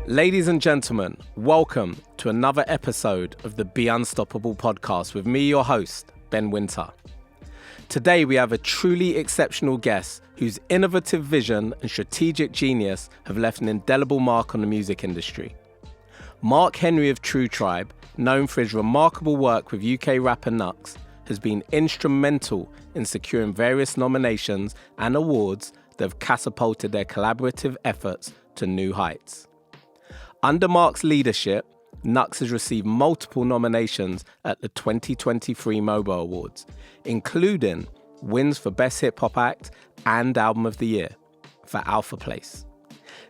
Ladies and gentlemen, welcome to another episode of the Be Unstoppable podcast with me, your host, Ben Wynter. Today we have a truly exceptional guest whose innovative vision and strategic genius have left an indelible mark on the music industry. Mark Henry of Tru Tribe, known for his remarkable work with UK rapper Knucks, has been instrumental in securing various nominations and awards that have catapulted their collaborative efforts to new heights. Under Mark's leadership, Knucks has received multiple nominations at the 2023 MOBO Awards, including wins for Best Hip Hop Act and Album of the Year for Alpha Place.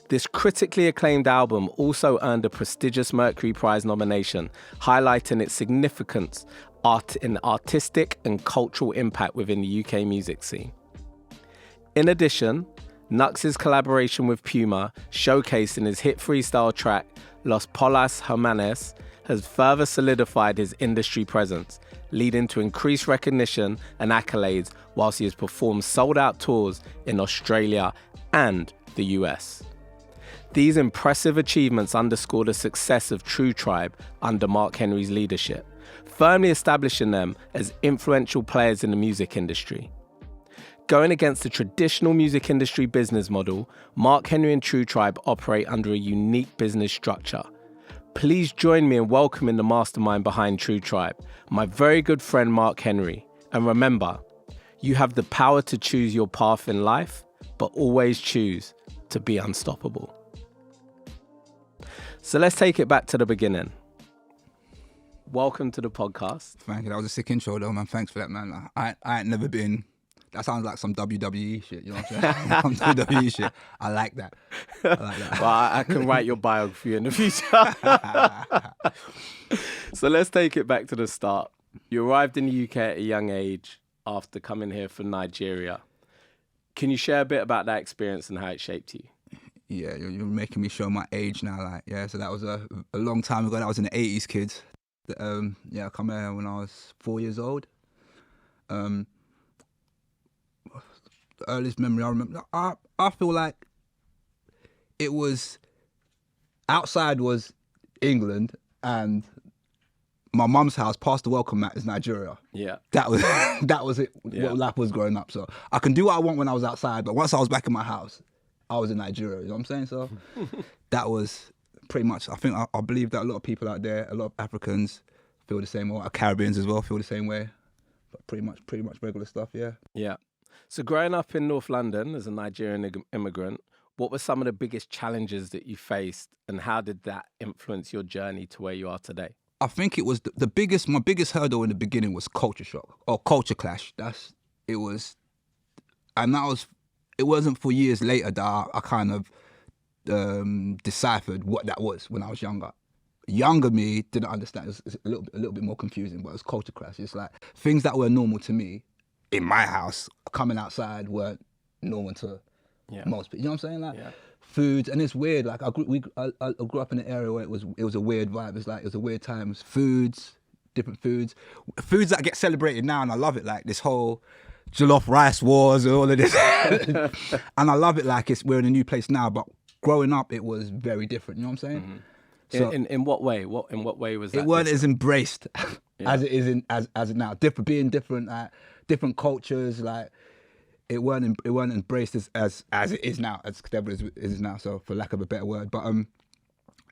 This critically acclaimed album also earned a prestigious Mercury Prize nomination, highlighting its significance in artistic and cultural impact within the UK music scene. In addition, Knucks' collaboration with Puma, showcased in his hit freestyle track Los Polas Hermanes, has further solidified his industry presence, leading to increased recognition and accolades whilst he has performed sold-out tours in Australia and the US. These impressive achievements underscore the success of Tru Tribe under Mark Henry's leadership, firmly establishing them as influential players in the music industry. Going against the traditional music industry business model, Mark Henry and Tru Tribe operate under a unique business structure. Please join me in welcoming the mastermind behind Tru Tribe, my very good friend Mark Henry. And remember, you have the power to choose your path in life, but always choose to be unstoppable. So let's take it back to the beginning. Welcome to the podcast. Thank you. That was a sick intro though, man. Thanks for that, man. I ain't never been... That sounds like some WWE shit, you know what I'm saying? Some WWE shit. I like that. Well, I can write your biography in the future. So let's take it back to the start. You arrived in the UK at a young age after coming here from Nigeria. Can you share a bit about that experience and how it shaped you? Yeah, you're making me show my age now. So that was a long time ago. That was in the 80s, kids. I come here when I was 4 years old. The earliest memory I remember, I feel like it was, outside was England and my mum's house past the welcome mat is Nigeria. Yeah. That was it, yeah. What life was growing up. So I can do what I want when I was outside, but once I was back in my house, I was in Nigeria, you know what I'm saying? So that was pretty much, I believe that a lot of people out there, a lot of Africans feel the same way, Caribbeans as well feel the same way, but pretty much regular stuff, yeah. Yeah. So growing up in North London as a Nigerian immigrant, what were some of the biggest challenges that you faced and how did that influence your journey to where you are today? I think it was my biggest hurdle in the beginning was culture shock or culture clash. It wasn't for years later that I kind of deciphered what that was when I was younger. Younger me didn't understand. It's a little bit more confusing, but it was culture clash. It's like things that were normal to me in my house coming outside weren't normal to most people. You know what I'm saying? Foods, and it's weird. Like I grew up in an area where it was a weird vibe. It's like it was a weird time. Foods, different foods that get celebrated now, and I love it. Like this whole jollof rice wars and all of this, and I love it. Like we're in a new place now, but growing up it was very different. You know what I'm saying? Mm-hmm. So, in what way? In what way was that? It weren't as embraced as it is as it now. Being different, different cultures. Like it weren't embraced as it is now, as clever as it is now. So for lack of a better word, but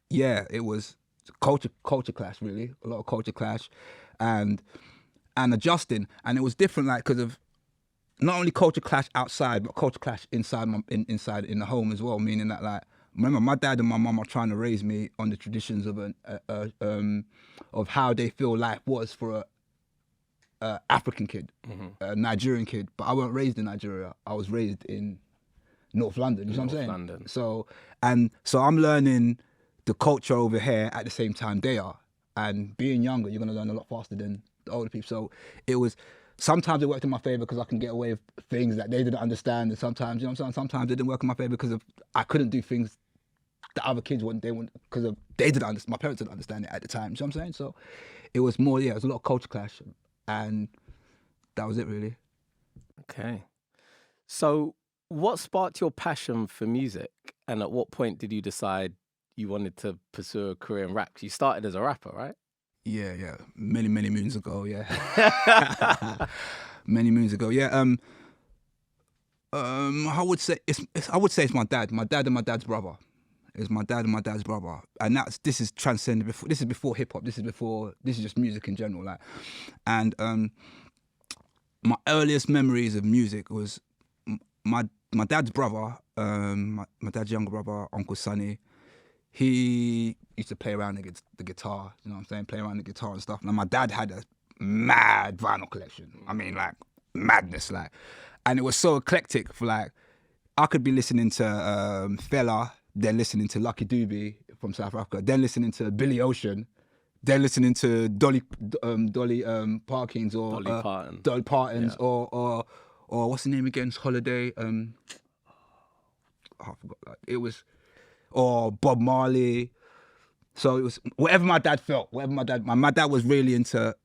it was culture clash really. A lot of culture clash, and adjusting, and it was different. Like because of not only culture clash outside, but culture clash inside in the home as well. Meaning that like. Remember, my dad and my mum are trying to raise me on the traditions of how they feel life was for a African kid, a Nigerian kid. But I wasn't raised in Nigeria. I was raised in North London. You know what I'm saying? London. So I'm learning the culture over here at the same time they are. And being younger, you're gonna learn a lot faster than the older people. So it was. Sometimes it worked in my favor because I can get away with things that they didn't understand, and sometimes, you know what I'm saying? Sometimes it didn't work in my favor because I couldn't do things that other kids wouldn't. Because they didn't understand. My parents didn't understand it at the time. You know what I'm saying? So it was more, it was a lot of culture clash, and that was it really. Okay. So what sparked your passion for music, and at what point did you decide you wanted to pursue a career in rap? You started as a rapper, right? Yeah. Many moons ago, yeah. Many moons ago, yeah. I would say it's my dad and my dad's brother. It's my dad and my dad's brother, and this is transcended before. This is before hip hop. This is just music in general, like. And my earliest memories of music was my dad's brother, my dad's younger brother, Uncle Sonny. He used to play around the guitar, you know what I'm saying? Play around the guitar and stuff. Now, my dad had a mad vinyl collection. I mean, like, madness, like. And it was so eclectic for, like, I could be listening to Fela, then listening to Lucky Dube from South Africa, then listening to Billy Ocean, then listening to Dolly Parkins or Dolly Parton's or what's the name again? Holiday. I forgot. Like, it was, or Bob Marley. So it was whatever my dad felt. My dad was really into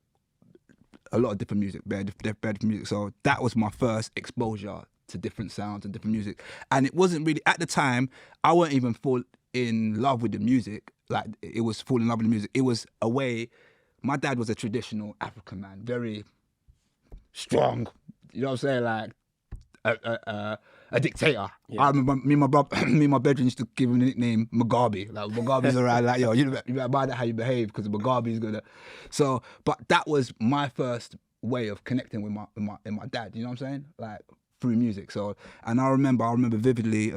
a lot of different music, very different music. So that was my first exposure to different sounds and different music. And it wasn't really, at the time, I weren't even fall in love with the music. Like, it was fall in love with the music. It was a way, my dad was a traditional African man, very strong, you know what I'm saying? Like, a dictator. Yeah. I remember me and my bedroom used to give him the nickname Mugabe. Like, Mugabe's around, like, yo, you better mind how you behave because Mugabe's gonna. So, but that was my first way of connecting with my dad. You know what I'm saying? Like, through music. So, and I remember vividly.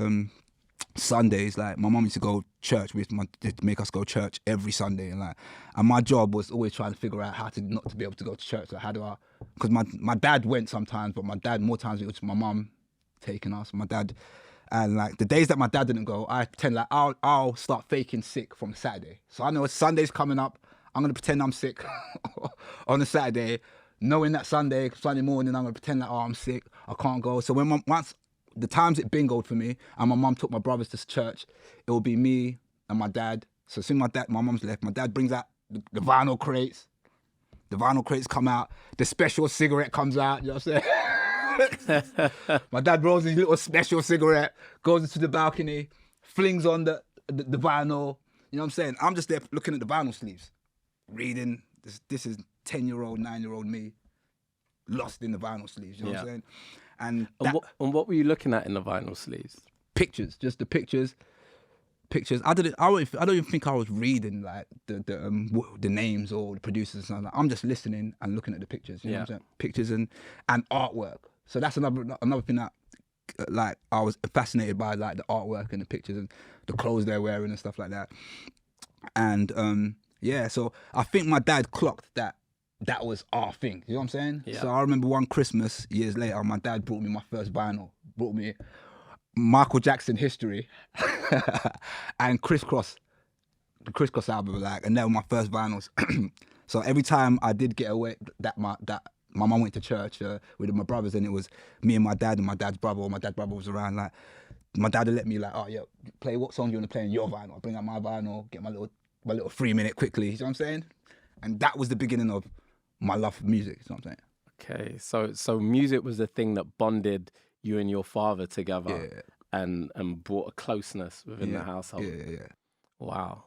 Sundays, like, my mum used to go church with to make us go church every Sunday, and my job was always trying to figure out how to not to be able to go to church. Like, how do I? Because my dad went sometimes, but my dad more times it was my mum taking us. My dad, and like the days that my dad didn't go, I pretend like I'll start faking sick from Saturday. So I know Sunday's coming up. I'm gonna pretend I'm sick on a Saturday, knowing that Sunday morning I'm gonna pretend like, oh, I'm sick, I can't go. So once the times it bingoed for me, and my mum took my brothers to church, it will be me and my dad. So soon my mum's left, my dad brings out the vinyl crates. The vinyl crates come out, the special cigarette comes out, you know what I'm saying? My dad rolls his little special cigarette, goes into the balcony, flings on the vinyl, you know what I'm saying? I'm just there looking at the vinyl sleeves, reading. This is 10-year-old, 9-year-old me, lost in the vinyl sleeves, you know what I'm saying? And what were you looking at in the vinyl sleeves? Pictures, just the pictures. I don't even think I was reading like the names or the producers and stuff. Like, I'm just listening and looking at the pictures. You know what I'm saying? Pictures and artwork. So that's another thing that like I was fascinated by, like the artwork and the pictures and the clothes they're wearing and stuff like that. And so I think my dad clocked that was our thing. You know what I'm saying? Yeah. So I remember one Christmas, years later, my dad brought me my first vinyl. Brought me Michael Jackson History and Crisscross, the Crisscross album, like, and they were my first vinyls. So every time I did get away, that my mum went to church with my brothers, and it was me and my dad and my dad's brother, or my dad's brother was around, like, my dad would let me, like, oh, yeah, play what song you want to play in your vinyl. I'll bring out my vinyl, get my little 3-minute quickly, you know what I'm saying? And that was the beginning of my love for music, you know what I'm Okay, saying? so music was the thing that bonded you and your father together, and brought a closeness within the household. Yeah. Wow.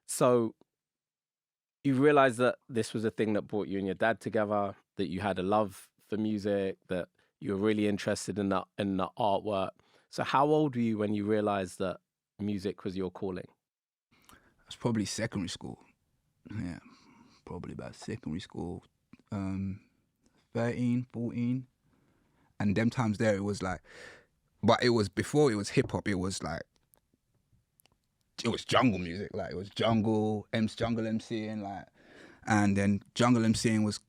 So you realized that this was a thing that brought you and your dad together, that you had a love for music, that you were really interested in the artwork. So how old were you when you realized that music was your calling? It was probably secondary school. Yeah, probably about secondary school. 13, 14. And them times there, it was like, but it was before it was hip hop, it was like, it was jungle music. Like, it was jungle MCing, like, and then jungle MCing was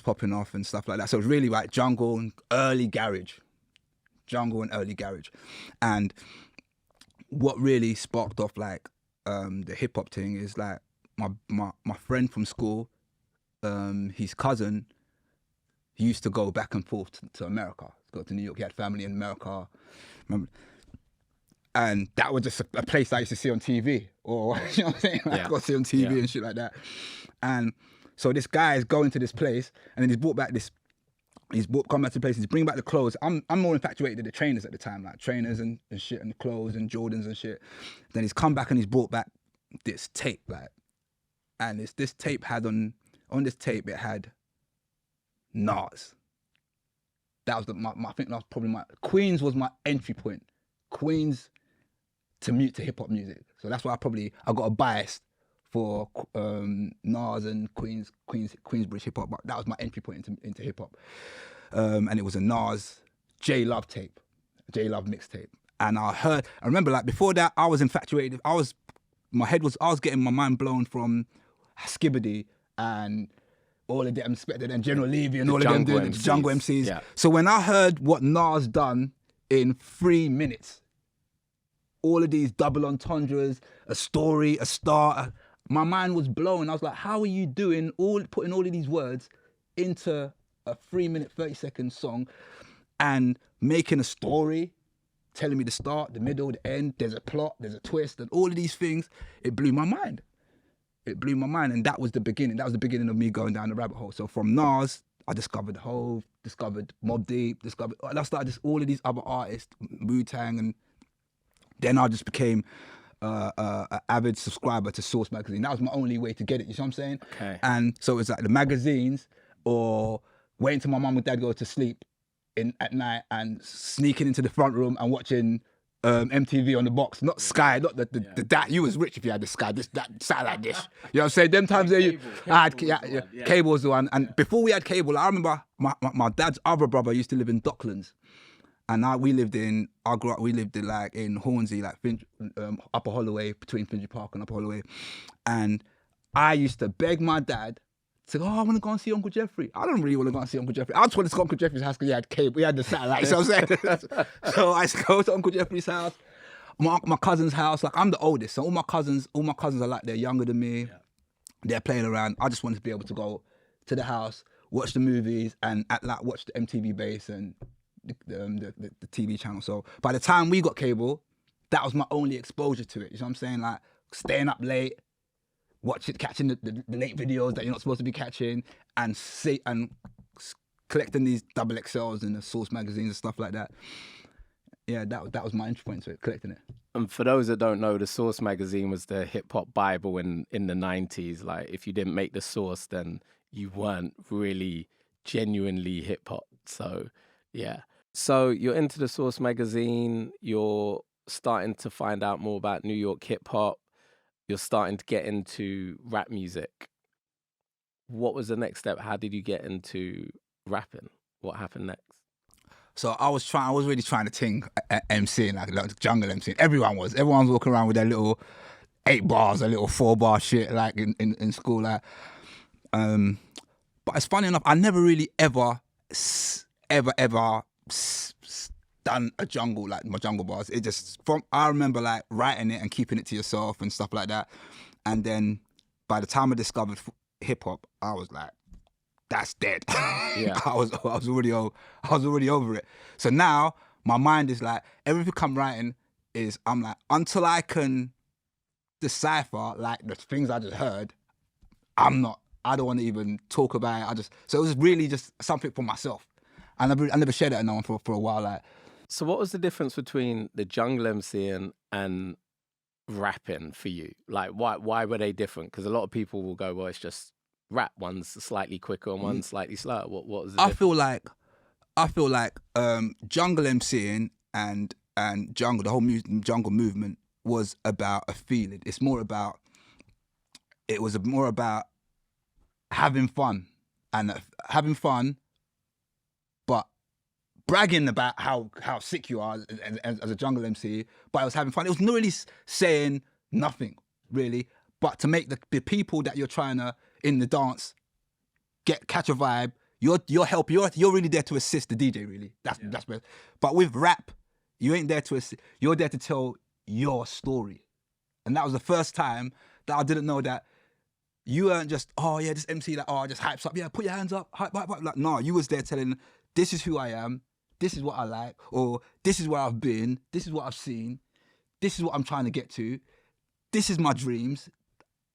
popping off and stuff like that. So it was really like jungle and early garage. And what really sparked off like the hip hop thing is like my friend from school, his cousin, he used to go back and forth to America, go to New York. He had family in America. Remember? And that was just a place I used to see on TV, or you know what I'm saying? Like, I got to see on TV and shit like that. And so this guy is going to this place, and then he's brought back this He's come back to places, he's bringing back the clothes. I'm more infatuated with the trainers at the time, like trainers and shit and clothes and Jordans and shit. Then he's come back and he's brought back this tape, like, and this tape had on this tape it had Nas. That was I think that was probably Queens was my entry point. Queens to hip hop music. So that's why I got a bias for Nas and Queensbridge hip hop, but that was my entry point into hip hop. And it was a Nas J Love tape, J Love mixtape. And I remember like before that I was infatuated. I was getting my mind blown from Skibbity and all of them, Spectre and General Levy and all of them doing the Jungle MCs. Yeah. So when I heard what Nas done in 3 minutes, all of these double entendres, a story, a star, my mind was blown. I was like, how are you putting all of these words into a 3-minute, 30-second song and making a story, telling me the start, the middle, the end, there's a plot, there's a twist, and all of these things. It blew my mind. And that was the beginning. That was the beginning of me going down the rabbit hole. So from Nas, I discovered Hove, discovered Mobb Deep, and I started all of these other artists, Wu-Tang, and then I just became an avid subscriber to Source magazine. That was my only way to get it, you see what I'm saying? Okay. And so it's like the magazines or waiting till my mum and dad go to sleep at night and sneaking into the front room and watching MTV on the box, not Sky, not that. You was rich if you had the Sky, that satellite dish. You know what I'm saying? Them times there, cable was the one. And before we had cable, I remember my dad's other brother used to live in Docklands. And we lived in like in Hornsey, like Upper Holloway, between Finchley Park and Upper Holloway. And I used to beg my dad to go, I want to go and see Uncle Jeffrey. I don't really want to go and see Uncle Jeffrey. I just wanted to go to Uncle Jeffrey's house because he had cable, he had the satellite, you know what I'm saying? So I used to go to Uncle Jeffrey's house, my cousin's house. Like, I'm the oldest, so all my cousins are like, they're younger than me. Yeah. They're playing around. I just wanted to be able to go to the house, watch the movies, and watch the MTV base and the TV channel. So by the time we got cable, that was my only exposure to it. You know what I'm saying? Like staying up late, catching the late videos that you're not supposed to be catching, and collecting these double XLs and the Source magazines and stuff like that. Yeah, that was my entry point to it, collecting it. And for those that don't know, the Source magazine was the hip hop Bible in the 90s. Like, if you didn't make the Source, then you weren't really genuinely hip hop. So, yeah. So you're into the Source magazine. You're starting to find out more about New York hip hop. You're starting to get into rap music. What was the next step? How did you get into rapping? What happened next? So I was really trying to think MCing, like jungle MCing. Everyone was walking around with their little 8 bars, a little 4-bar shit, like in school, like. But it's funny enough, I never really ever done a jungle, like my jungle bars. It just I remember like writing it and keeping it to yourself and stuff like that. And then by the time I discovered hip hop, I was like, that's dead. Yeah. I was already over it. So now my mind is like, everything I'm writing is, I'm like, until I can decipher like the things I just heard, I don't want to even talk about it. So it was really just something for myself. I never shared it with no one for a while. Like. So what was the difference between the jungle MCing and rapping for you? Like, why were they different? Because a lot of people will go, well, it's just rap. One's slightly quicker and one's slightly slower. What was the difference? I feel like jungle MCing and jungle, the whole jungle movement was about a feeling. It was more about having fun, but bragging about how sick you are as a jungle MC, but I was having fun. It was not really saying nothing, really, but to make the people that you're trying to, in the dance, catch a vibe, you're really there to assist the DJ, really. That's best. But with rap, you ain't there to assist, you're there to tell your story. And that was the first time that I didn't know that you weren't just, oh yeah, this MC, like, oh, just hypes up, yeah, put your hands up, hype. Like, no, you was there telling, this is who I am, this is what I like, or this is where I've been, this is what I've seen, this is what I'm trying to get to, this is my dreams.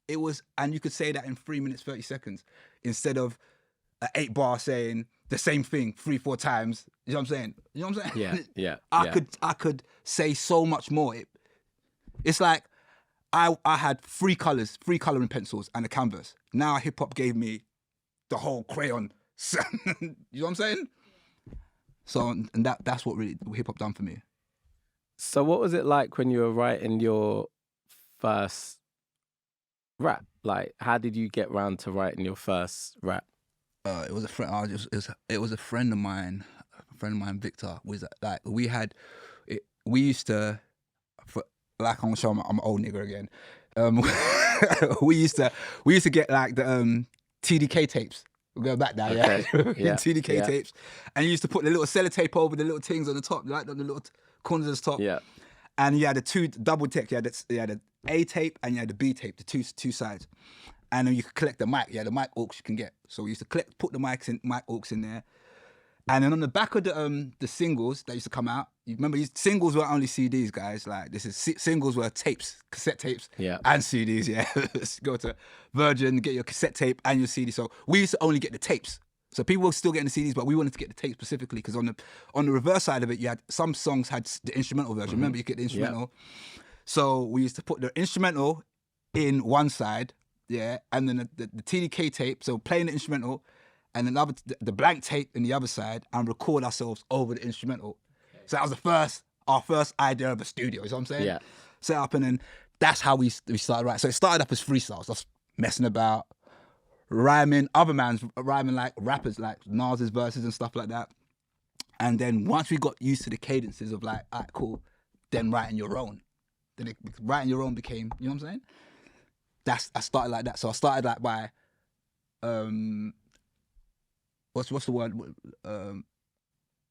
It was, and you could say that in 3 minutes, 30 seconds, instead of an 8-bar saying the same thing 3-4 times. You know what I'm saying? You know what I'm saying? Yeah. I could say so much more. It's like I had 3 coloring pencils and a canvas. Now hip hop gave me the whole crayon. You know what I'm saying? So and that's what really hip hop done for me. So what was it like when you were writing your first rap? Like, how did you get round to writing your first rap? It was a friend. It was a friend of mine. Victor. Was like we used to. Like I'm sure I'm an old nigger again. We used to get like the TDK tapes. We'll go back there, Okay. Yeah. TDK tapes, and you used to put the little sellotape over the little things on the top, like on the little corners of the top. Yeah. And you had the 2 double tape. You had the A tape and you had the B tape, the two sides. And then you could collect the mic. Yeah, the mic aux you can get. So we used to put the mic aux in there. And then on the back of the singles that used to come out, you remember singles were only CDs, guys. Like singles were tapes, cassette tapes, and CDs. Yeah, go to Virgin, get your cassette tape and your CD. So we used to only get the tapes. So people were still getting the CDs, but we wanted to get the tapes specifically because on the reverse side of it, you had some songs had the instrumental version. Mm-hmm. Remember, you get the instrumental. Yeah. So we used to put the instrumental in one side, and then the TDK tape. So playing the instrumental. And then the blank tape in the other side, and record ourselves over the instrumental. Okay. So that was our first idea of a studio. You know what I'm saying? Yeah. Set up, and then that's how we started writing. So it started up as freestyles, just messing about, rhyming, other man's rhyming like rappers, like Nas's verses and stuff like that. And then once we got used to the cadences of like, all right, cool, then writing your own. Then writing your own became, you know what I'm saying? I started like that. So I started like by, what's the word?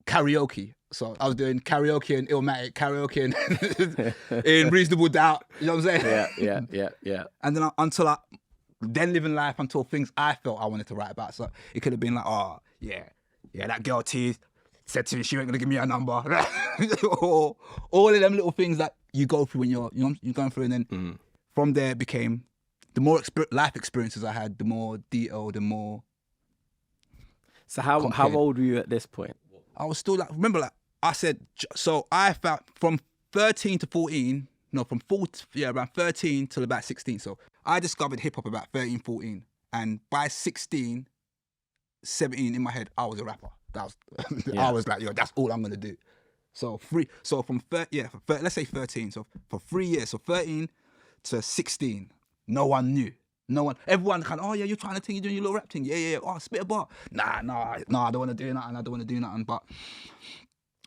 Karaoke. So I was doing karaoke and Illmatic, karaoke and in Reasonable Doubt. You know what I'm saying? Yeah. And then living life until things I felt I wanted to write about. So it could have been like, oh, yeah, that girl T said to me she ain't gonna give me a number. Or all of them little things that you go through when you're going through, and then from there it became the more life experiences I had, the more detailed, the more. So how old were you at this point? I was still like, remember, like I said, so I found from 13 to 14, around 13 till about 16. So I discovered hip hop about 13, 14. And by 16, 17 in my head, I was a rapper. I was like, that's all I'm gonna do. So let's say 13. So for 3 years, so 13 to 16, no one knew. Everyone kind of, oh yeah, you're trying to think, you're doing your little rap thing. Yeah. Oh, spit a bar. Nah, I don't want to do nothing. But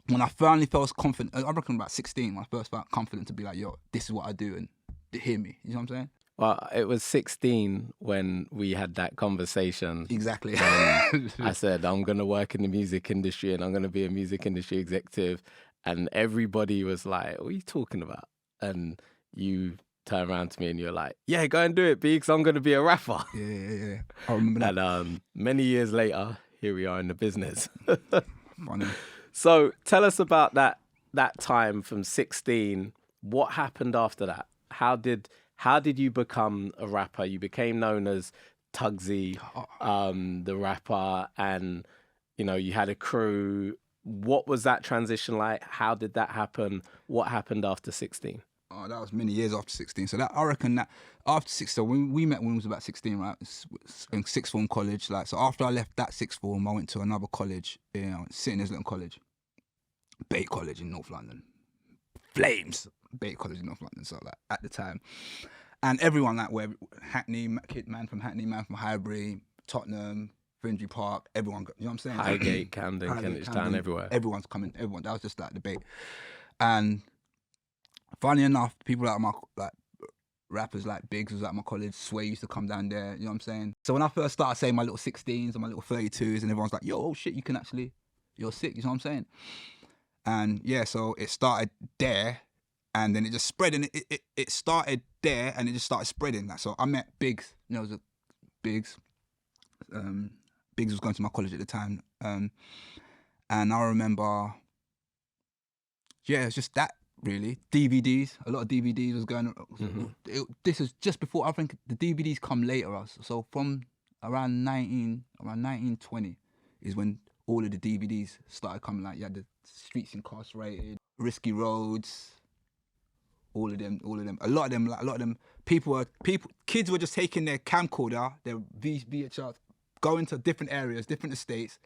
when I finally felt confident, I reckon about 16, when I first felt confident to be like, yo, this is what I do, and they hear me. You know what I'm saying? Well, it was 16 when we had that conversation. Exactly. I said, I'm going to work in the music industry and I'm going to be a music industry executive. And everybody was like, what are you talking about? And you turn around to me and you're like, yeah, go and do it, B, because I'm going to be a rapper. Yeah. I remember that. And many years later, here we are in the business. Funny. So tell us about that time from 16. What happened after that? How did you become a rapper? You became known as Tugsy, the rapper, and you had a crew. What was that transition like? How did that happen? What happened after 16? Oh, that was many years after 16. So I reckon that after 16, when we met when we was about 16, right, in sixth form college. Like, so after I left that sixth form, I went to another college, St. Islington College, Bate College in North London. Flames, Bate College in North London. So like at the time, and everyone like where Hackney, man from Hackney, man from Highbury, Tottenham, Finsbury Park, everyone. You know what I'm saying? Highgate, Camden, Kentish Town, everywhere. Everyone's coming. Everyone. That was just like debate, and. Funny enough, people like rappers like Biggs was at my college, Sway used to come down there, you know what I'm saying? So when I first started saying my little 16s and my little 32s, and everyone's like, yo, oh shit, you're sick, you know what I'm saying? And yeah, so it started there, and then it just spread, and it started there, and it just started spreading. Like, so I met Biggs, Biggs. Biggs was going to my college at the time, and I remember, it's just that. Really, DVDs. A lot of DVDs was going. Mm-hmm. This is just before. I think the DVDs come later. So from around 1920 is when all of the DVDs started coming. Like you had the Streets Incarcerated, Risky Roads, all of them. A lot of them. Kids were just taking their camcorder, their VHS, going to different areas, different estates,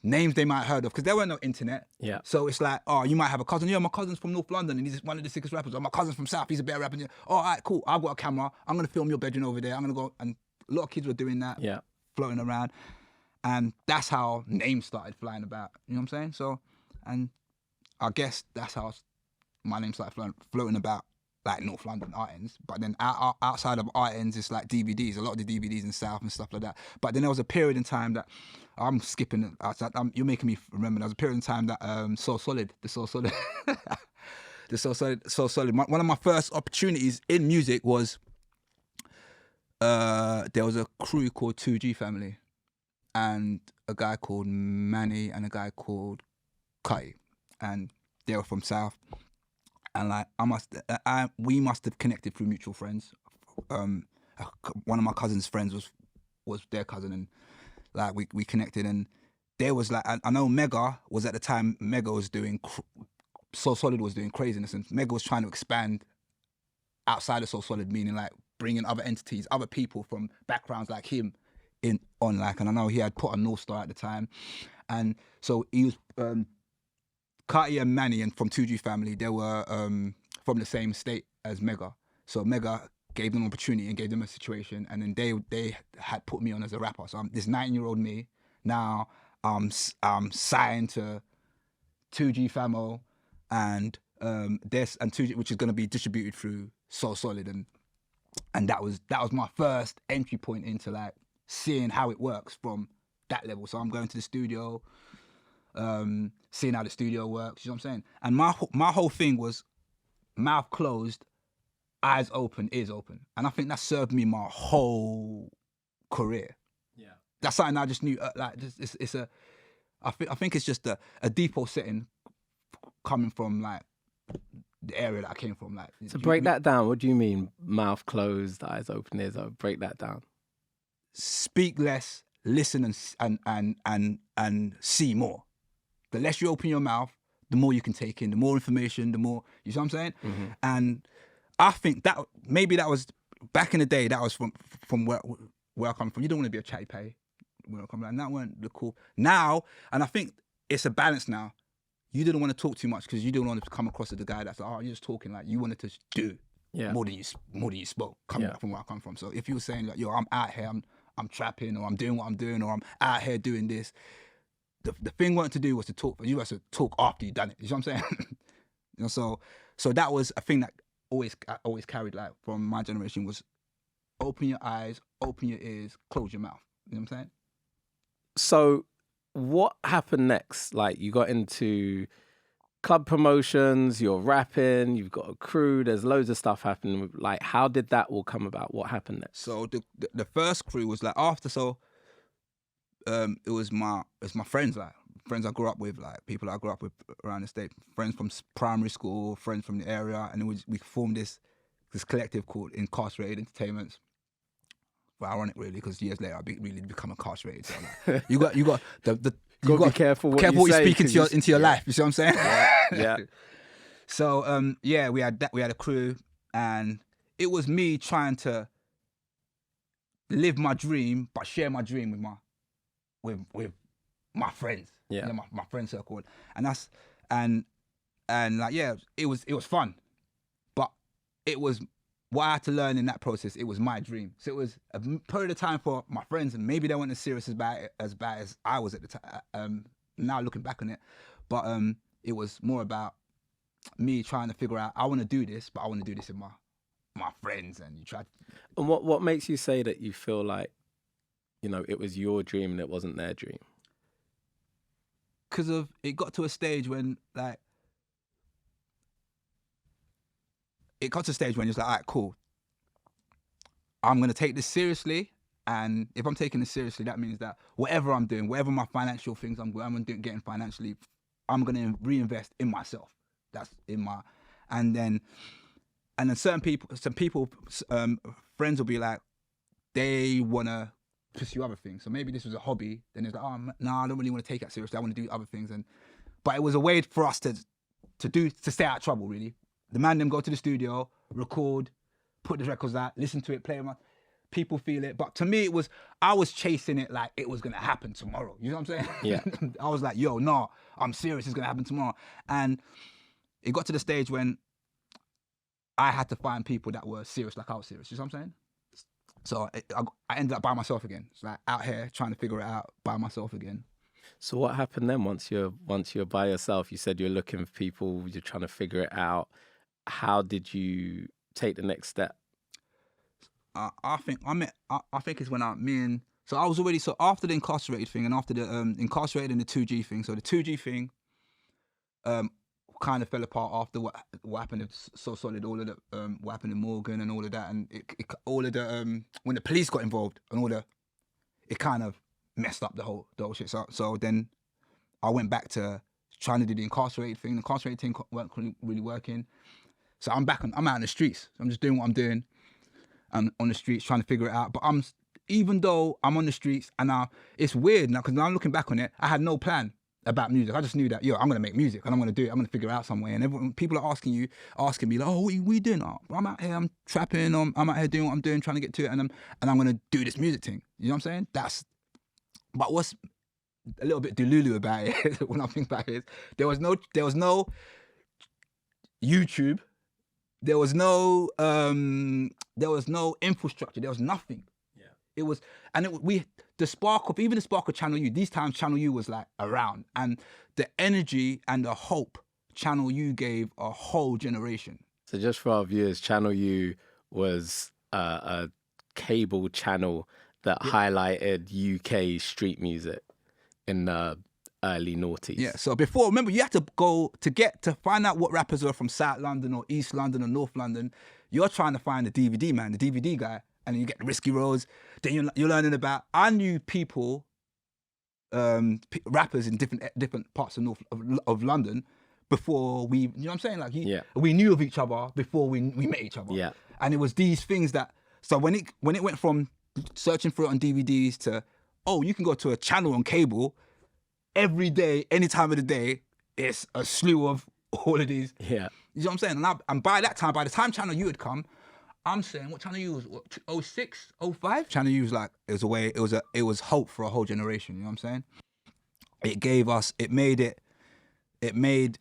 names they might have heard of, because there weren't no internet. Yeah. So it's like, oh, you might have a cousin. Yeah, my cousin's from North London and he's one of the sickest rappers. Or my cousin's from South, he's a better rapper. Oh, all right, cool. I've got a camera. I'm going to film your bedroom over there. I'm going to go. And a lot of kids were doing that, Yeah. floating around. And that's how names started flying about. You know what I'm saying? So, and I guess that's how my name started floating about, like North London art ends. But then outside of art ends, it's like DVDs, a lot of the DVDs in South and stuff like that. But then there was a period in time that, I'm skipping, you're making me remember, there was a period in time that So Solid. One of my first opportunities in music was, there was a crew called 2G Family and a guy called Manny and a guy called Kai. And they were from South. And like we must have connected through mutual friends. One of my cousin's friends was their cousin, and like we connected. And there was like, I know Mega was at the time. Mega was doing So Solid was doing craziness, and Mega was trying to expand outside of So Solid, meaning like bringing other entities, other people from backgrounds like him on like. And I know he had put on North Star at the time, and so he was. Carti and Manny and from 2G Family, they were from the same state as Mega. So Mega gave them an opportunity and gave them a situation, and then they had put me on as a rapper. So I'm this 19-year-old me. Now I'm signed to 2G Famo and 2G, which is going to be distributed through So Solid, and that was my first entry point into like seeing how it works from that level. So I'm going to the studio. Seeing how the studio works, you know what I'm saying? And my whole thing was mouth closed, eyes open, ears open. And I think that served me my whole career. Yeah. That's something I just knew, I think it's just a default setting coming from like the area that I came from. Like, so break that down. What do you mean mouth closed, eyes open, ears open? Break that down. Speak less, listen and see more. The less you open your mouth, the more you can take in, the more information, the more, you see what I'm saying? Mm-hmm. And I think that maybe that was, back in the day, that was from where I come from. You don't want to be a chatty patty. And that weren't the cool. Now, and I think it's a balance now. You didn't want to talk too much because you didn't want to come across as the guy that's like, oh, you're just talking. Like, you wanted to do more than you spoke, coming back from where I come from. So if you were saying like, yo, I'm out here, I'm trapping, or I'm doing what I'm doing, or I'm out here doing this, the thing wanted to do was to talk, but you had to talk after you done it. You know what I'm saying? So that was a thing that I always carried, like, from my generation, was open your eyes, open your ears, close your mouth. You know what I'm saying? So what happened next? Like, you got into club promotions, you're rapping, you've got a crew, there's loads of stuff happening. Like, how did that all come about? What happened next? So the first crew was like after, it was my friends, like friends I grew up with, like people I grew up with around the state, friends from primary school, friends from the area, and we formed this collective called Incarcerated Entertainments. Well, ironic really, because years later I really become incarcerated. So like, you got you got to be careful what you speak into your life. You see what I'm saying? Yeah. So we had a crew, and it was me trying to live my dream, but share my dream with my friends, my friend circle, and that's and like it was fun, but it was what I had to learn in that process. It was my dream, so it was a period of time for my friends, and maybe they weren't as serious as bad as I was at the time. Now looking back on it, but it was more about me trying to figure out, I want to do this, but I want to do this with my friends, and you try. And what makes you say that you feel like, you know, it was your dream and it wasn't their dream? Because it got to a stage when like, you're like, all right, cool. I'm going to take this seriously. And if I'm taking this seriously, that means that whatever I'm doing, whatever my financial things I'm getting financially, I'm going to reinvest in myself. That's in my, and then some people, friends will be like, they want to pursue other things. So maybe this was a hobby. Then it's like, oh no, I don't really want to take it seriously. I want to do other things. But it was a way for us to stay out of trouble. Really, the man them go to the studio, record, put the records out, listen to it, play them. People feel it. But to me, I was chasing it like it was gonna happen tomorrow. You know what I'm saying? Yeah. I was like, yo, no, I'm serious. It's gonna happen tomorrow. And it got to the stage when I had to find people that were serious like I was serious. You know what I'm saying? So I ended up by myself again. It's like out here trying to figure it out by myself again. So what happened then once you're by yourself? You said you're looking for people, you're trying to figure it out. How did you take the next step? I think it's when so I was already, so after the incarcerated thing and after the incarcerated and the 2G thing. So the 2G thing kind of fell apart after what happened in So Solid, all of the what happened in Morgan and all of that, and all of the when the police got involved and it kind of messed up the whole shit. So then I went back to trying to do the incarcerated thing. The incarcerated thing weren't really working. So I'm out in the streets. I'm just doing what I'm doing. I'm on the streets trying to figure it out. But even though I'm on the streets and it's weird now, because now I'm looking back on it, I had no plan about music. I just knew that, I'm going to make music and I'm going to do it. I'm going to figure it out some way. And people are asking me like, oh, what are you doing? Oh, I'm out here, I'm trapping, I'm out here doing what I'm doing, trying to get to it. And I'm going to do this music thing. You know what I'm saying? But what's a little bit delulu about it, when I think back, is there was no YouTube. There was no infrastructure. There was nothing. Yeah. It was, and the spark of Channel U. These times Channel U was like around, and the energy and the hope Channel U gave a whole generation. So just for our viewers, Channel U was a cable channel that highlighted UK street music in the early noughties. Yeah, so before, remember, you had to go to find out what rappers were from South London or East London or North London. You're trying to find the DVD man, the DVD guy, and then you get the Risky Roads. Then you're learning about. I knew people, rappers in different parts of London before we. You know what I'm saying? Like we knew of each other before we met each other. Yeah, and it was these things that. So when it went from searching for it on DVDs to, you can go to a channel on cable. Every day, any time of the day, it's a slew of all of these. Yeah. You know what I'm saying? And by the time Channel U had come, I'm saying, what Channel U was, 06, 05? Channel U was like, it was hope for a whole generation, you know what I'm saying? It made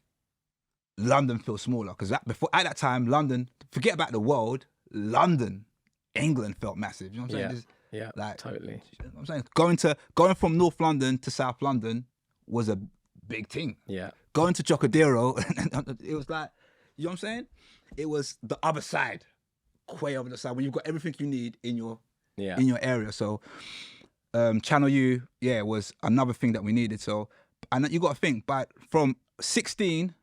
London feel smaller. Because at that time, London, forget about the world, London, England felt massive, you know what I'm saying? Yeah, like, totally. You know what I'm saying? Going from North London to South London was a big thing. Yeah. Going to Chocodero, it was like, you know what I'm saying? It was the other side, way over the side, when you've got everything you need in your area. So Channel U, was another thing that we needed. So, and you got to think, but from 16,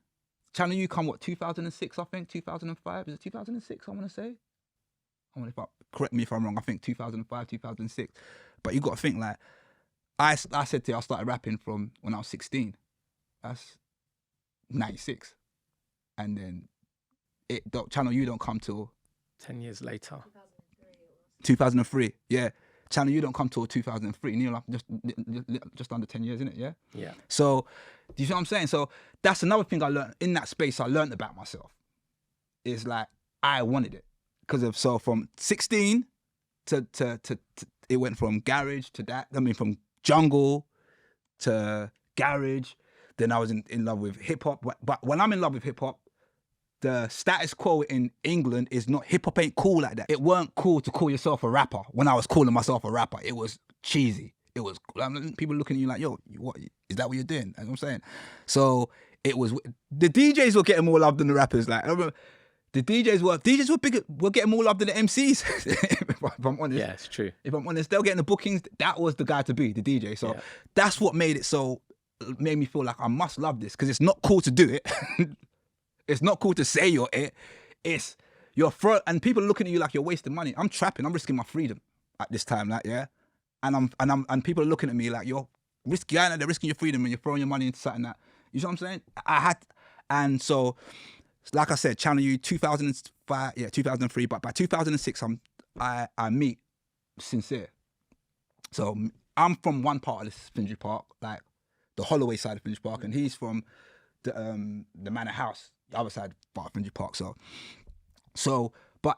Channel U come, 2006, I think, 2005? Is it 2006, I want to say? Correct me if I'm wrong, I think 2005, 2006. But you got to think, like, I said to you, I started rapping from when I was 16. That's 96. And then Channel U don't come till 10 years later. 2003, yeah. Channel U don't come till 2003, near like just under 10 years, isn't it? Yeah. Yeah. So, do you see what I'm saying? So that's another thing I learned in that space. I learned about myself. Is like I wanted it so from 16 to it went from garage to that. I mean, from jungle to garage. Then I was in love with hip hop. But when I'm in love with hip hop, the status quo in England is not, hip hop ain't cool like that. It weren't cool to call yourself a rapper. When I was calling myself a rapper, it was cheesy. It was, people looking at you like, yo, what is that what you're doing? That's what I'm saying. So it was, the DJs were getting more love than the rappers. Like, I remember the DJs were bigger, were getting more love than the MCs. if I'm honest. Yeah, it's true. If I'm honest, they were getting the bookings. That was the guy to be, the DJ. So that's what made me feel like I must love this, because it's not cool to do it. It's not cool to say you're it. It's and people are looking at you like you're wasting money. I'm trapping. I'm risking my freedom at this time, like, yeah. And people are looking at me like you're risky. I know they're risking your freedom and you're throwing your money into something that, you know what I'm saying? And so, like I said, Channel U 2005, 2003. But by 2006, I meet Sincere, So I'm from one part of this Finsbury Park, like the Holloway side of Finsbury Park, and he's from the Manor House, the other side part of Finsbury Park. So, but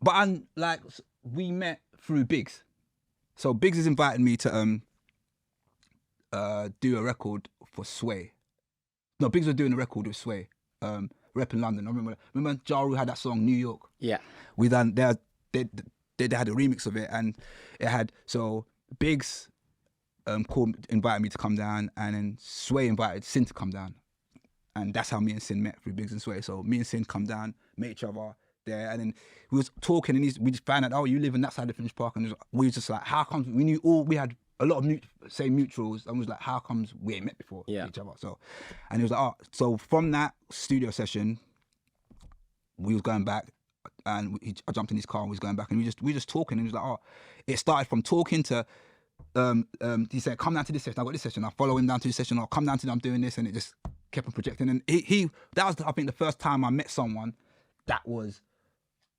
I'm like, we met through Biggs. So Biggs has invited me to do a record for Sway. No, Biggs was doing a record with Sway, rep in London. I remember Jaru had that song New York. Yeah, We done they had a remix of it, and it had so Biggs invited me to come down, and then Sway invited Sin to come down, and that's how me and Sin met through Biggs and Sway. So me and Sin come down, met each other there, and then we was talking, and we just found out, oh, you live in that side of Finsbury Park, and we was just like, how come we had a lot of same mutuals, and was like, how comes we ain't met before each other? So, and he was like, oh, so from that studio session, we was going back, and I jumped in his car and we was going back, and we just talking, and he was like, oh, it started from talking to, he said, come down to this session, I got this session, I follow him down to this session, I'll come down to I'm doing this, and it just kept on projecting, and that was, I think, the first time I met someone that was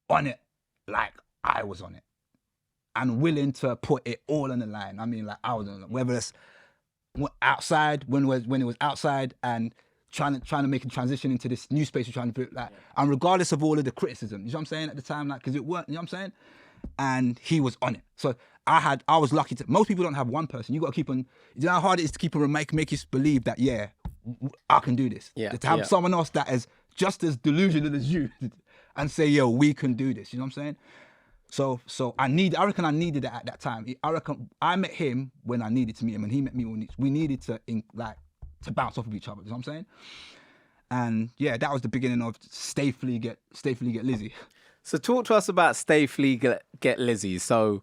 on it like I was on it, and willing to put it all on the line. I mean, like, I was on it, whether it's outside, when it was outside, and trying to make a transition into this new space we're trying to build, like, and regardless of all of the criticism, you know what I'm saying, at the time, like, because it worked, you know what I'm saying, and he was on it. So I was lucky to, most people don't have one person, you got to keep on, you know how hard it is to keep on, make you believe that, yeah, I can do this. Yeah. To have someone else that is just as delusional as you and say, yo, we can do this, you know what I'm saying? So I reckon I needed it at that time. I reckon I met him when I needed to meet him, and he met me when we needed to bounce off of each other. You know what I'm saying? And yeah, that was the beginning of Stay Flea Get Lizzie. So talk to us about Stay Flea Get Lizzie. So,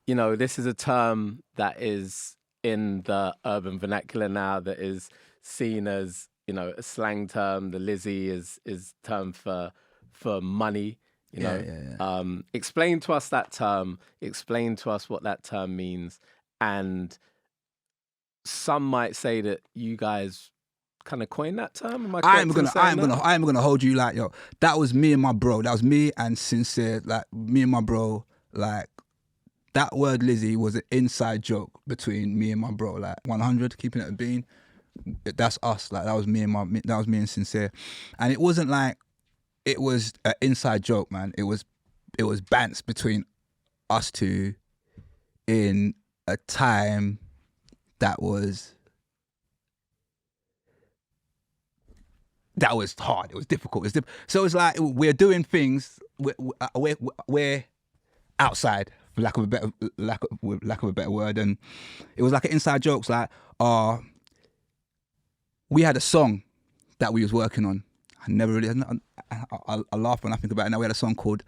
you know, this is a term that is in the urban vernacular now, that is seen as, you know, a slang term. The Lizzie is term for money. You know, explain to us that term. Explain to us what that term means. And some might say that you guys kind of coined that term. Am I correct? I am gonna hold you like, yo, that was me and my bro. That was me and Sincere. Like, me and my bro. Like, that word Lizzie was an inside joke between me and my bro. Like, 100, keeping it a bean. That's us. Like, that was me and Sincere, and it wasn't like. It was an inside joke, man. It was bants between us two in a time that was hard. It was difficult. So it's like we're doing things. We're outside, for lack of a better word, and it was like an inside joke. Like, we had a song that we was working on. I never really, I laugh when I think about it. Now we had a song called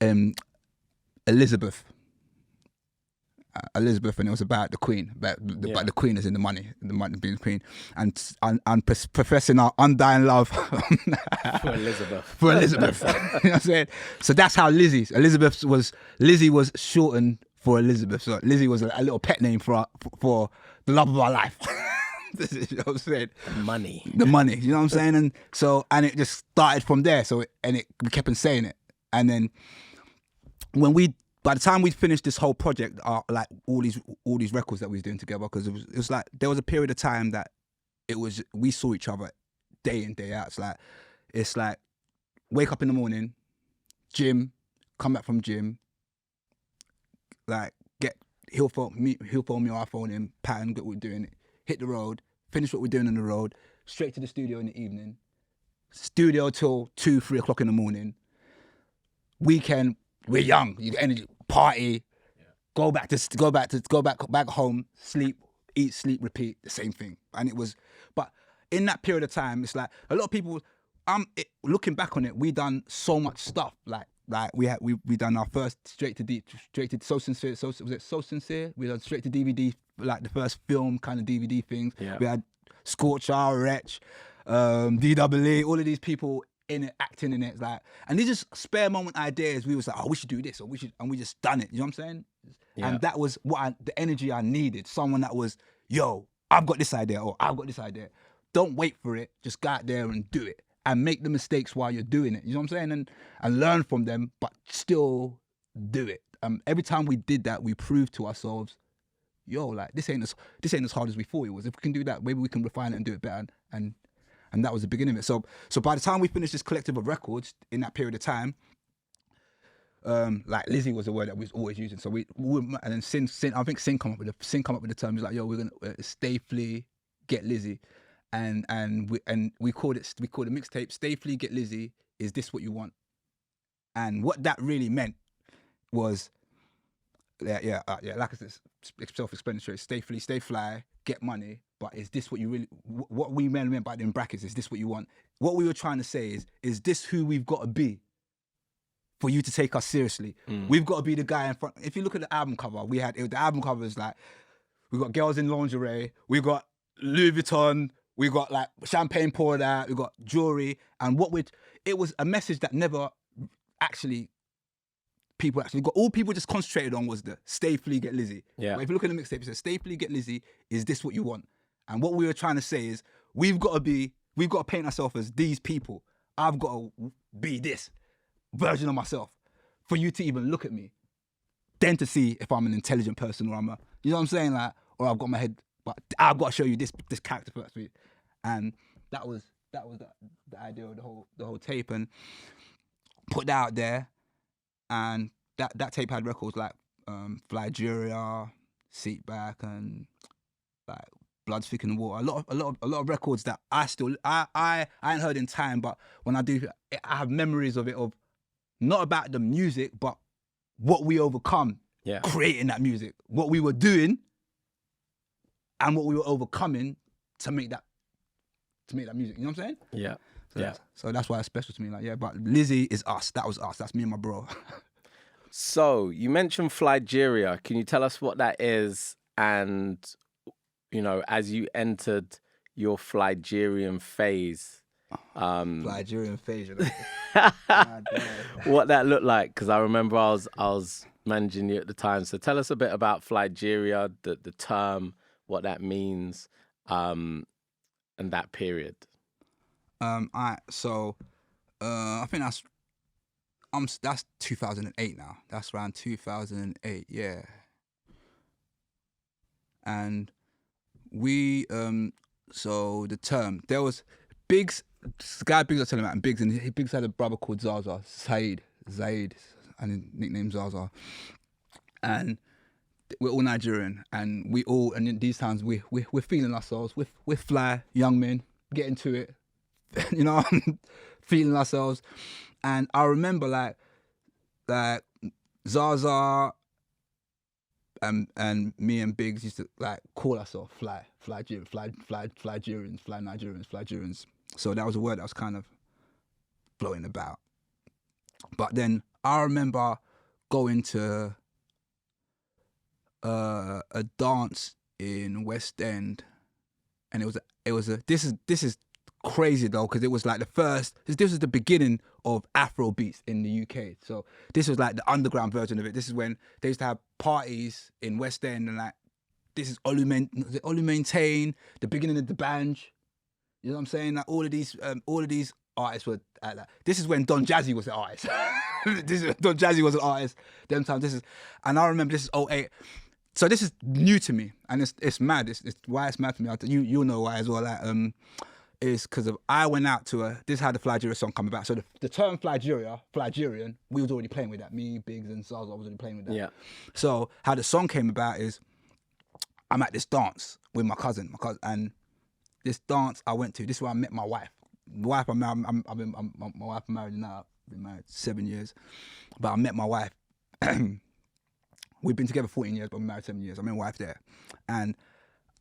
Elizabeth, and it was about the Queen, about the Queen is in the money being the Queen, and professing our undying love for Elizabeth. You know what I'm saying? So that's how Lizzie was shortened for Elizabeth. So Lizzie was a little pet name for the love of our life. You know what I'm saying? The money, you know what I'm saying? And it just started from there. So we kept on saying it. And then by the time we finished this whole project, like all these records that we was doing together, because it was like, there was a period of time that we saw each other day in, day out. It's like wake up in the morning, gym, come back from gym, like he'll phone me or I phone him, pattern, get what we're doing, hit the road, finish what we're doing on the road, straight to the studio in the evening, studio till 2, 3 o'clock in the morning. Weekend, we're young, you get energy, party, go back home, sleep, eat, sleep, repeat, the same thing. And it was, but in that period of time, it's like a lot of people, looking back on it, we done so much stuff. Like we done our first straight to So Sincere. Was it So Sincere? We done straight to DVD, like the first film kind of DVD things. Yeah. We had Scorcher, Wretch, DWE, all of these people in it, acting in it, like, and these just spare moment ideas. We was like, oh, we should do this, and we just done it. You know what I'm saying? Yeah. And that was the energy I needed. Someone that was, yo, I've got this idea, or I've got this idea. Don't wait for it. Just go out there and do it, and make the mistakes while you're doing it. You know what I'm saying? And learn from them, but still do it. every time we did that, we proved to ourselves, yo, like this ain't as hard as we thought it was. If we can do that, maybe we can refine it and do it better. And that was the beginning of it. So by the time we finished this collective of records in that period of time, like Lizzie was a word that we was always using. So we and then Sin I think Sin come up with the term. He's like, yo, we're gonna stay Flea, get Lizzie, and we called the mixtape Stay Flea, Get Lizzie. Is this what you want? And what that really meant was, like I said, self-explanatory. Stay Flea, stay fly, get money. But is this what you really? What we meant by the in brackets? Is this what you want? What we were trying to say is this who we've got to be for you to take us seriously? We've got to be the guy in front. If you look at the album cover, the album cover is like, we got girls in lingerie, we got Louis Vuitton, we got like champagne poured out, we got jewelry, and it was a message that never people actually got. All people just concentrated on was the Stay Flea, Get Lizzie. Yeah. But if you look at the mixtape, it says Stay Flea, Get Lizzie. Is this what you want? And what we were trying to say is we've got to paint ourselves as these people. I've got to be this version of myself for you to even look at me, then to see if I'm an intelligent person or I'm you know what I'm saying, like, or I've got my head, but I've got to show you this character first. And that was the idea of the whole tape, and put that out there. And that tape had records like Flygeria, Seat Back, and like Blood's Thick in the Water. A lot of records that I ain't heard in time, but when I do, I have memories of it, of not about the music, but what we overcome creating that music, what we were doing, and what we were overcoming to make that music. You know what I'm saying? Yeah. So that's why it's special to me. Like, but Lizzie is us. That was us. That's me and my bro. So you mentioned Flygeria. Can you tell us what that is? And, you know, as you entered your Flygerian phase. Flygerian phase, you know? What that looked like? Because I remember I was managing you at the time. So tell us a bit about Flygeria, the term, what that means, and that period. So I think that's 2008 now. That's around 2008, yeah. And we so the term, there was Biggs, this guy Biggs I was telling about, and Biggs had a brother called Zaza, Zaid, and his nickname Zaza. And we're all Nigerian, and in these times we're feeling ourselves. We're fly young men, getting to it. You know, feeling ourselves. And I remember like Zaza and me and Biggs used to like call ourselves Flygerians. So that was a word that was kind of floating about. But then I remember going to a dance in West End, and this is crazy though, because it was like this was the beginning of Afro beats in the UK. So this was like the underground version of it. This is when they used to have parties in West End, and like this is Olu Maintain, the beginning of the Banj. You know what I'm saying? Like all of these artists were at that. This is when Don Jazzy was the artist. Don Jazzy was an artist. Them times and I remember this is 2008. So this is new to me, and it's mad. It's why it's mad to me. You'll know why as well. Like is because I went out to this is how the Flygeria song come about. So the term Flygerian, we was already playing with that. Me, Biggs, and Zaza was already playing with that. Yeah. So how the song came about is I'm at this dance with my cousin, and this dance I went to. This is where I met my wife. My wife I'm married now. I've been married 7 years, but I met my wife. We've been together 14 years, but we're married 7 years. I met my wife there, and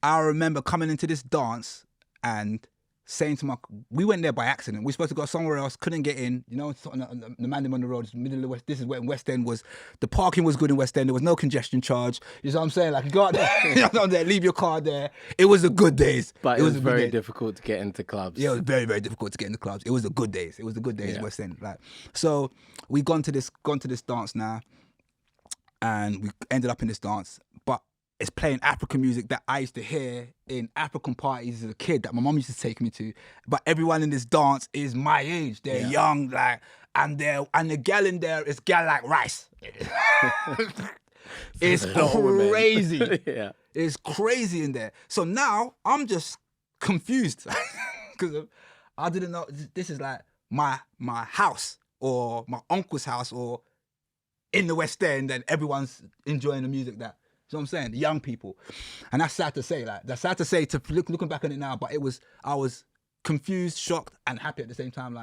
I remember coming into this dance and saying to we went there by accident. We were supposed to go somewhere else, couldn't get in. You know, the man on the road, middle of West. This is when West End was. The parking was good in West End. There was no congestion charge. You know what I'm saying? Like you go out there, you know, leave your car there. It was the good days. But it was very difficult to get into clubs. Yeah, it was very, very difficult to get into clubs. It was the good days. It was the good days in West End. Like so, we gone to this dance now, and we ended up in this dance, but it's playing African music that I used to hear in African parties as a kid that my mum used to take me to. But everyone in this dance is my age. They're young, like, and the gal in there is gal like rice. It's women. crazy. Yeah. It's crazy in there. So now I'm just confused because I didn't know this is like my house or my uncle's house or in the West End, and everyone's enjoying the music that. You know what I'm saying? The young people. And that's sad to say, looking back on it now, but I was confused, shocked, and happy at the same time,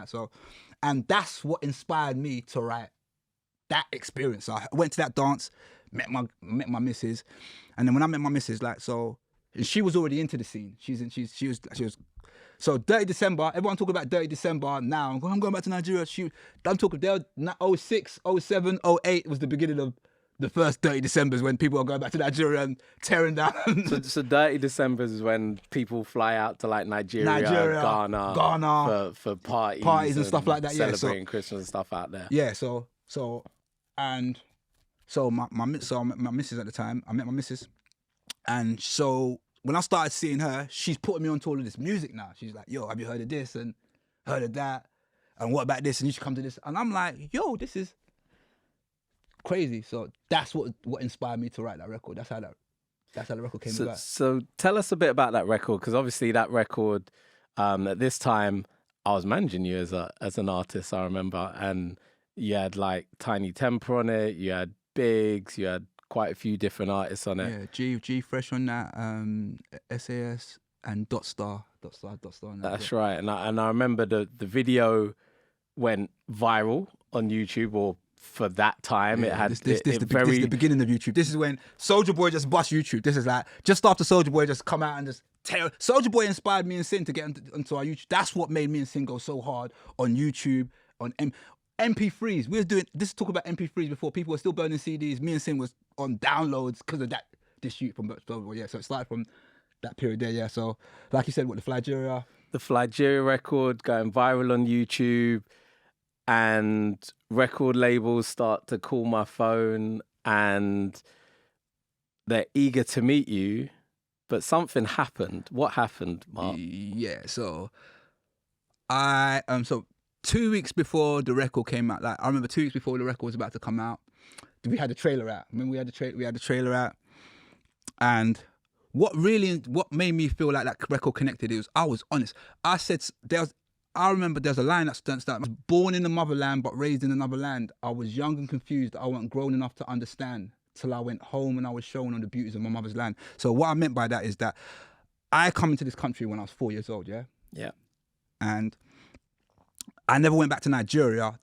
and that's what inspired me to write that experience. So I went to that dance, met my missus, and then when I met my missus, she was already into the scene. She was so Dirty December, everyone talking about Dirty December now. I'm going back to Nigeria. I'm talking 06, 07, 08 was the beginning of the first Dirty Decembers when people are going back to Nigeria and tearing down. So Dirty Decembers is when people fly out to like Nigeria, Ghana for parties and stuff like that. Celebrating Christmas and stuff out there. Yeah. So my missus at the time, I met my missus, and so when I started seeing her, she's putting me onto all of this music now. She's like, yo, have you heard of this and heard of that? And what about this? And you should come to this. And I'm like, yo, this is crazy. So that's what inspired me to write that record. That's how the record came about. So tell us a bit about that record, because obviously that record, at this time, I was managing you as an artist, I remember, and you had like Tiny Temper on it, you had Biggs, you had quite a few different artists on it. Yeah, G Fresh on that, SAS and Dot Star on that. That's right, and I remember the video went viral on YouTube, or for that time it had this is the beginning of YouTube. This is when Soulja Boy just bust YouTube. This is like just after Soulja Boy just come out and just tear. Soulja Boy inspired me and Sin to get into our YouTube. That's what made me and Sin go so hard on YouTube, on MP3s. We was doing this, talk about MP3s before people were still burning CDs. Me and Sin was on downloads because of this shoot from Soulja Boy. Yeah, so it started from that period there. Yeah, so like you said, what the Flygeria record going viral on YouTube, and record labels start to call my phone and they're eager to meet you, but something happened. What happened, Mark? Yeah, so so 2 weeks before the record came out, I remember 2 weeks before the record was about to come out, we had the trailer out. Remember we had the trailer out, and what made me feel like that record connected is I was honest. I remember there's a line that started, I was born in the motherland but raised in another land. I was young and confused. I wasn't grown enough to understand till I went home and I was shown on the beauties of my mother's land. So what I meant by that is that I come into this country when I was 4 years old, yeah? Yeah. And I never went back to Nigeria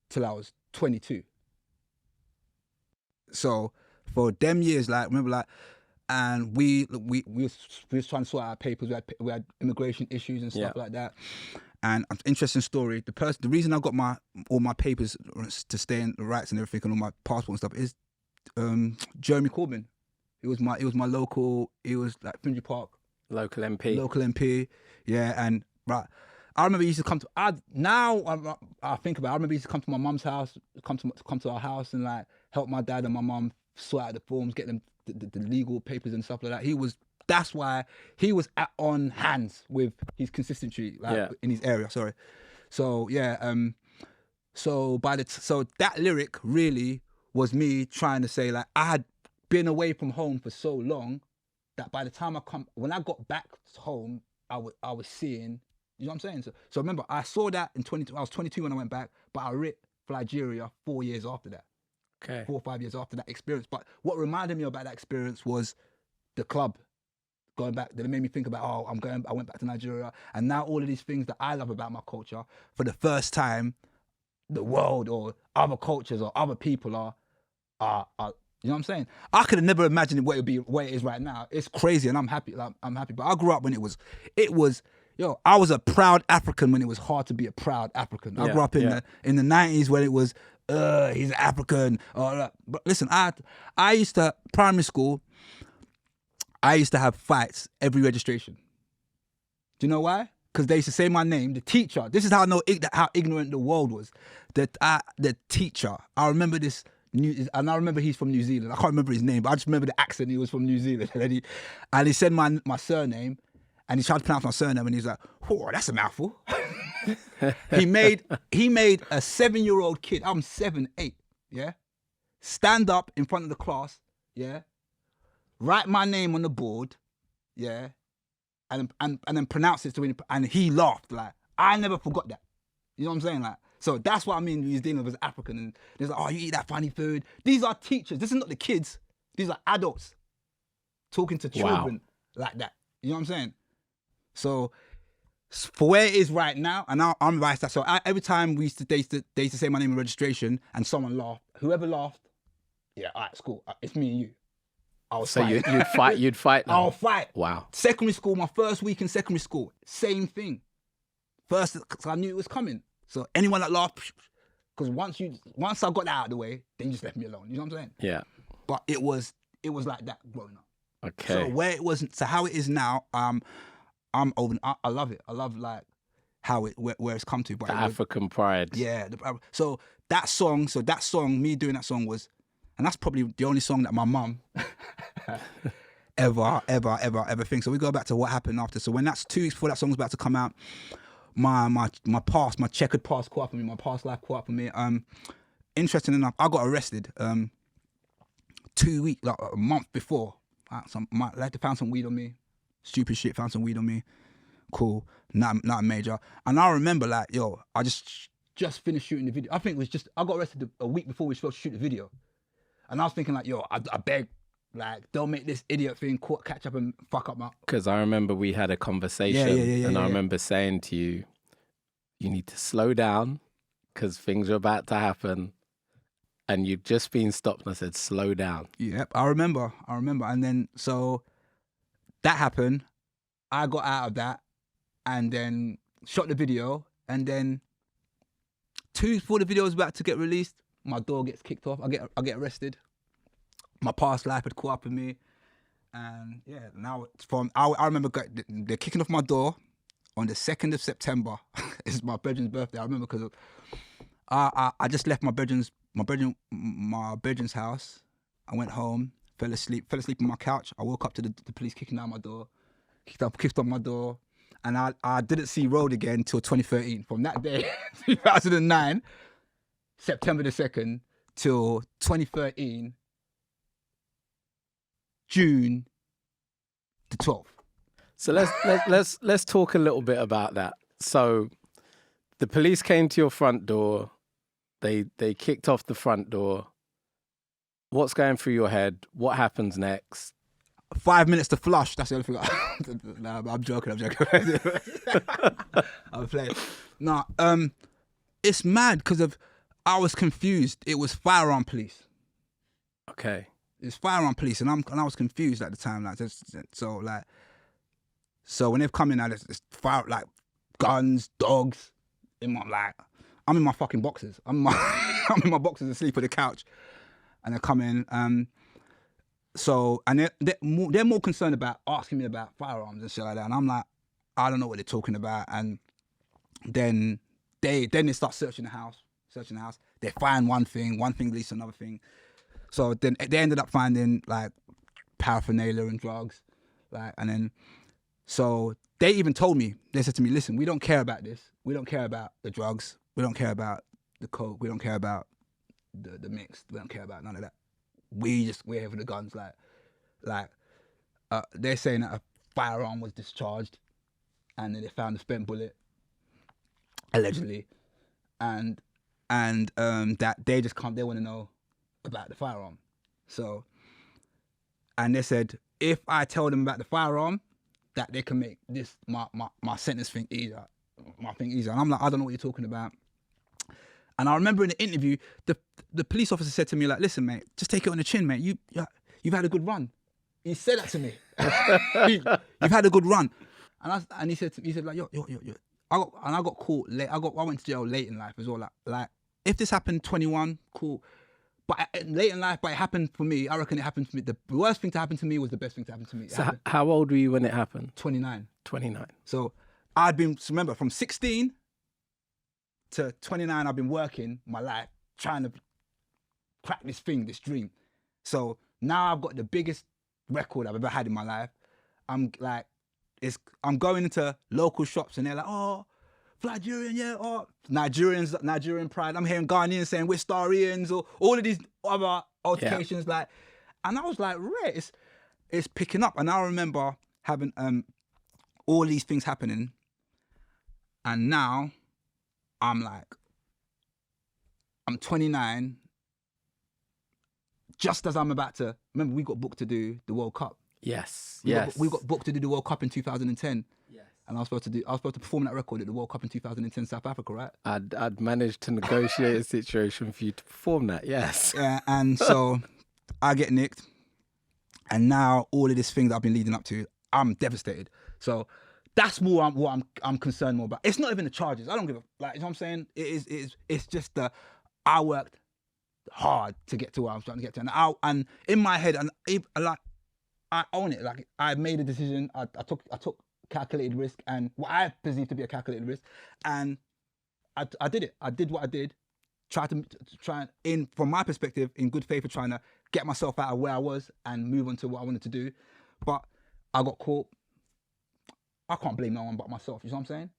till I was 22. So for them years, and we was trying to sort out our papers. We had immigration issues and stuff like that. And an interesting story. The reason I got all my papers to stay in the rights and everything and all my passport and stuff is Jeremy Corbyn. It was my local. It was like Finsbury Park. Local MP. Yeah, and right. I remember he used to come to. I think about it. I remember he used to come to my mum's house, come to our house and help my dad and my mum sort out the forms, get them the legal papers and stuff like that. That's why he was on hands with his consistency in his area. Sorry. So yeah. So that lyric really was me trying to say I had been away from home for so long that by the time when I got back home, I was seeing. You know what I'm saying? So remember, I saw that in 22. I was 22 when I went back, but I writ Flygeria 4 years after that. Okay. 4 or 5 years after that experience. But what reminded me about that experience was the club. Going back, that it made me think about, I went back to Nigeria, and now all of these things that I love about my culture, for the first time, the world or other cultures or other people are you know what I'm saying? I could have never imagined what it is right now. It's crazy, and I'm happy. I'm happy. But I grew up when it was. I was a proud African when it was hard to be a proud African. I grew up in the 90s when it was, he's an African. But listen, I used to, primary school, I used to have fights every registration. Do you know why? Because they used to say my name, the teacher. This is how I know how ignorant the world was. The teacher, I remember this, and I remember he's from New Zealand. I can't remember his name, but I just remember the accent. He was from New Zealand. And he said my surname, and he tried to pronounce my surname, and he was like, oh, that's a mouthful. he made a 7-year-old kid, I'm 7, 8, yeah, stand up in front of the class, yeah, write my name on the board, yeah, and then pronounce it to him, and he laughed. Like, I never forgot that. You know what I'm saying? Like, so that's what I mean. He's dealing with as African, and he's like, oh, you eat that funny food. These are teachers. This is not the kids. These are adults talking to children like that. You know what I'm saying? So for where it is right now, and now I'm right. So every time they used to say my name in registration, and someone laughed. Whoever laughed, yeah, all right, it's cool. It's me and you. So you'd fight. You'd fight. Them. I'll fight. Wow. Secondary school, my first week in secondary school, same thing. First, because I knew it was coming. So anyone that laughed, because once I got that out of the way, then you just left me alone. You know what I'm saying? Yeah. But it was like that growing up. Okay. So where it wasn't, so how it is now, I'm open. I love it. I love like how where it's come to. But the African pride. Yeah. So that song, me doing that song was, and that's probably the only song that my mum ever thinks. So we go back to what happened after. So when that's 2 weeks before that song's about to come out, my checkered past caught up with me, my past life caught up with me. Interesting enough, I got arrested 2 weeks, like a month before. They found some weed on me. Stupid shit, found some weed on me. Cool, not a major. And I remember like, yo, I just finished shooting the video. I think it was I got arrested a week before we were supposed to shoot the video. And I was thinking like, yo, I beg, like, don't make this idiot thing catch up and fuck up my... Because I remember we had a conversation and I remember saying to you, you need to slow down because things are about to happen. And you'd just been stopped and I said, slow down. Yep, I remember. And then, so that happened. I got out of that and then shot the video. And then 2 weeks before the video was about to get released, my door gets kicked off. I get arrested. My past life had caught up with me. And yeah, now I remember they're kicking off my door on the 2nd of September. It's my brethren's birthday. I remember because I just left my brethren's house. I went home, fell asleep on my couch. I woke up to the police kicking down my door, kicked on my door, and I didn't see road again till 2013. From that day, 2009, September the 2nd, till 2013, June the 12th. So let's talk a little bit about that. So the police came to your front door. They kicked off the front door. What's going through your head? What happens next? 5 minutes to flush. That's the only thing. Nah, I'm joking. I'm playing. Nah, it's mad because I was confused. It was firearm police. Okay. It's firearm police, and I was confused at the time. Like, so when they've come in, it's fire, like guns, dogs. I'm in my fucking boxes. I'm in my boxes asleep on the couch, and they come in. So they're more concerned about asking me about firearms and shit like that, and I'm like, I don't know what they're talking about. And then they start searching the house. They find one thing leads to another thing. So then they ended up finding like paraphernalia and drugs, like, and then so they even told me, they said to me, listen, we don't care about this. We don't care about the drugs. We don't care about the coke. We don't care about the mix. We don't care about none of that. We're here for the guns. Like they're saying that a firearm was discharged, and then they found a spent bullet, allegedly, and that they just can't. They want to know about the firearm. So, and they said if I tell them about the firearm, that they can make this my sentence thing easier, my thing easier. And I'm like, I don't know what you're talking about. And I remember in the interview, the police officer said to me, like, listen, mate, just take it on the chin, mate. You've had a good run. He said that to me. You've had a good run. And he said like, yo. I got caught late. I went to jail late in life as well. Like if this happened 21, cool. But late in life, but it happened for me. I reckon it happened to me. The worst thing to happen to me was the best thing to happen to me. So how old were you when it happened? 29. 29. So I'd been, remember, from 16 to 29, I've been working my life trying to crack this dream. So now I've got the biggest record I've ever had in my life. I'm going into local shops and they're like, oh, Nigerian, yeah, or Nigerian pride. I'm hearing Ghanaians saying we're Starians or all of these other altercations, like, and I was like, right, it's picking up. And I remember having all these things happening, and now I'm 29. Just as I'm about to, remember we got booked to do the World Cup. Yes. We got booked to do the World Cup in 2010. Yes. And I was supposed to perform that record at the World Cup in 2010 South Africa, right? I'd managed to negotiate a situation for you to perform that, yes. Yeah, and so I get nicked, and now all of this thing that I've been leading up to, I'm devastated. So that's more what I'm concerned more about. It's not even the charges. I don't give a, like, you know what I'm saying? It's just I worked hard to get to where I was trying to get to, and in my head, and I own it. Like, I made a decision. I took calculated risk, and what I perceived to be a calculated risk, and I did it. I did what I did. From my perspective, in good faith, of trying to get myself out of where I was and move on to what I wanted to do. But I got caught. I can't blame no one but myself. You know what I'm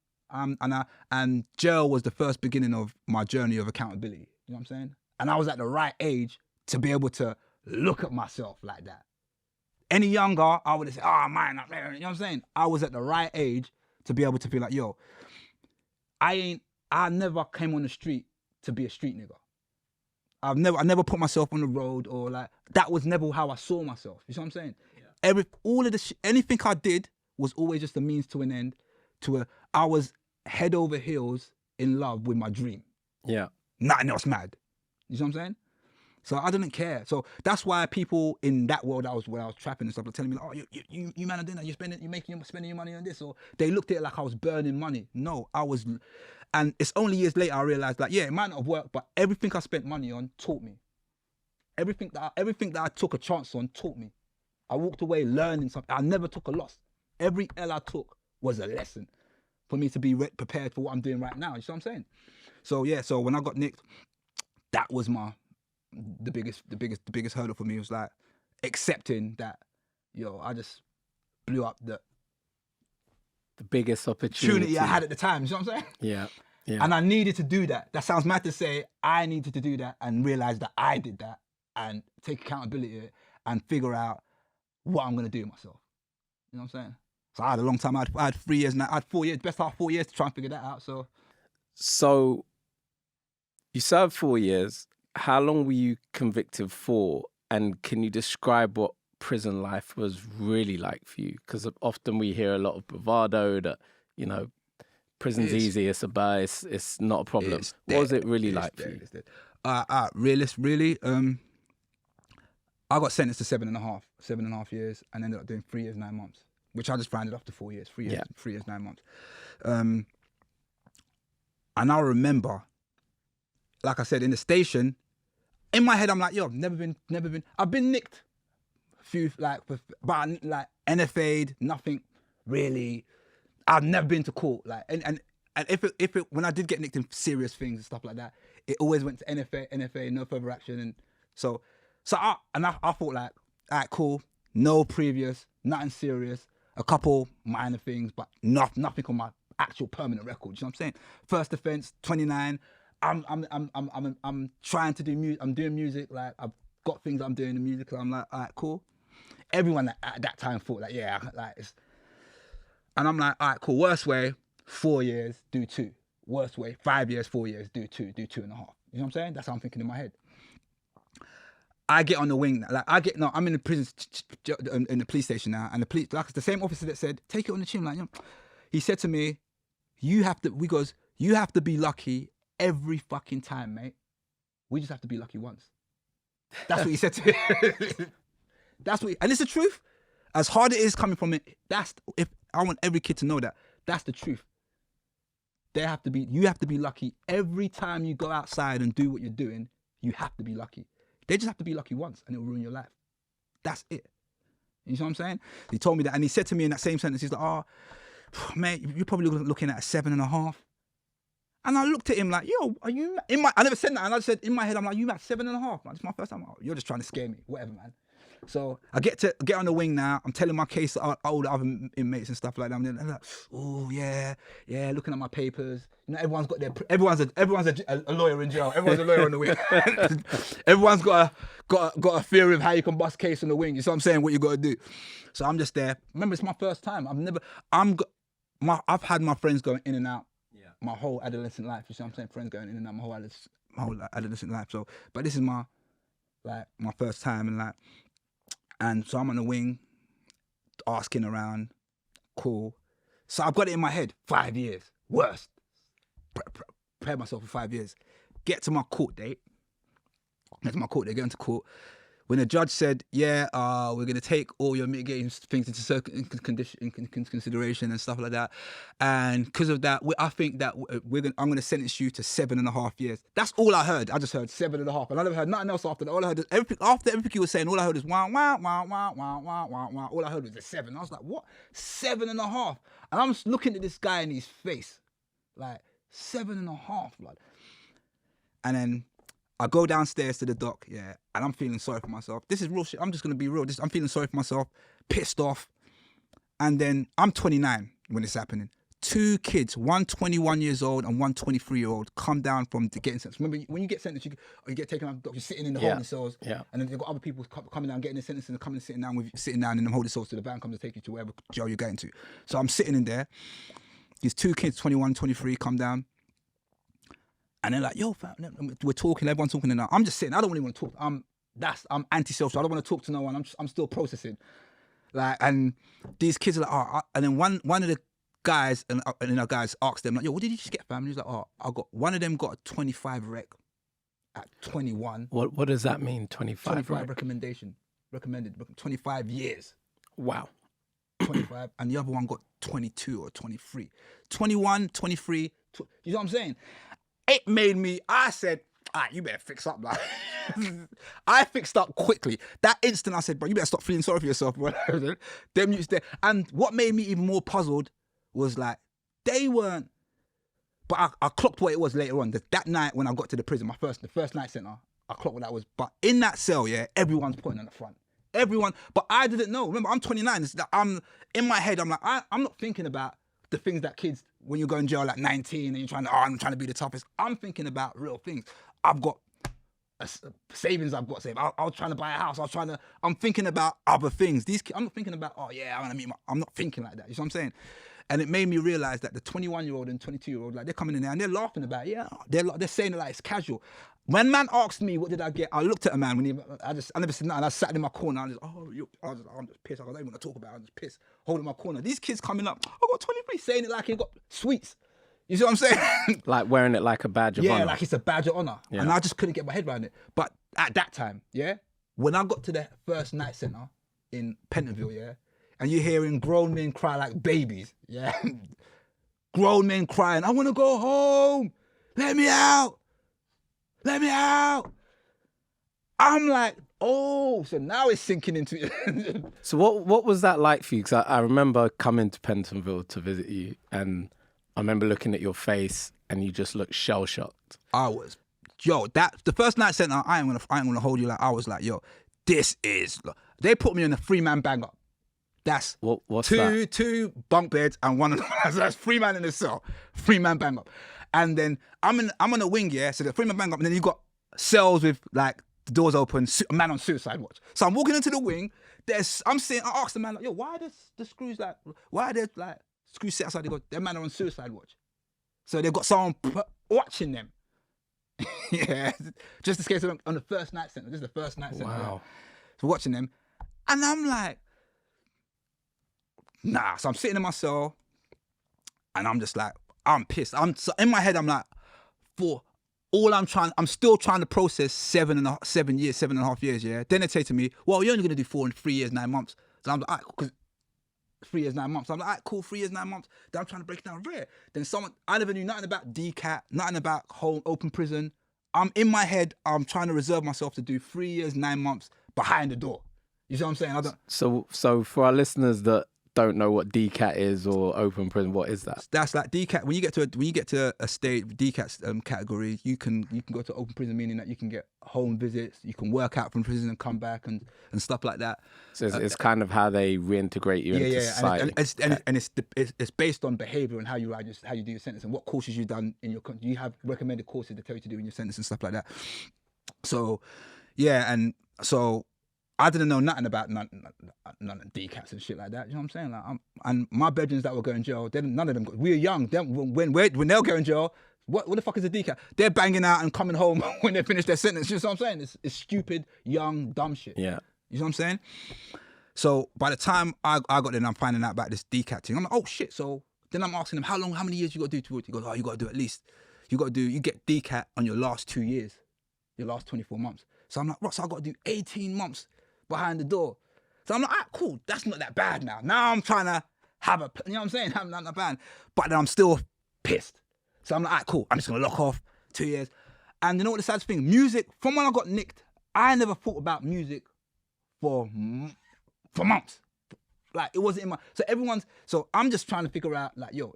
saying? And jail was the first beginning of my journey of accountability. You know what I'm saying? And I was at the right age to be able to look at myself like that. Any younger, I would have said, oh, man, you know what I'm saying? I was at the right age to be able to feel like, yo, I never came on the street to be a street nigga. I never put myself on the road, or like, that was never how I saw myself. You see what I'm saying? Yeah. Anything I did was always just a means to an end. I was head over heels in love with my dream. Yeah. Nothing else mad. You see what I'm saying? So I didn't care. So that's why people in that world where I was trapping and stuff, were telling me, like, oh, you man are doing that, you're spending your money on this, or they looked at it like I was burning money. No, I was, and it's only years later I realized, like, yeah, it might not have worked, but everything I spent money on taught me. Everything that I took a chance on taught me. I walked away learning something. I never took a loss. Every L I took was a lesson for me to be prepared for what I'm doing right now. You see what I'm saying? So yeah, so when I got nicked, that was the biggest hurdle for me. Was like accepting that, yo, I just blew up the biggest opportunity I had at the time. You know what I'm saying? Yeah. And I needed to do that. That sounds mad to say. I needed to do that and realize that I did that and take accountability and figure out what I'm gonna do myself. You know what I'm saying? So I had a long time. I had 3 years now. I had 4 years. Best part of 4 years to try and figure that out. So you served 4 years. How long were you convicted for? And can you describe what prison life was really like for you? Because often we hear a lot of bravado that, you know, prison's easy, it's it's not a problem. What was it really like for you? Really, I got sentenced to 7.5 years, and ended up doing 3 years, 9 months, which I just rounded off to 4 years. 3 years, 9 months. And I remember, like I said, in the station, in my head, I'm like, yo, never been. I've been nicked a few, but NFA'd, nothing really. I've never been to court, like, and if it when I did get nicked in serious things and stuff like that, it always went to NFA, no further action, and so I thought, like, all right, cool, no previous, nothing serious, a couple minor things, but nothing on my actual permanent record. You know what I'm saying? First offense, 29. I'm trying to do music. I'm doing music. Like, I've got things I'm doing in music. And I'm like, all right, cool. Everyone at that time thought, like, yeah, like, and I'm like, all right, cool. Worst way, 4 years, do 2. Worst way, 5 years, 4 years, do 2.5. You know what I'm saying? That's how I'm thinking in my head. I get on the wing. Like, I'm in the prison, in the police station now, and the police, like, the same officer that said, take it on the chin, like, you know, he said to me, you have to be lucky every fucking time, mate. We just have to be lucky once. That's what he said to me. And it's the truth. As hard it is coming from it, if I want every kid to know that, that's the truth. You have to be lucky every time you go outside and do what you're doing. You have to be lucky. They just have to be lucky once, and it'll ruin your life. That's it. You know what I'm saying? He told me that, and he said to me in that same sentence, he's like, oh, mate, you're probably looking at a 7.5. And I looked at him like, yo, are you... I never said that. And I said, in my head, I'm like, you at 7.5? Like, it's my first time. Oh, you're just trying to scare me. Whatever, man. So I get on the wing now. I'm telling my case to all the other inmates and stuff like that. And they're like, oh yeah, looking at my papers. You know, everyone's a lawyer in jail. Everyone's a lawyer on the wing. Everyone's got a theory of how you can bust case on the wing. You see what I'm saying? What you got to do. So I'm just there. Remember, it's my first time. I've had my friends going in and out. Yeah. My whole adolescent life. You see what I'm saying? Friends going in and out my whole adolescent life. So, but this is my first time, and so I'm on the wing, asking around, cool. So I've got it in my head, 5 years, worst. Prepare myself for 5 years. Get to my court date. Get into court. When the judge said, we're going to take all your mitigating things into consideration and stuff like that. And because of that, I think that I'm going to sentence you to 7.5 years. That's all I heard. I just heard 7.5. And I never heard nothing else after that. All I heard, after everything you were saying, all I heard was wah, wah, wah, wah, wah, wah, wah, wah. All I heard was the 7. I was like, what? 7.5? And I'm just looking at this guy in his face. Like, 7.5, blood. And then I go downstairs to the dock, and I'm feeling sorry for myself. This is real shit. I'm just going to be real. I'm feeling sorry for myself, pissed off. And then I'm 29 when it's happening. 2 kids, one 21 years old and one 23-year-old, come down from getting sentenced. Remember, when you get sentenced, you get taken out of the dock, you're sitting in the holding cells. Yeah. And then you've got other people coming down, getting the sentence, and coming and sitting down in the holding cells till the van comes to take you to wherever jail you're going to. So I'm sitting in there. These 2 kids, 21, 23, come down. And they're like, yo, fam, we're talking, everyone's talking, and I'm just sitting. I don't really want to talk. I'm antisocial. I don't want to talk to no one. I'm still processing. Like, and these kids are like, and then one of the guys and our guys asked them, like, yo, what did you just get, fam? And he's like, one of them got a 25 rec at 21. What does that mean? 25 rec? Recommended 25 years. Wow. 25, and the other one got 22 or 23. 21, 23. You know what I'm saying? It made me, I said, you better fix up, like. I fixed up quickly. That instant I said, bro, you better stop feeling sorry for yourself, bro. Them used to, and what made me even more puzzled was like, they weren't, but I clocked what it was later on. That night when I got to the prison, the first night center, I clocked what that was. But in that cell, everyone's pointing on the front. Everyone, but I didn't know. Remember, I'm 29. I'm in my head, I'm like, I'm not thinking about the things that kids, when you go in jail at 19 and you're I'm trying to be the toughest. I'm thinking about real things. I've got savings I've got saved. I was trying to buy a house. I'm thinking about other things. I'm not thinking about, I'm not thinking like that. You know what I'm saying? And it made me realize that the 21-year-old and 22-year-old, like, they're coming in there and they're laughing about it. They're saying it like it's casual. When man asked me, what did I get? I looked at a man I never said nothing. I sat in my corner. I'm just pissed. I don't even want to talk about it. I'm just pissed, holding my corner. These kids coming up, I got 23, saying it like he got sweets. You see what I'm saying? Like wearing it like a badge of honor. Yeah, like it's a badge of honor. Yeah. And I just couldn't get my head around it. But at that time, when I got to the first night center in Pentonville, and you're hearing grown men cry like babies, grown men crying, I want to go home. Let me out. I'm like, so now it's sinking into it. So what was that like for you? Because I remember coming to Pentonville to visit you, and I remember looking at your face, and you just looked shell-shocked. I was, the first night center, I ain't gonna hold you, like, I was like, this is, they put me in a 3-man bang up. That's what's that? Two bunk beds and one of them. That's 3 man in a cell. 3-man bang up. And then I'm on a wing, so the 3-man bang up, and then you've got cells with like the doors open, a man on suicide watch. So I'm walking into the wing, I asked the man, like, yo, why are the screws screws set outside? They go, them man are on suicide watch. So they've got someone watching them. Just in case on the first night center. This is the first night center. Wow. So watching them. And I'm like, nah. So I'm sitting in my cell and I'm just like, I'm pissed. In my head, I'm like, I'm still trying to process 7.5 years, Then they say to me, well, you're only going to do 3 years, 9 months. So I'm like, all right, because 3 years, 9 months. So I'm like, all right, cool, 3 years, 9 months. Then I'm trying to break it down rare. Then I never knew nothing about DCAT, nothing about home open prison. In my head, I'm trying to reserve myself to do 3 years, 9 months behind the door. You see what I'm saying? So for our listeners that don't know what DCAT is or open prison, what is that? That's like DCAT. When you get to a state DCAT category, you can go to open prison, meaning that you can get home visits, you can work out from prison and come back and stuff like that. So it's kind of how they reintegrate you into society. And it's based on behaviour and how you do your sentence and what courses you've done in your. You have recommended courses that tell you to do in your sentence and stuff like that. So, yeah, and so. I didn't know nothing about none of DCATs and shit like that. You know what I'm saying? Like, and my bedrooms that were going to jail, none of them. We were young. When they'll go in jail, what the fuck is a DCAT? They're banging out and coming home when they finish their sentence. You know what I'm saying? It's stupid, young, dumb shit. Yeah. You know what I'm saying? So by the time I got there, and I'm finding out about this DCAT thing. I'm like, oh shit. So then I'm asking him, how many years you got to do to it? He goes, oh, you got to do at least. You get DCAT on your last 2 years, your last 24 months. So I'm like, Ross, I got to do 18 months. Behind the door. So I'm like, cool, that's not that bad now. Now I'm trying to have you know what I'm saying? I'm not that bad. But then I'm still pissed. So I'm like, cool, I'm just going to lock off 2 years. And you know what the saddest thing? Music, from when I got nicked, I never thought about music for months. Like, it wasn't in my... So I'm just trying to figure out, like, yo,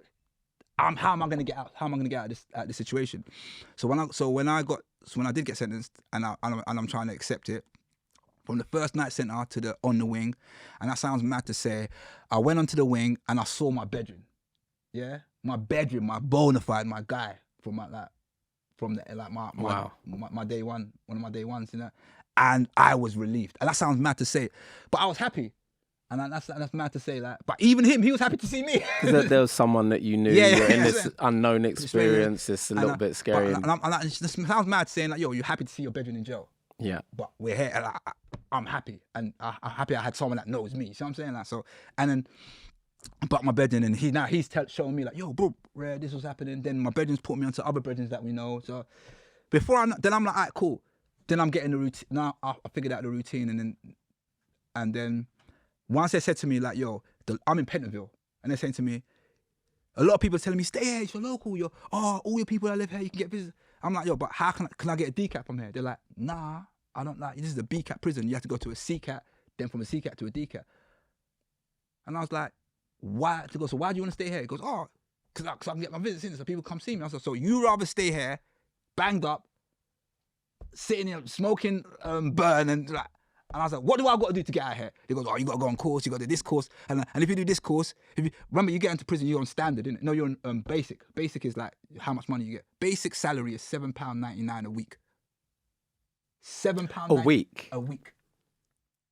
how am I going to get out? How am I going to get out of this situation? So when I did get sentenced and I'm trying to accept it, from the first night center to on the wing, and that sounds mad to say, I went onto the wing and I saw my bedroom. Yeah, my bedroom, my bona fide, my guy from my day one, one of my day ones, you know. And I was relieved, and that sounds mad to say, but I was happy, and that's mad to say that. But even him, he was happy to see me. Because there was someone that you knew. You're in this unknown experience. It's a little bit scary. And it sounds mad saying like, yo, you're happy to see your bedroom in jail. Yeah, but we're here, and I'm happy, and I'm happy I had someone that knows me. You see what I'm saying? Like, so, and then, but my bedroom, and he's showing me like, yo, bro, this was happening. Then my bedroom's put me onto other bedrooms that we know. So then I'm like, alright, cool. Then I'm getting the routine. Now I figured out the routine, and then once they said to me like, yo, I'm in Pentonville, and they're saying to me, a lot of people are telling me, stay here, it's your local. All your people that live here, you can get visits. I'm like, yo, but how can I get a DCAT from here? They're like, nah, I don't like, this is a BCAT prison. You have to go to a CCAT, then from a CCAT to a DCAT. And I was like, why? So why do you want to stay here? He goes, oh, because I can get my visits in, so people come see me. I was like, so you rather stay here, banged up, sitting here, smoking burn, and I was like, what do I got to do to get out of here? He goes, oh, you got to go on course, you got to do this course. And if you do this course, remember, you get into prison, you're on standard, innit? No, you're on basic. Basic is like how much money you get. Basic salary is £7.99 a week. £7.99 a week? A week.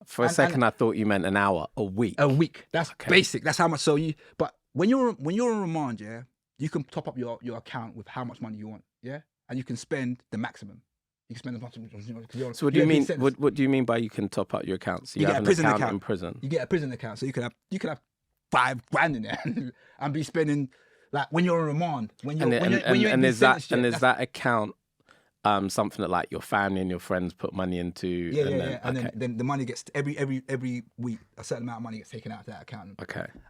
For a second, I thought you meant an hour. A week? A week. That's okay. Basic. That's how much. So but when you're on remand, yeah, you can top up your account with how much money you want, yeah? And you can spend the maximum. You can spend as much as you want. So what do you mean? What do you mean by you can top up your account? So you have an account in prison. You get a prison account, so you can have $5,000 in there and be spending like when you're on remand. Is that account something that like your family and your friends put money into? Yeah. And then the money gets every week a certain amount of money gets taken out of that account.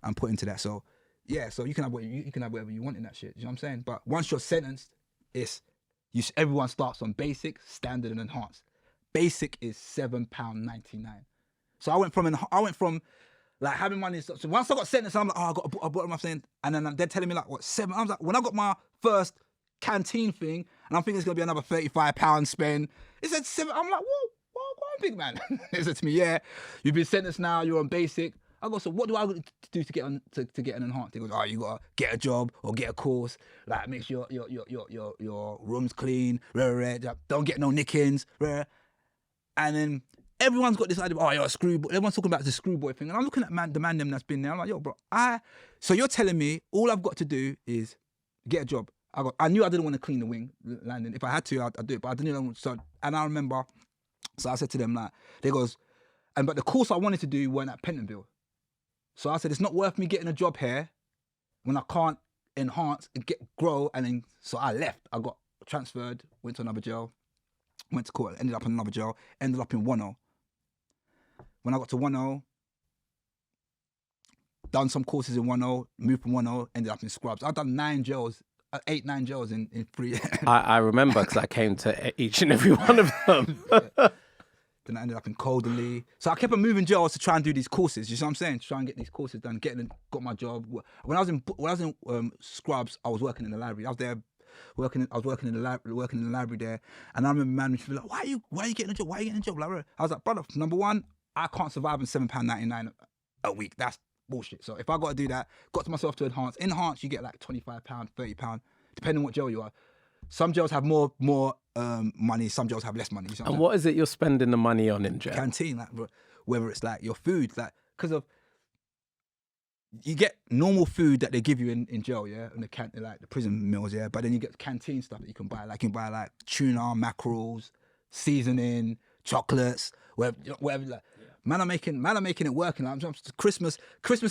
And put into that. So yeah, so you can have whatever you want in that shit. You know what I'm saying? But once you're sentenced, everyone starts on basic, standard, and enhanced. Basic is £7.99. So I went from like having money. So once I got sentenced, I'm like, oh, I bought my thing, and then they're telling me like, what, $7? I was like, when I got my first canteen thing, and I'm thinking it's gonna be another £35 spend. It said $7. I'm like, whoa, go on, big man. They said to me, yeah, you've been sentenced now. You're on basic. I go, so what do I do to get to get an enhanced? He goes, oh, you gotta get a job or get a course, like make sure your room's clean, don't get no nickings, and then everyone's got this idea, oh, you're a screwboy. Everyone's talking about the screwboy thing, and I'm looking at the man them that's been there. I'm like, yo, bro, so you're telling me all I've got to do is get a job. I knew I didn't want to clean the wing landing. If I had to, I'd do it, but I didn't know. So, and I remember, so I said to them like, they goes, but the course I wanted to do weren't at Pentonville. So I said, it's not worth me getting a job here when I can't enhance and grow. And then, so I left. I got transferred, went to another jail, went to court, ended up in another jail, ended up in 10. When I got to 10, done some courses in 10, moved from 10, ended up in Scrubs. I've done 9 jails, 8-9 jails in 3 years. I remember because I came to each and every one of them. Then I ended up in Coldley. So I kept on moving jails to try and do these courses. You see what I'm saying? To try and get these courses done. Got my job. When I was in Scrubs, I was working in the library. I was there working in the library there. And I remember man used to be like, why are you getting a job? Why are you getting a job? Like, I was like, brother, number one, I can't survive on £7.99 a week. That's bullshit. So if I got to do that, got to myself to enhance. Enhance, you get like £25, £30, depending on what jail you are. Some jails have more money. Some jails have less money. You know and what is it you're spending the money on in jail? Canteen, like, whether it's like your food, like, because of you get normal food that they give you in jail, yeah, and like the prison meals, yeah. But then you get canteen stuff that you can buy. Like you can buy like tuna, mackerels, seasoning, chocolates, whatever. Like, man, I'm making it working. Like, Christmas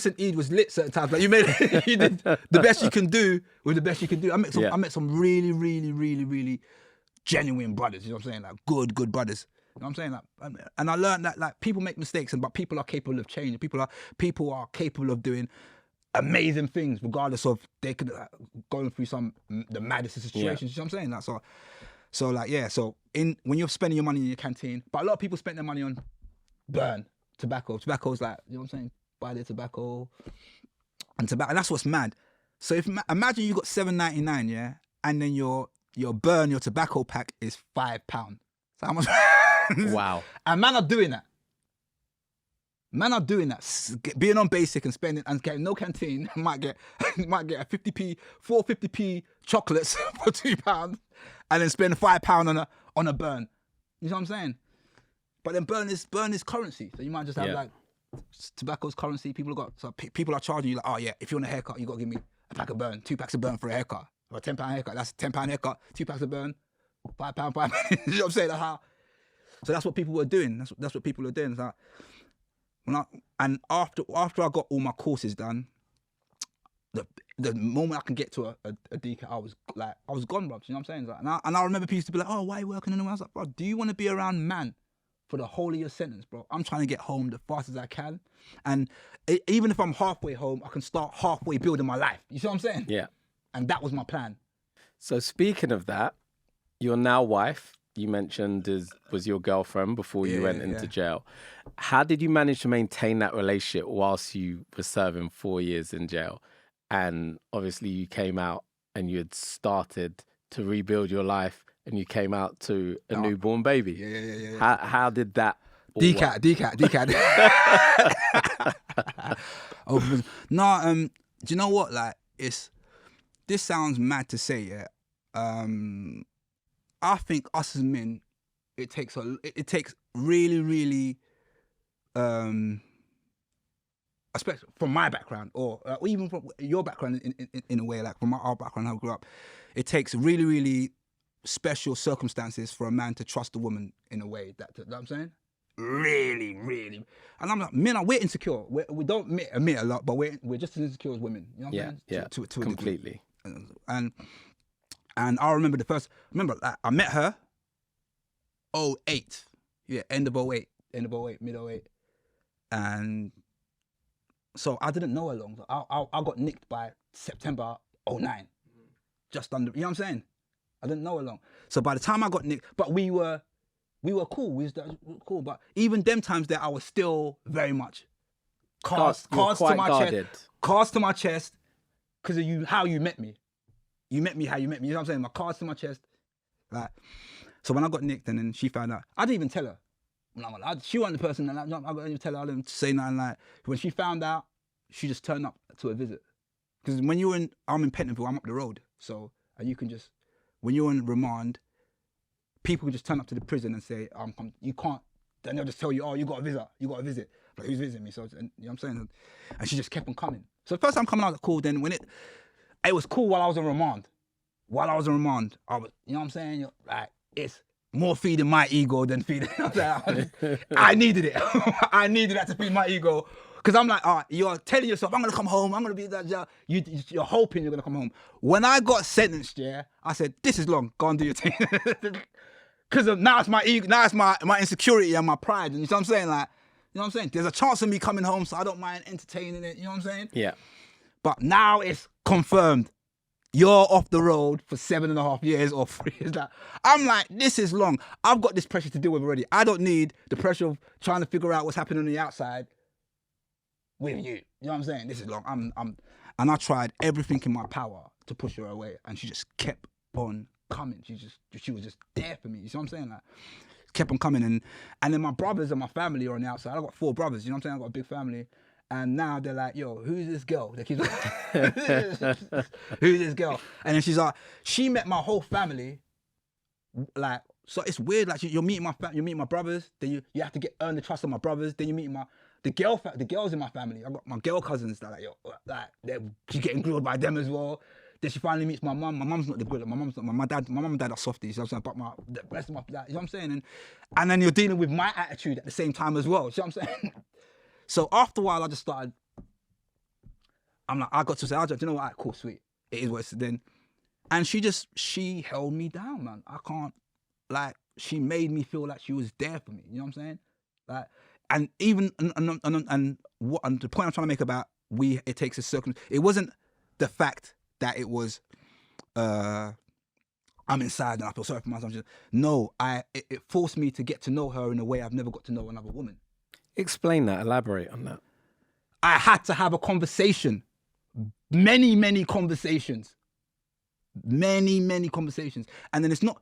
and Eid was lit certain times. Like you did the best you can do with the best you can do. I met some really, really, really, really genuine brothers. You know what I'm saying? Like good brothers. You know what I'm saying? Like, and I learned that like people make mistakes, but people are capable of changing. People are capable of doing amazing things, regardless of they could going through the maddest situations. Yeah. You know what I'm saying? Like so like yeah. So when you're spending your money in your canteen, but a lot of people spend their money on burn tobacco. Tobacco's like, you know what I'm saying? Buy their tobacco and that's what's mad. So imagine you got $7.99, yeah, and then your tobacco pack is £5. So how much? Wow. And man are doing that. Being on basic and spending and getting no canteen, might get a 50p, 450p chocolates for £2, and then spend £5 on a burn. You know what I'm saying? But then burn is currency. So you might just have like tobacco's currency. People are charging you like, oh yeah, if you want a haircut, you got to give me a pack of burn, 2 packs of burn for a haircut, or a £10 haircut. That's a £10 haircut, 2 packs of burn, £5, £5. You know what I'm saying? So that's what people were doing. That's what people are doing. So after I got all my courses done, the moment I can get to a decal, I was gone, bro. You know what I'm saying? Like, and I remember people to be like, oh, why are you working in the way? I was like, bro, do you want to be around man for the whole of your sentence, bro? I'm trying to get home the fastest I can. And even if I'm halfway home, I can start halfway building my life. You see what I'm saying? Yeah. And that was my plan. So speaking of that, your now wife, you mentioned was your girlfriend before you went into jail. How did you manage to maintain that relationship whilst you were serving 4 years in jail? And obviously you came out and you had started to rebuild your life and you came out to a newborn baby. Yeah. How did that Decat. No, do you know what? Like, this sounds mad to say, yeah. I think us as men, it takes really, really, especially from my background, or even from your background in a way, like from our background, how we grew up, it takes really, really special circumstances for a man to trust a woman in a way that, you know what I'm saying? Really, really. And I'm like, men we're insecure. We don't admit a lot, but we're just as insecure as women. You know what I'm saying? To completely. And I remember like, I met her 08. Yeah, end of 08, mid 08. And so I didn't know her long. I got nicked by September 09. Just under, you know what I'm saying? I didn't know her long. So by the time I got nicked, but we were cool. We was cool. But even them times there, I was still very much cards to my chest. Cards to my chest because of how you met me. You met me how you met me. You know what I'm saying? My cards to my chest. Like, so when I got nicked and then she found out, I didn't even tell her. She wasn't the person that I didn't even tell her. I didn't say nothing. Like, when she found out, she just turned up to a visit. Because when I'm in Pentonville, I'm up the road. So, and you can just, when you're on remand, people can just turn up to the prison and say, you can't. Then they'll just tell you, oh, you got a visit. But who's visiting me? So, and, you know what I'm saying? And she just kept on coming. So the first time coming out was cool. Then when it was cool while I was on remand. I was, you know what I'm saying? Like, it's more feeding my ego than feeding, I needed it. I needed that to feed my ego. Because I'm like, all right, you're telling yourself, I'm going to come home, I'm going to be that job. You're hoping you're going to come home. When I got sentenced, yeah, I said, this is long, go and do your thing. Because now it's my ego, now it's my insecurity and my pride. And you know what I'm saying? Like, you know what I'm saying? There's a chance of me coming home, so I don't mind entertaining it, you know what I'm saying? Yeah. But now it's confirmed. you're off the road for 7.5 years or 3 years. Like, I'm like, this is long. I've got this pressure to deal with already. I don't need the pressure of trying to figure out what's happening on the outside with you. You know what I'm saying? This is long. And I tried everything in my power to push her away, and she just kept on coming. She was just there for me. You see what I'm saying? Like, kept on coming, and then my brothers and my family are on the outside. I got 4 brothers. You know what I'm saying? I got a big family. And now they're like, yo, who's this girl? They keep who's this girl? And then she's like, she met my whole family. Like, so it's weird. Like, you're meeting my brothers. Then you have to earn the trust of my brothers. Then you meet the girls in my family. I got my girl cousins that she's getting grilled by them as well. Then she finally meets my mum. My mum's not the griller. My mum and dad are softies. You know what I'm saying? But the rest of my, you know what I'm saying? And then you're dealing with my attitude at the same time as well. You know what I'm saying? So after a while, I just started. I'm like, I got to say, do you know what? All right, cool, sweet. It is what it's then. And she held me down, man. I can't, like, she made me feel like she was there for me. You know what I'm saying? Like, and even, and the point I'm trying to make about it takes a circumstance. It wasn't the fact that it was, I'm inside and I feel sorry for myself. No, it forced me to get to know her in a way I've never got to know another woman. Explain that, elaborate on that. I had to have a conversation. Many conversations. Many conversations. And then it's not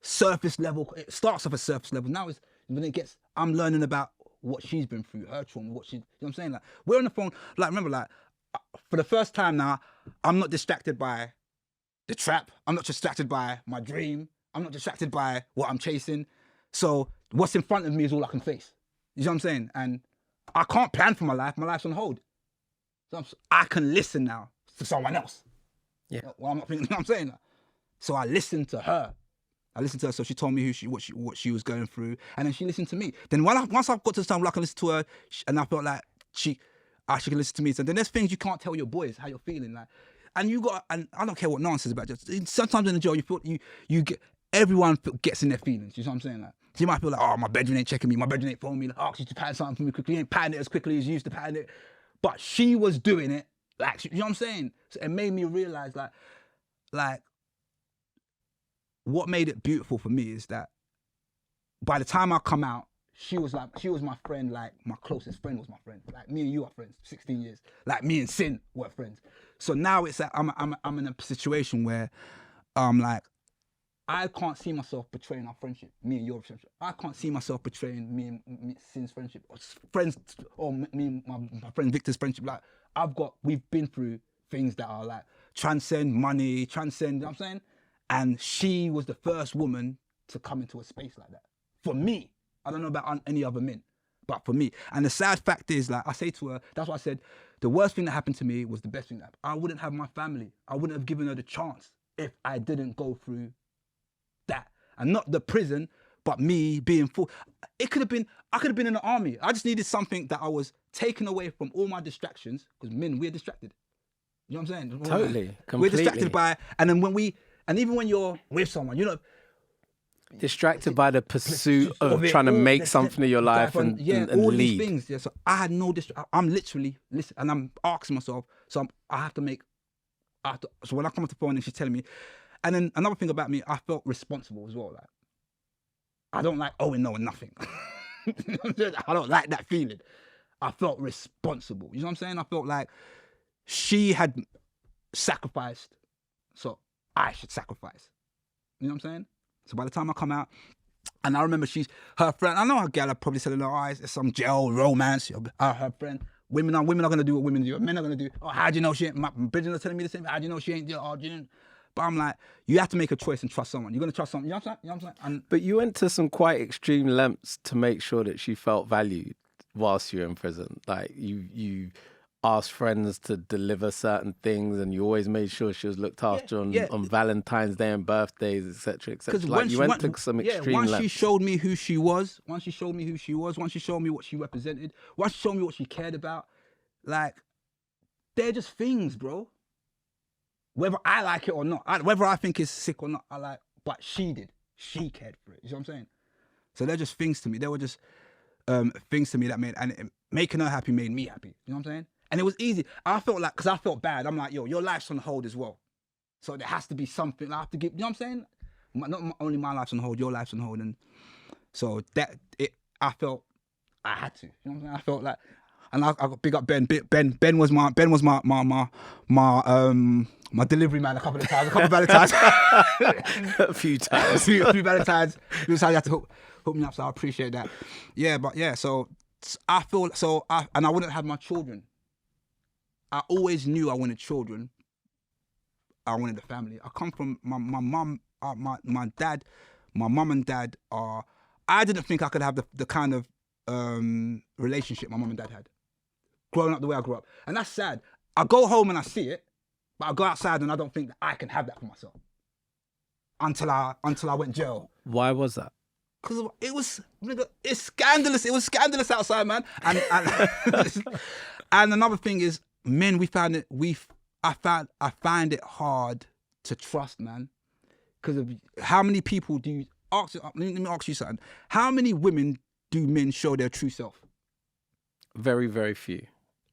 surface level. It starts off at surface level. Now it's when it gets, I'm learning about what she's been through, her trauma, you know what I'm saying? Like, we're on the phone, like, remember, like, for the first time now, I'm not distracted by the trap. I'm not distracted by my dream. I'm not distracted by what I'm chasing. So what's in front of me is all I can face. You know what I'm saying? And I can't plan for my life. My life's on hold. So I can listen now to someone else. Yeah. Well, I'm not thinking, you know what I'm saying? So I listened to her. So she told me what she was going through, and then she listened to me. Then once I got to the time where I can listen to her, and I felt like she can listen to me. So then there's things you can't tell your boys how you're feeling, like, and I don't care what nonsense about. Just sometimes in the jail, you feel you get everyone gets in their feelings. You know what I'm saying? Like, so you might feel like, oh, my bedroom ain't checking me, my bedroom ain't phoning me, like, oh, she's pattern something for me quickly, he ain't pattern it as quickly as you used to pattern it. But she was doing it, like, you know what I'm saying? So it made me realize, like, what made it beautiful for me is that by the time I come out, she was my friend, like, my closest friend was my friend. Like, me and you are friends, 16 years. Like, me and Sin were friends. So now it's like, I'm in a situation where, like, I can't see myself betraying our friendship, me and your friendship. I can't see myself betraying me and Sin's friendship, or friends, or me and my friend Victor's friendship. Like, we've been through things that are like transcend money, you know what I'm saying? And she was the first woman to come into a space like that. For me, I don't know about any other men, but for me. And the sad fact is, like, I say to her, that's why I said, the worst thing that happened to me was the best thing that happened. I wouldn't have my family. I wouldn't have given her the chance if I didn't go through that. And not the prison, but me being full. I could have been in the army. I just needed something that I was taken away from all my distractions, because men, we're distracted. You know what I'm saying? Totally, completely. We're distracted by, and then and even when you're with someone, you know, distracted by the pursuit of trying to make something of your life and all lead. These things. Yeah, so I had no I'm literally listening, and I'm asking myself. So so when I come off the phone and she's telling me, and then another thing about me, I felt responsible as well. Like, I don't like owing no one nothing. I don't like that feeling. I felt responsible. You know what I'm saying? I felt like she had sacrificed, so I should sacrifice. You know what I'm saying? So by the time I come out, and I remember her friend, I know her girl, I probably said in her eyes, it's some jail romance. Her friend, women are going to do what women do. Men are going to do, oh, how do you know she ain't, my Bridget are telling me the same, how do you know she ain't, oh, you didn't. But I'm like, you have to make a choice and trust someone. You're going to trust someone, you know what I'm saying? But you went to some quite extreme lengths to make sure that she felt valued whilst you were in prison. Like, you asked friends to deliver certain things, and you always made sure she was looked after on Valentine's Day and birthdays, etc., etc. Like, you went to some extreme lengths. Once she showed me who she was, once she showed me what she represented, once she showed me what she cared about, like, they're just things, bro. Whether I like it or not, whether I think it's sick or not, but she did. She cared for it. You know what I'm saying? So they're just things to me. They were just things to me that making her happy made me happy. You know what I'm saying? And it was easy. I felt like, because I felt bad, I'm like, yo, your life's on hold as well. So there has to be something I have to give. You know what I'm saying? Only my life's on hold, your life's on hold, and so I felt I had to. You know what I'm saying? I felt like, and I got big up Ben. Ben was my delivery man a couple of times. A few times. a few Valentines. You had to hook me up, so I appreciate that. Yeah, but yeah, so I feel and I wouldn't have my children. I always knew I wanted children. I wanted a family. I come from my mum, my dad, my mum and dad are. I didn't think I could have the kind of relationship my mum and dad had, growing up the way I grew up, and that's sad. I go home and I see it, but I go outside and I don't think that I can have that for myself. Until I went jail. Why was that? Because it's scandalous. It was scandalous outside, man. And and another thing is, men, I find it hard to trust, man. Because of how many people do you ask? Let me ask you something. How many women do men show their true self? Very, very few.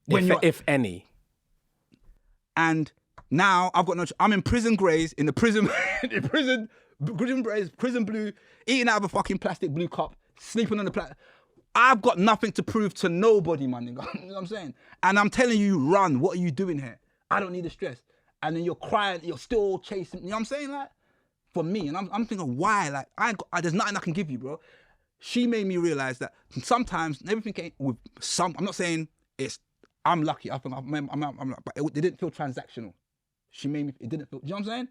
If any. And now I'm in prison greys, in the prison, prison greys, prison blue, eating out of a fucking plastic blue cup, sleeping on the plastic. I've got nothing to prove to nobody, man. You know what I'm saying? And I'm telling you, run. What are you doing here? I don't need the stress. And then you're crying, you're still chasing. You know what I'm saying? Like, for me, and I'm thinking, why? Like, there's nothing I can give you, bro. She made me realize that sometimes everything ain't with some. I'm not saying I'm lucky. I'm but it didn't feel transactional. She made me. It didn't feel. You know what I'm saying?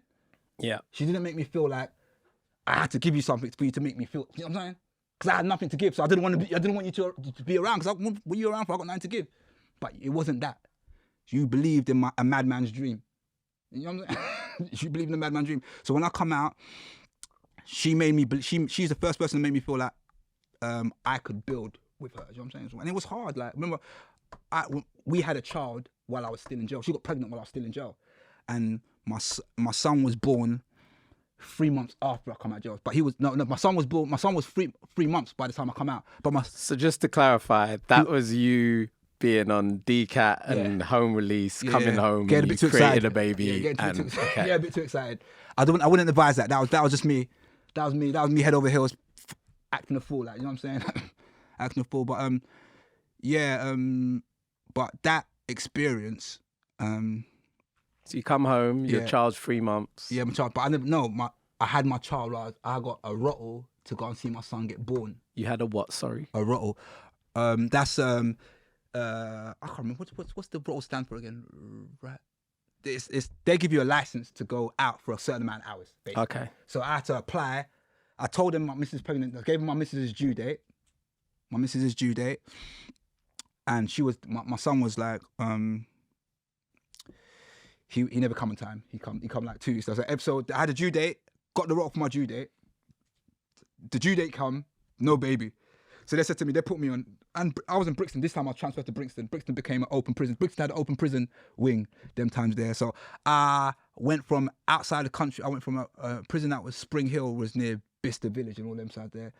Yeah. She didn't make me feel like I had to give you something for you to make me feel. You know what I'm saying? Because I had nothing to give, so I didn't want you to be around. Because what are you around for? I got nothing to give. But it wasn't that. You believed in a madman's dream. You know what I'm saying? You believe in a madman's dream. So when I come out, she made me. She's the first person to make me feel like I could build with her. You know what I'm saying? And it was hard. Like, remember, we had a child while I was still in jail. She got pregnant while I was still in jail, and my son was born 3 months after I come out of jail. But my son was born. My son was three months by the time I come out. But so just to clarify, that was you being on DCAT and home release, coming home, getting and you created a baby. Yeah, a bit too excited. I wouldn't advise that. That was just me. That was me head over heels, acting a fool. Like, you know what I'm saying? Acting a fool. But but that experience. So you come home, your child's 3 months. Yeah, my child. But I never. No, I had my child. I got a rottle to go and see my son get born. You had a what? Sorry. A rottle. That's I can't remember what's the rottle stand for again. Right. It's they give you a license to go out for a certain amount of hours. Basically. Okay. So I had to apply. I told them my missus is pregnant. I gave them my missus's due date. And she was my son was like he never come on time. He come like 2 weeks. So I had a due date. Got the rottle for my due date. The due date come, no baby. So they said to me, they put me on, and I was in Brixton. This time I transferred to Brixton. Brixton became an open prison. Brixton had an open prison wing them times there. So I went from outside the country. I went from a prison that was Spring Hill, was near Bicester Village and all them sides there.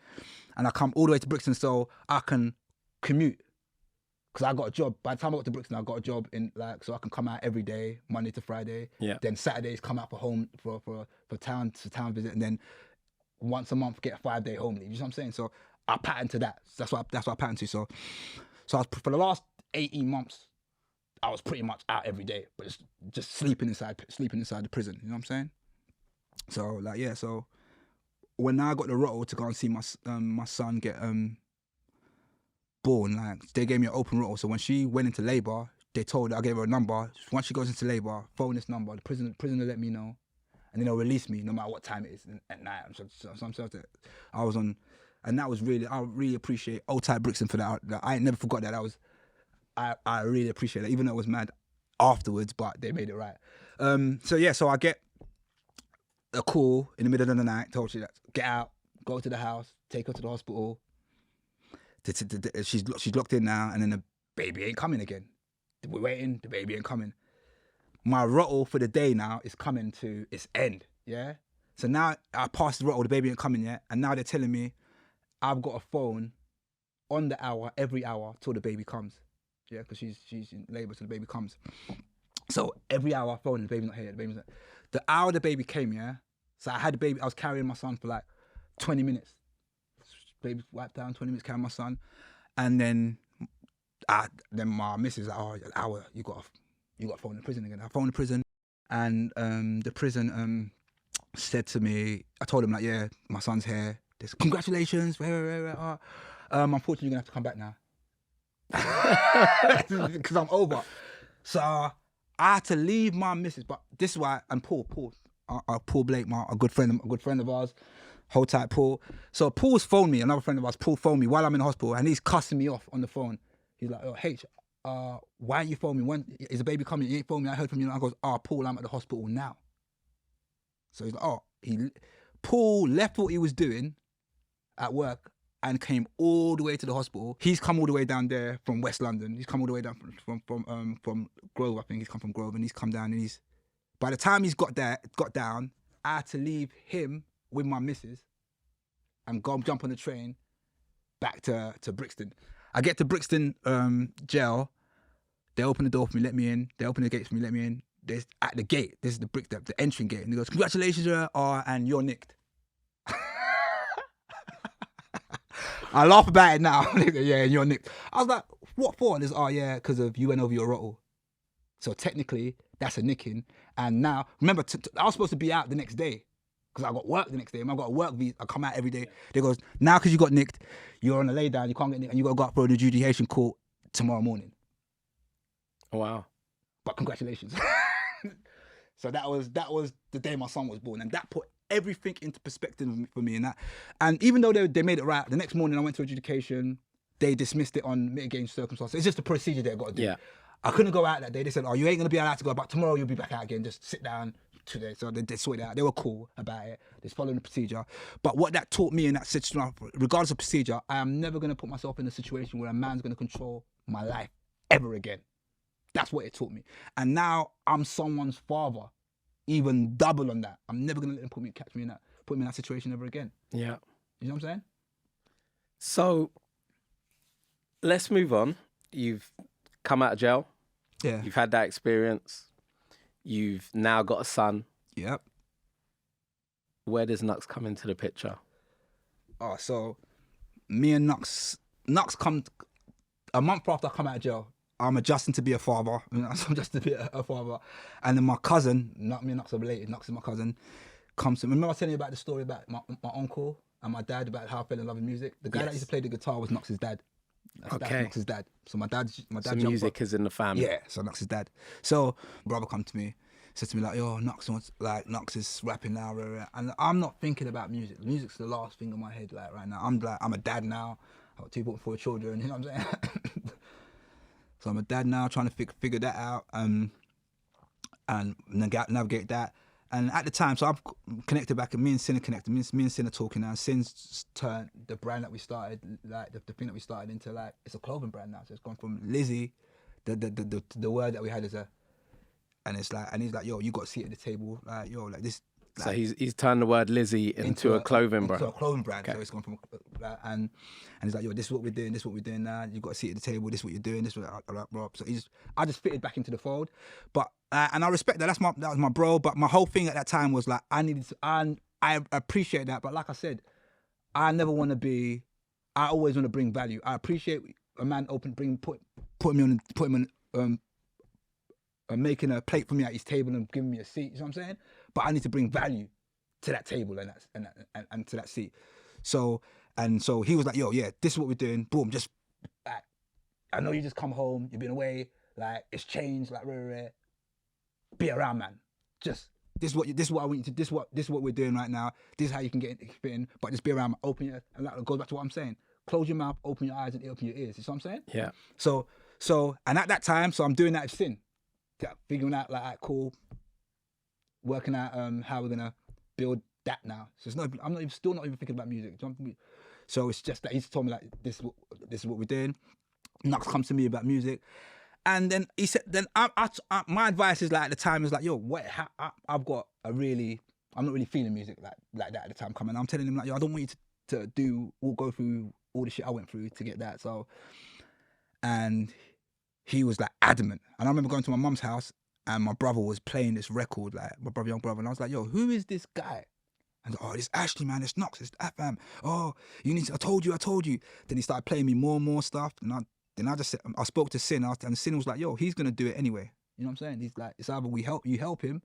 And I come all the way to Brixton so I can commute. Because I got a job. By the time I got to Brixton, I got a job so I can come out every day, Monday to Friday. Yeah. Then Saturdays come out for town visit, and then once a month get a 5-day home leave. You know what I'm saying? So I patterned to that. That's what I patterned to. So I was, for the last 18 months, I was pretty much out every day, but just sleeping inside the prison. You know what I'm saying? So so when I got the rottle to go and see my son get born, like they gave me an open rottle. So when she went into labour, I gave her a number. Once she goes into labour, phone this number. The prison will let me know, and then they'll release me no matter what time it is at night. I was on. And that was I really appreciate Old Type Brixton for that. I ain't never forgot that. I really appreciate that, even though it was mad afterwards, but they made it right. So I get a call in the middle of the night, told you that, get out, go to the house, take her to the hospital. She's locked in now, and then the baby ain't coming again. We're waiting, the baby ain't coming. My rottle for the day now is coming to its end, yeah? So now I passed the rottle, the baby ain't coming yet, and now they're telling me I've got a phone on the hour, every hour, till the baby comes. Yeah, because she's in labour till the baby comes. So every hour I phone, the baby's not here, the hour the baby came, yeah. So I had the baby. I was carrying my son for like 20 minutes. Baby wiped down, 20 minutes carrying my son, and then my missus like, oh, an hour. You got to phone the prison again. I phoned the prison, and the prison said to me, I told him like, yeah, my son's here. This congratulations. Unfortunately, you're gonna have to come back now because I'm over. So I had to leave my missus. But this is why. And Paul Blake, a good friend of ours. Hold tight, Paul. So Paul's phoned me. Another friend of ours, Paul, phoned me while I'm in the hospital, and he's cussing me off on the phone. He's like, "Oh, H, why ain't you phone me? When is the baby coming? You ain't phone me. I heard from you." And I goes, "Oh, Paul, I'm at the hospital now." So he's like, "Oh, Paul left what he was doing at work and came all the way to the hospital. He's come all the way down there from West London. He's come all the way down from Grove. I think he's come from Grove, and he's come down. And by the time he's got down, I had to leave him with my missus and jump on the train back to Brixton. I get to Brixton jail. They open the door for me, let me in. They open the gates for me, let me in. There's at the gate. This is the entry gate, and he goes, "Congratulations, and you're nicked." I laugh about it now. Yeah, and you're nicked. I was like, "What for?" And he's, yeah, because of you went over your rottle. So technically, that's a nicking. And now, remember, I was supposed to be out the next day because I got work the next day. I got a work visa. I come out every day. They goes, now because you got nicked, you're on a lay down. You can't get nicked, and you got to go up for an adjudication court tomorrow morning. Oh, wow. But congratulations. So that was the day my son was born, and that put everything into perspective for me. And even though they made it right, the next morning I went to adjudication. They dismissed it on mitigating circumstances. It's just a procedure they've got to do. Yeah. I couldn't go out that day. They said, "Oh, you ain't gonna be allowed to go, but tomorrow you'll be back out again. Just sit down today." So they sorted it out. They were cool about it. They followed the procedure. But what that taught me in that situation, regardless of procedure, I am never gonna put myself in a situation where a man's gonna control my life ever again. That's what it taught me. And now I'm someone's father, even double on that. I'm never gonna let them put me in that situation ever again. Yeah. You know what I'm saying? So let's move on. You've come out of jail. Yeah. You've had that experience. You've now got a son. Yep. Where does Knucks come into the picture? Oh, so me and Knucks come a month after I come out of jail. I'm adjusting to be a father. I'm adjusting to be a father. And then my cousin, me and Knucks are related, Knucks is my cousin, comes to me. Remember I was telling you about the story about my uncle and my dad, about how I fell in love with music? The guy that used to play the guitar was Knucks' dad. That's Knucks' dad. So my dad so music is in the family. Yeah, so Knucks' dad. So brother come to me, said to me like, "Yo, Knucks is rapping now," and I'm not thinking about music. Music's the last thing on my head like right now. I'm a dad now. I've got 2.4 children. You know what I'm saying? So I'm a dad now, trying to figure that out and navigate that. And at the time, so I've connected back, and me and Sin are connected. Me and Sin are talking now. Sin's turned the brand that we started, like the thing that we started, into like it's a clothing brand now. So it's gone from Lizzie, the word that we had as and it's like, and he's like, "Yo, you got a seat at the table, like yo, like this." Like, so he's turned the word Lizzie into a clothing brand. Into a clothing brand. Okay. So it's gone from and he's like, "Yo, this is what we're doing. This is what we're doing now. You got a seat at the table. This is what you're doing. This is what Rob." So I just fitted back into the fold, but and I respect that. That was my bro. But my whole thing at that time was like I appreciate that. But like I said, I never want to be. I always want to bring value. I appreciate a man putting me on making a plate for me at his table and giving me a seat. You know what I'm saying? But I need to bring value to that table and to that seat. So he was like, "Yo, yeah, this is what we're doing. Boom, just like, I know you just come home, you've been away, like it's changed, like be around, man. Just this is what I want you to. This is what we're doing right now. This is how you can get in. But just be around, open your, and that goes back to what I'm saying. Close your mouth, open your eyes, and open your ears. You see what I'm saying? Yeah. So and at that time, so I'm doing that with Sin. Figuring out like cool, working out how we're gonna build that now. So I'm still not even thinking about music. So it's just that he's told me like this is what we're doing. Knucks comes to me about music, and then he said, then my advice is like at the time is like, "Yo, I've got I'm not really feeling music like that at the time coming." I'm telling him like, "Yo, I don't want you to go through all the shit I went through to get that." So, and he was like adamant. And I remember going to my mum's house and my brother was playing this record, like my young brother, and I was like, yo, who is this guy? And oh, it's Ashley, man, it's Knucks, it's that fam. Oh, you need to, I told you. Then he started playing me more and more stuff, and I just said, I spoke to Sin, and Sin was like, yo, he's gonna do it anyway. You know what I'm saying? He's like, it's either you help him,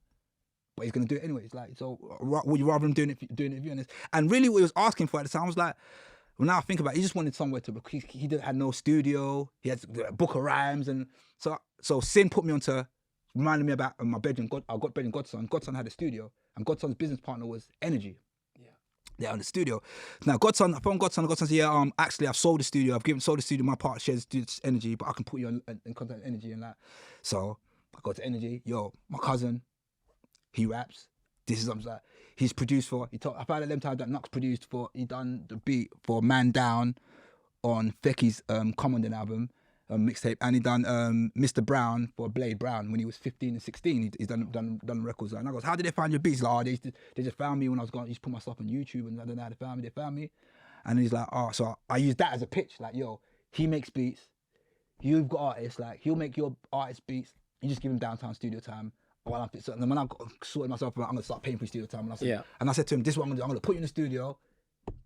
but he's gonna do it anyway. It's like, so would you rather him doing it if you're honest? And really, what he was asking for at the time was like, well, now I think about it, he just wanted somewhere to. He had no studio. He had a book of rhymes, and so Sin put me onto, reminded me about my bedroom. I got bedroom Godson. Godson had a studio, and Godson's business partner was Energy. Yeah, on the studio. Now Godson, I phoned Godson. Godson said, yeah, actually I've sold the studio. Sold the studio. My part shares Energy, but I can put you in contact with Energy and that. So I got to Energy. Yo, my cousin, he raps. This is what I'm like. He's produced for. I found out them times that Knucks produced for. He done the beat for Man Down on Fecky's Commandant album. Mixtape, and he done Mr. Brown for Blade Brown when he was 15 and 16. He's done records. And I goes, how did they find your beats? Like, oh, they just found me when I was going. He just put my stuff on YouTube, and I don't know how they found me. And he's like, oh, so I used that as a pitch. Like, yo, he makes beats. You've got artists. Like, he'll make your artist beats. You just give him downtown studio time. And then when I got sorted myself out, I'm gonna start paying for studio time. And I said to him, this is what I'm gonna do. I'm gonna put you in the studio,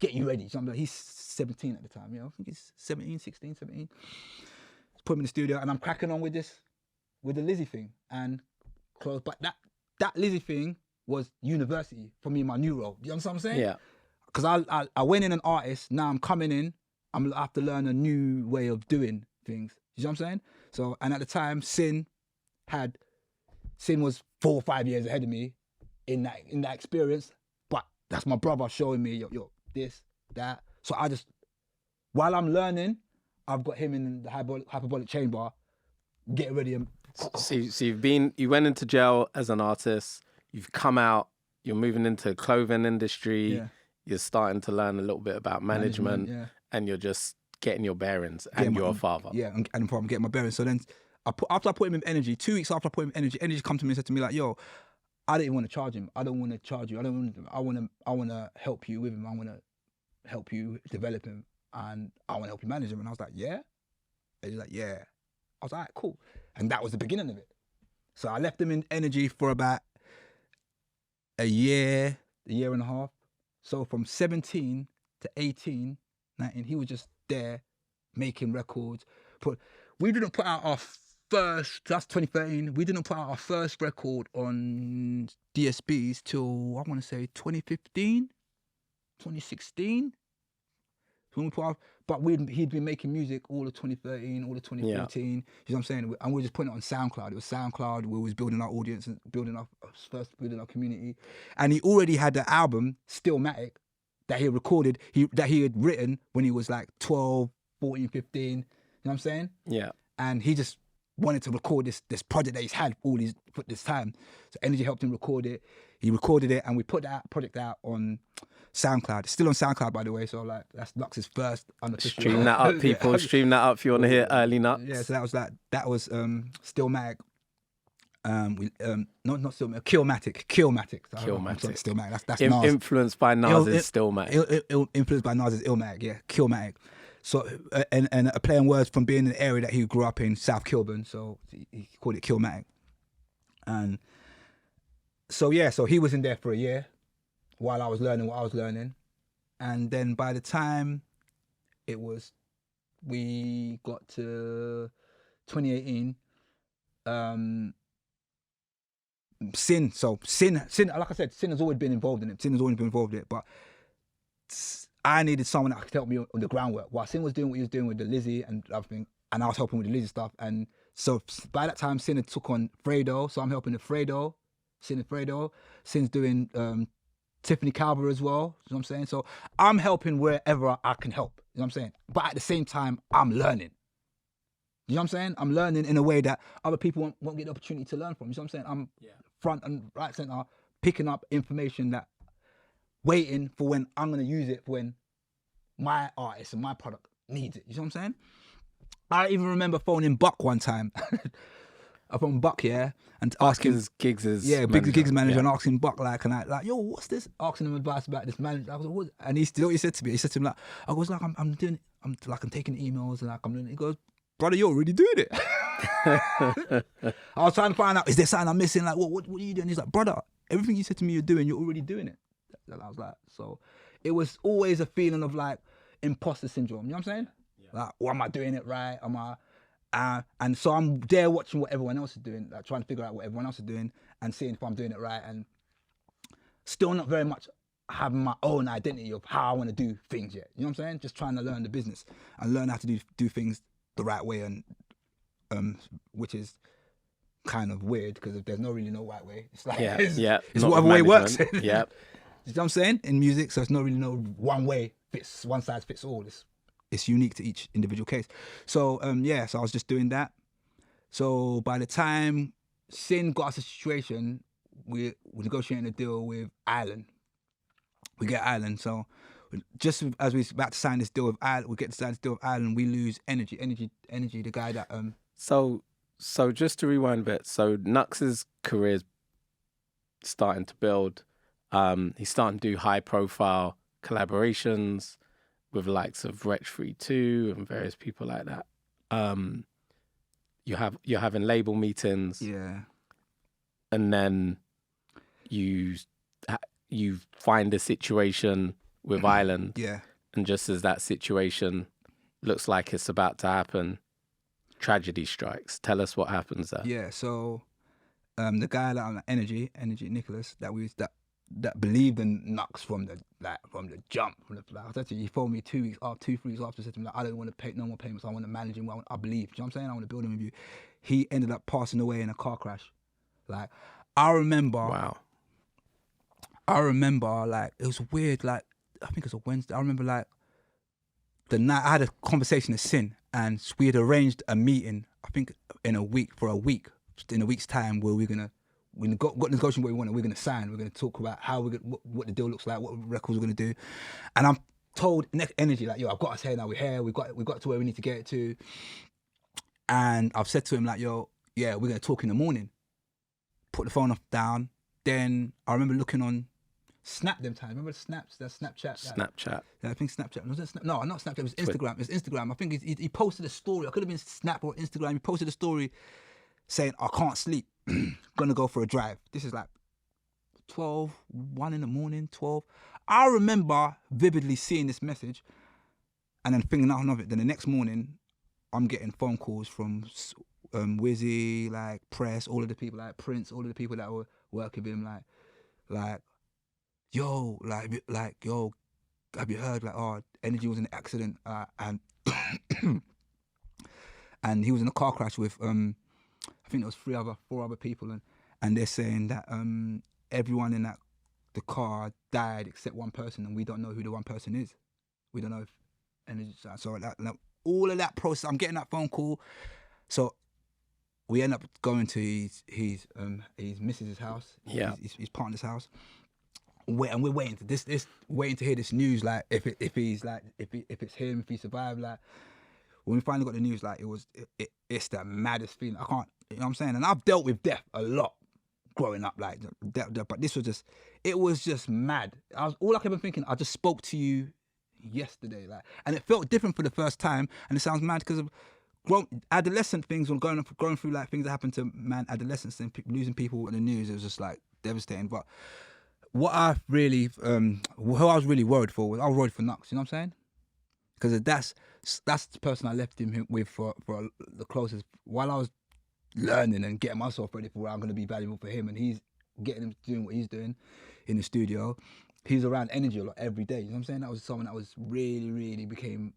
get you ready. So he's 17 at the time. You know, I think he's 17. Put him in the studio, and I'm cracking on with the Lizzie thing, and close. But that Lizzie thing was university for me in my new role. You understand what I'm saying? Yeah. Because I went in an artist. Now I'm coming in. I have to learn a new way of doing things. You know what I'm saying? So, and at the time, Sin was 4 or 5 years ahead of me in that experience. But that's my brother showing me, yo, this, that. So I just, while I'm learning, I've got him in the hyperbolic chamber, getting ready. So you went into jail as an artist, you've come out, you're moving into the clothing industry, you're starting to learn a little bit about management, and you're just getting your bearings, and you're a father. Yeah, and I'm getting my bearings. So then, after I put him in Energy, 2 weeks after I put him in Energy come to me and said to me like, yo, I don't even want to charge him. I don't want to charge you. I want to help you with him. I want to help you develop him. And I want to help you manage him. And I was like, yeah? And he's like, yeah. I was like, all right, cool. And that was the beginning of it. So I left him in Energy for about a year and a half. So from 17 to 18, 19, he was just there making records. We didn't put out our first, that's 2013, we didn't put out our first record on DSBs till, I want to say, 2015, 2016. When we put out, but he'd been making music all of 2013, all of 2014. You know what I'm saying? And we were just putting it on SoundCloud. It was SoundCloud. We was building our audience and building our community. And he already had the album Stillmatic that he recorded, that he had written when he was like 12, 14, 15. You know what I'm saying? Yeah. And he just wanted to record this project that he's had for this time. So Energy helped him record it. He recorded it, and we put that project out on SoundCloud. It's still on SoundCloud, by the way. So like, that's Knucks' first unofficial. Stream that up, people. Stream that up if you want to hear early Knucks. Yeah. So that was Stillmatic. Not Stillmatic. Killmatic. Stillmatic. That's Nas. Influenced by Nas's Stillmatic. Influenced by Nas's Illmatic. Yeah. Killmatic. So and a play on words from being in an area that he grew up in, South Kilburn. So he called it Killmatic. And so he was in there for a year while I was learning what I was learning. And then by the time we got to 2018, Sin, like I said, Sin has always been involved in it. But I needed someone that could help me on the groundwork. While Sin was doing what he was doing with the Lizzie and everything, and I was helping with the Lizzie stuff. And so by that time, Sin had took on Fredo, so I'm helping the Fredo. Sin and Fredo. Sin's doing Tiffany Calver as well. You know what I'm saying? So I'm helping wherever I can help. You know what I'm saying? But at the same time, I'm learning. You know what I'm saying? I'm learning in a way that other people won't get the opportunity to learn from. You know what I'm saying? I'm front and right center, picking up information that, waiting for when I'm going to use it for when my artist and my product needs it. You know what I'm saying? I even remember phoning Buck one time. I phoned Buck, and asking Giggs' manager, and asking Buck yo, what's this? Asking him advice about this manager. I was like, what? And he said to me. He said to him I'm taking emails and I'm doing. He goes, brother, you're already doing it. I was trying to find out, is there something I'm missing? Like, what are you doing? He's like, brother, everything you said to me you're doing, you're already doing it. And I was like, so it was always a feeling of like imposter syndrome. You know what I'm saying? Yeah. Like, am I doing it right? Am I? And so I'm there watching what everyone else is doing, like trying to figure out what everyone else is doing and seeing if I'm doing it right. And still not very much having my own identity of how I want to do things yet. You know what I'm saying? Just trying to learn the business and learn how to do things the right way, and which is kind of weird because there's no right way. It's like it's whatever way works. Yeah. You know what I'm saying? In music, so it's not really one way fits, one size fits all. It's unique to each individual case. So so I was just doing that. So by the time Sin got us a situation, we're negotiating a deal with Ireland. We get Ireland, so just as we're about to sign this deal with Ireland, we get to sign this deal with Ireland, we lose Energy, the guy that So just to rewind a bit, so Knucks' career's starting to build. He's starting to do high profile collaborations with the likes of Wretch 32 and various people like that. You're having label meetings. Yeah. And then you find a situation with Ireland. Yeah. And just as that situation looks like it's about to happen, tragedy strikes. Tell us what happens there. Yeah, so the guy that I'm Energy Nicholas, that believed in Knucks from the jump, he phoned me 2 weeks after, 2-3 weeks after, said to me, like, I don't want to pay no more payments, I want to manage him, I believe, you know what I'm saying? I want to build him with you. He ended up passing away in a car crash. Like, I remember, like, it was weird, like, I think it was a Wednesday, I remember, like, the night I had a conversation with Sin, and we had arranged a meeting, I think in a week's time, where we got negotiating what we wanted. We're gonna sign. We're gonna talk about how what the deal looks like, what records we're gonna do. And I'm told Energy, like, yo, I've got us here now. We're here. We got to where we need to get it to. And I've said to him, like, yo, yeah, we're gonna talk in the morning. Put the phone off down. Then I remember looking on Snap them time. Remember the Snaps? That Snapchat. Snapchat. Yeah, I think Snapchat. Was it Snap? No, not Snapchat. It was Instagram. It was Instagram. I think he posted a story. I could have been Snap or Instagram. He posted a story saying, I can't sleep. Gonna go for a drive. This is like 1 in the morning, 12. I remember vividly seeing this message and then thinking nothing of it. Then the next morning, I'm getting phone calls from Wizzy, like Press, all of the people, like Prince, all of the people that were working with him, like, yo, yo, have you heard, like, oh, Energy was in an accident, and and he was in a car crash with I think there was 4 other people, and they're saying that everyone in the car died except one person, and we don't know who the one person is. We don't know if Energy. So all of that process, I'm getting that phone call. So we end up going to his missus' house, his partner's house. And we're waiting to hear this news, like if it's him, if he survived. Like when we finally got the news, like it's the maddest feeling. I can't, you know what I'm saying? And I've dealt with death a lot growing up, like but this was just mad. All I kept on thinking, I just spoke to you yesterday, like, and it felt different for the first time. And it sounds mad because of adolescent things, when going through like things that happen to adolescents and losing people in the news. It was just like devastating. But what I really, who I was really worried for I was worried for Knucks, you know what I'm saying? Because that's the person I left him with for the closest, while I was learning and getting myself ready for where I'm going to be valuable for him, and he's getting him doing what he's doing in the studio. He's around Energy a lot every day, you know what I'm saying? That was someone that was really, really became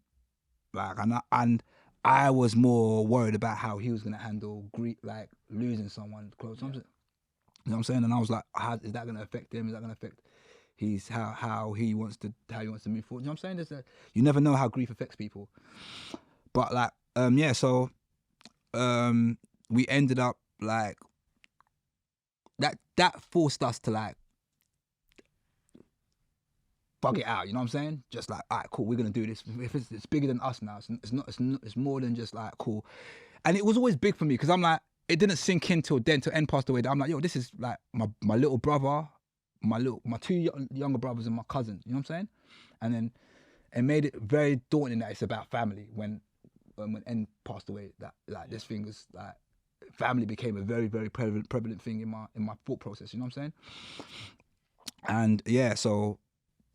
like, and I was more worried about how he was going to handle grief, like losing someone close. Yeah. You know what I'm saying? And I was like, is that going to affect him? Is that going to affect how he wants to move forward? You know what I'm saying? You never know how grief affects people. But like, so we ended up like, that forced us to like bug it out, you know what I'm saying? Just like, all right, cool, we're gonna do this. If it's bigger than us now, it's more than just like, cool. And it was always big for me because I'm like, it didn't sink in till N passed away. I'm like, yo, this is like my little brother, my 2 younger brothers and my cousin, you know what I'm saying? And then it made it very daunting that it's about family when when N passed away, that like this thing was like family became a very, very prevalent thing in my thought process. You know what I'm saying? And yeah, so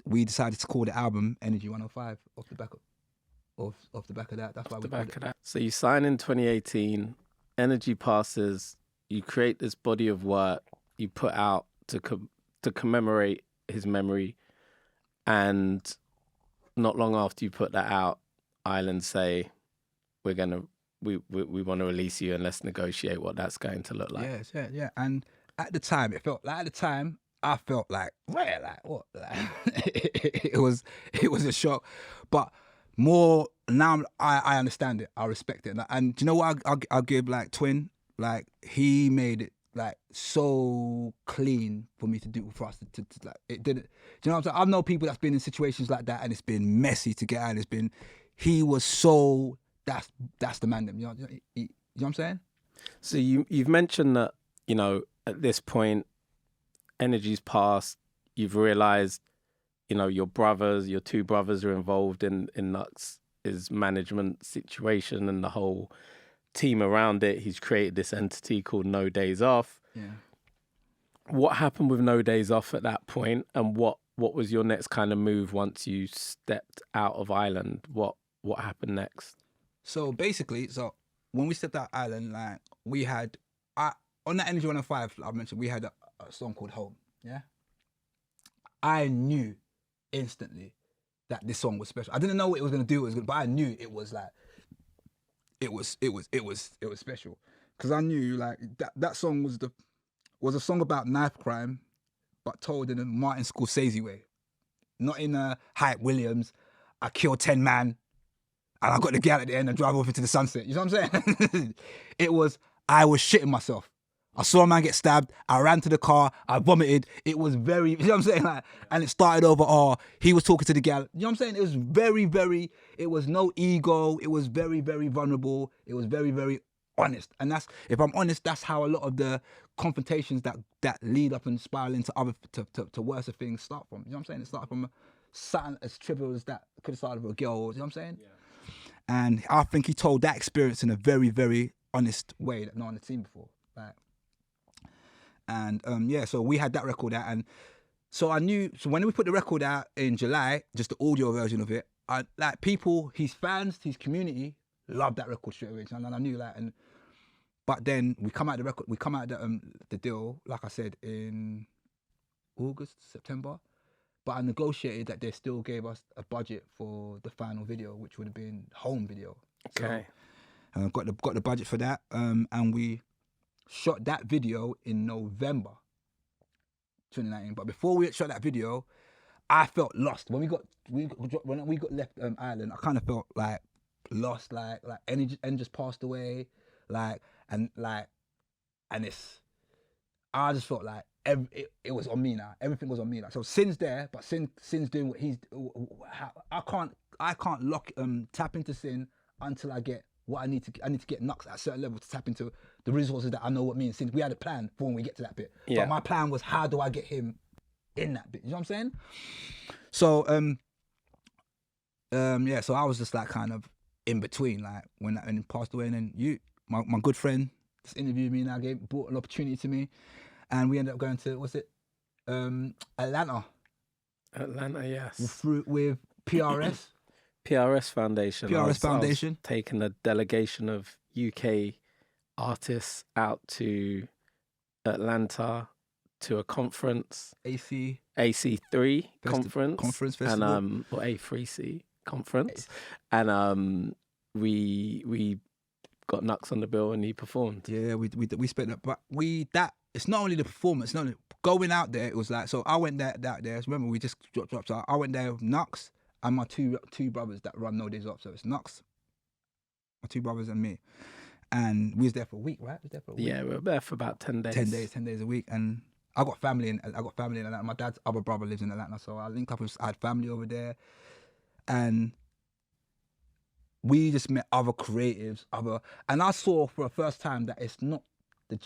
we decided to call the album Energy 105 off the back of that. That's why we called it. So you sign in 2018, Energy passes, you create this body of work you put out to commemorate his memory, and not long after you put that out, Island say, we want to release you and let's negotiate what that's going to look like. Yes, yeah. And at the time, I felt like, well, like what? Like, it was a shock, but more now I understand it. I respect it, and do you know what? I'll give like Twin, like he made it like so clean for me to do, for us to like it didn't. Do you know what I'm saying? I know people that's been in situations like that and it's been messy to get out. He was so that's the man. You know what I'm saying? So you've mentioned that, you know, at this point, Energy's passed. You've realised, you know, your two brothers are involved in Knucks' management situation and the whole team around it. He's created this entity called No Days Off. Yeah. What happened with No Days Off at that point, and what was your next kind of move once you stepped out of Island? What happened next? So basically, when we stepped out of Island, like we had on that Energy 105 I mentioned, we had a song called Home. Yeah. I knew instantly that this song was special. I didn't know what it was gonna do, but I knew it was like it was special, because I knew like that song was a song about knife crime, but told in a Martin Scorsese way, not in a Hype Williams. I killed 10 man, and I got the gal at the end and drive off into the sunset. You know what I'm saying? I was shitting myself. I saw a man get stabbed. I ran to the car. I vomited. It was very, you know what I'm saying? Like, and it started over, he was talking to the gal. You know what I'm saying? It was very, very, it was no ego. It was very, very vulnerable. It was very, very honest. And that's, if I'm honest, that's how a lot of the confrontations that lead up and spiral into other, to worse things start from. You know what I'm saying? It started from something as trivial as that. It could have started with a girl. You know what I'm saying? Yeah. And I think he told that experience in a very, very honest way that no one had seen before. Like, and so we had that record out, and so I knew. So when we put the record out in July, just the audio version of it, like people, his fans, his community loved that record straight away, and I knew that. But then we come out the deal, like I said, in August, September. But I negotiated that they still gave us a budget for the final video, which would have been home video. Okay. So, got the budget for that, and we shot that video in November 2019. But before we shot that video, I felt lost. When we got left Ireland, I kind of felt like lost, like N just passed away, and I just felt like it was on me now. Everything was on me. Like, so Sin's there, but Sin's doing what he's. I can't tap into Sin until I get what I need to get Knucks at a certain level to tap into the resources that I know what me and Sin. We had a plan for when we get to that bit. Yeah. But my plan was, how do I get him in that bit? You know what I'm saying? So so I was just like kind of in between, like when he passed away, and then my good friend just interviewed me and brought an opportunity to me, and we ended up going to Atlanta. Atlanta, yes. With PRS. PRS Foundation. PRS Foundation. I was taking a delegation of UK artists out to Atlanta to a conference. AC3 conference. Festival. And or A3C conference. And we got Knucks on the bill and he performed. Yeah, we spent that, but it's not only the performance, not only going out there. It was like, so I went there. Remember, we just dropped out. I went there with Knucks and my two brothers that run No Days Off. So it's Knucks, my two brothers, and me. And we was there for a week, right? Yeah, we were there for about 10 days. 10 days a week. And I got family in Atlanta. My dad's other brother lives in Atlanta, so I linked up I had family over there. And we just met other creatives, and I saw for the first time that it's not the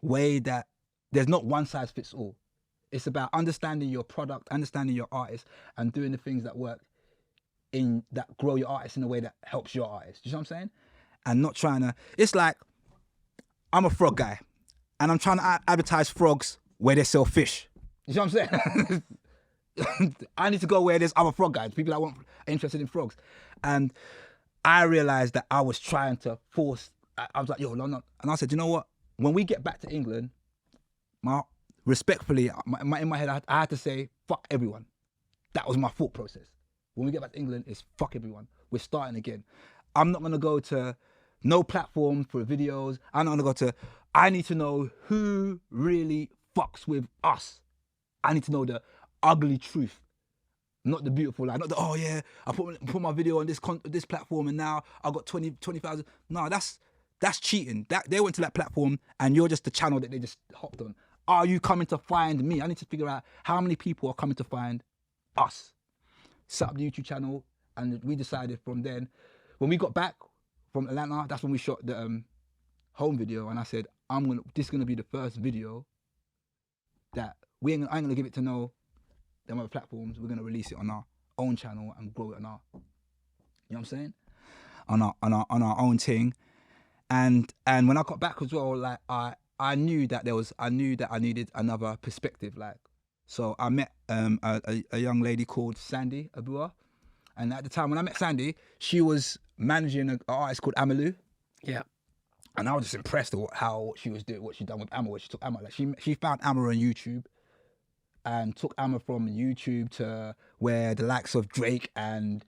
way that there's not one size fits all. It's about understanding your product, understanding your artist, and doing the things that work that grow your artist in a way that helps your artist. You know what I'm saying? And not trying to. It's like I'm a frog guy, and I'm trying to advertise frogs where they sell fish. You know what I'm saying? I need to go where there's other frog guys, people that are interested in frogs, and I realized that I was trying to force. I was like, yo, no, and I said, you know what? When we get back to England, respectfully, in my head, I had to say, fuck everyone. That was my thought process. When we get back to England, it's fuck everyone. We're starting again. I'm not gonna go to no platform for videos. I'm not gonna go to. I need to know who really fucks with us. I need to know the ugly truth, not the beautiful lie. Not the oh yeah, I put my video on this platform and now I got 20,000. No, that's cheating. That they went to that platform and you're just the channel that they just hopped on. Are you coming to find me? I need to figure out how many people are coming to find us. Set up the YouTube channel, and we decided from then, when we got back from Atlanta, that's when we shot the home video, and I said, this is gonna be the first video that I ain't gonna give it to no them other platforms. We're gonna release it on our own channel and grow it on our, you know what I'm saying? On our own thing. And when I got back as well, like I knew that I needed another perspective, like. So I met a young lady called Sandy Abua, and at the time when I met Sandy, she was managing an artist called Amalu. Yeah. And I was just impressed with how she was doing, what she'd done with Amma, where she took Amma. Like she found Amma on YouTube, and took Amma from YouTube to where the likes of Drake and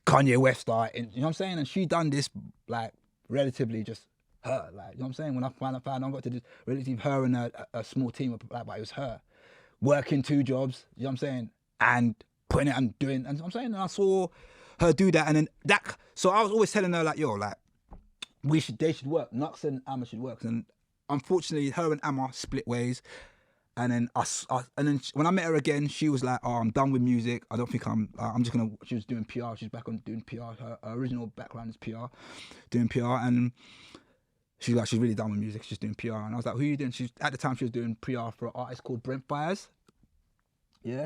Kanye West are. You know what I'm saying? And she done this like relatively just her, like, you know what I'm saying? When I found out I got to this relative her and a small team of like, but it was her. Working 2 jobs, you know what I'm saying? And putting it and doing, and I'm saying, and I saw her do that, and then so I was always telling her like, yo, like, they should work. Knucks and Amma should work. And unfortunately, her and Amma split ways. And then when I met her again, she was like, oh, I'm done with music. I don't think I'm just gonna, she was doing PR. She's back on doing PR. Her original background is PR, doing PR. And she's like, she's really done with music. She's doing PR. And I was like, who are you doing? At the time, she was doing PR for an artist called Brent Fires. Yeah,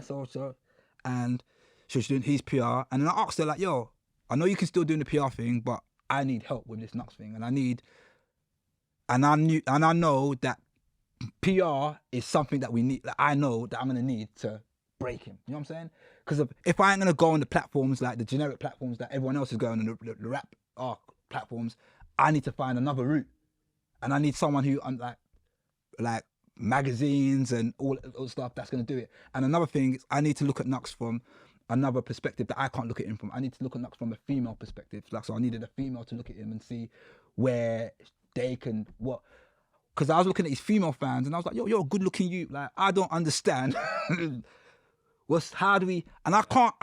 and she was doing his PR. And then I asked her like, yo, I know you can still do the PR thing, but I need help with this Knucks thing. And I know that PR is something that we need, that I know that I'm gonna need to break him. You know what I'm saying? Because if I ain't gonna go on the platforms, like the generic platforms that everyone else is going on, the rap platforms, I need to find another route. And I need someone who, like magazines and all stuff that's going to do it. And another thing is I need to look at Knucks from another perspective that I can't look at him from. I need to look at Knucks from a female perspective. Like, so I needed a female to look at him and see where they can, because I was looking at his female fans and I was like, yo, you're a good looking you. Like, I don't understand. How do we, and I can't,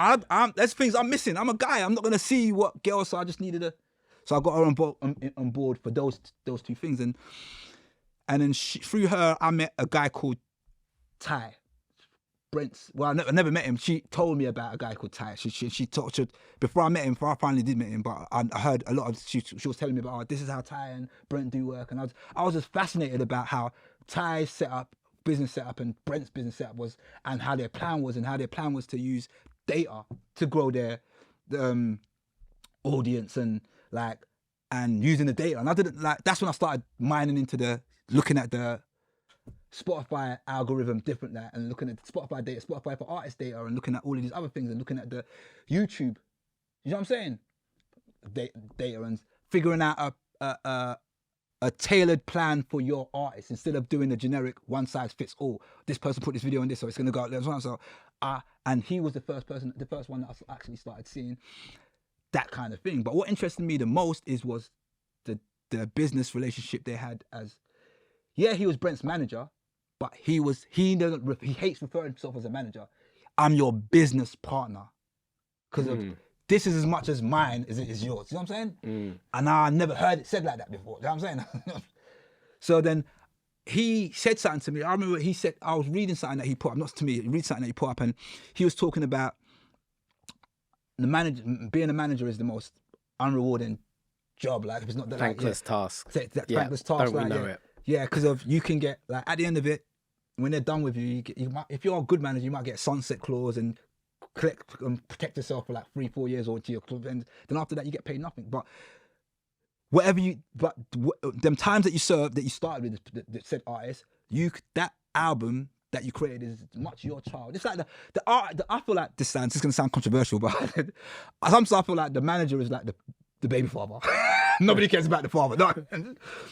there's things I'm missing. I'm a guy. I'm not going to see what girls, so I just needed so I got her on board for those 2 things, and then through her I met a guy called Ty. I never met him. She told me about a guy called Ty. She talked before I met him. Before I finally did meet him, but I heard a lot of. She was telling me about, this is how Ty and Brent do work, and I was just fascinated about how Ty's business setup, and Brent's business setup was, and how their plan was, to use data to grow their audience and using the data. And I didn't that's when I started looking at the Spotify algorithm different, and looking at Spotify data, Spotify for artist data, and looking at all of these other things, and looking at the YouTube, you know what I'm saying? Data, and figuring out a tailored plan for your artist instead of doing the generic one size fits all. This person put this video on this, so it's gonna go out there. So and he was the first one that I actually started seeing that kind of thing. But what interested me the most was the business relationship they had. He was Brent's manager, but he hates referring to himself as a manager. I'm your business partner, because of this is as much as mine as it is yours. You know what I'm saying? And I never heard it said like that before. You know what I'm saying? So then he said something to me. I remember he said, I was reading something that he put up, not to me, read something that he put up, and he was talking about being a manager is the most unrewarding job. Like, if it's not that thankless task. Thankless task. Don't we know it? Yeah, because you can get, at the end of it, when they're done with you, if you're a good manager, you might get sunset clause and protect yourself for like 3-4 years or to your club, and then after that you get paid nothing. But them times that you served, that you started with the said artist, that album that you created is much your child. It's like the art. I feel like this is gonna sound controversial, but sometimes I feel like the manager is like the baby father. Nobody cares about the father. No,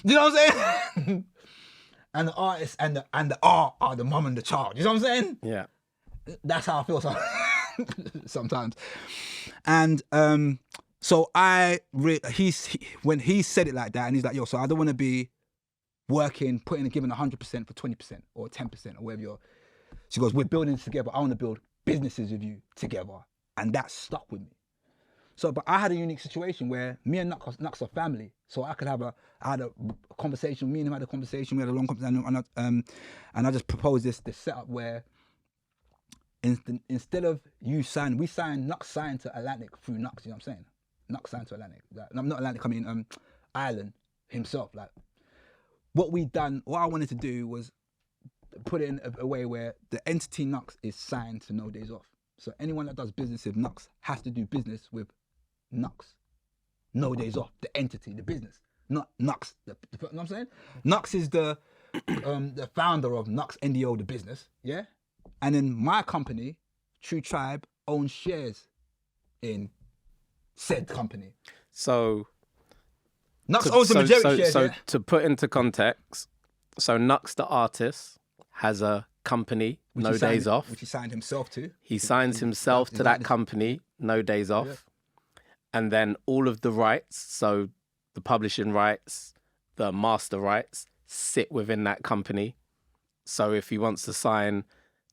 you know what I'm saying? And the artist and the art are the mum and the child. You know what I'm saying? Yeah. That's how I feel sometimes. And so when he said it like that, and he's like, yo, so I don't want to be working, giving 100% for 20% or 10% or whatever you're. She goes, we're building this together. I want to build businesses with you together. And that stuck with me. So, but I had a unique situation where me and Knucks are family. So I had a conversation, me and him had a conversation, we had a long conversation, and I just proposed this setup where instead of Knucks signed to Atlantic through Knucks, you know what I'm saying? Knucks signed to Atlantic. Not Atlantic, I mean Ireland himself. Like what I wanted to do was put it in a way where the entity Knucks is signed to No Days Off. So anyone that does business with Knucks has to do business with Knucks. No Days Off, the entity, the business, not Knucks. You know what I'm saying? Knucks is the founder of Knucks NDO, the business, yeah? And then my company, Tru Tribe, owns shares in said company. So Knucks owns the majority shares. So to put into context, so Knucks the artist has a company, No Days Off, which he signed himself to. He signs himself to that company, No Days Off. Yeah. And then all of the rights, so the publishing rights, the master rights, sit within that company. So if he wants to sign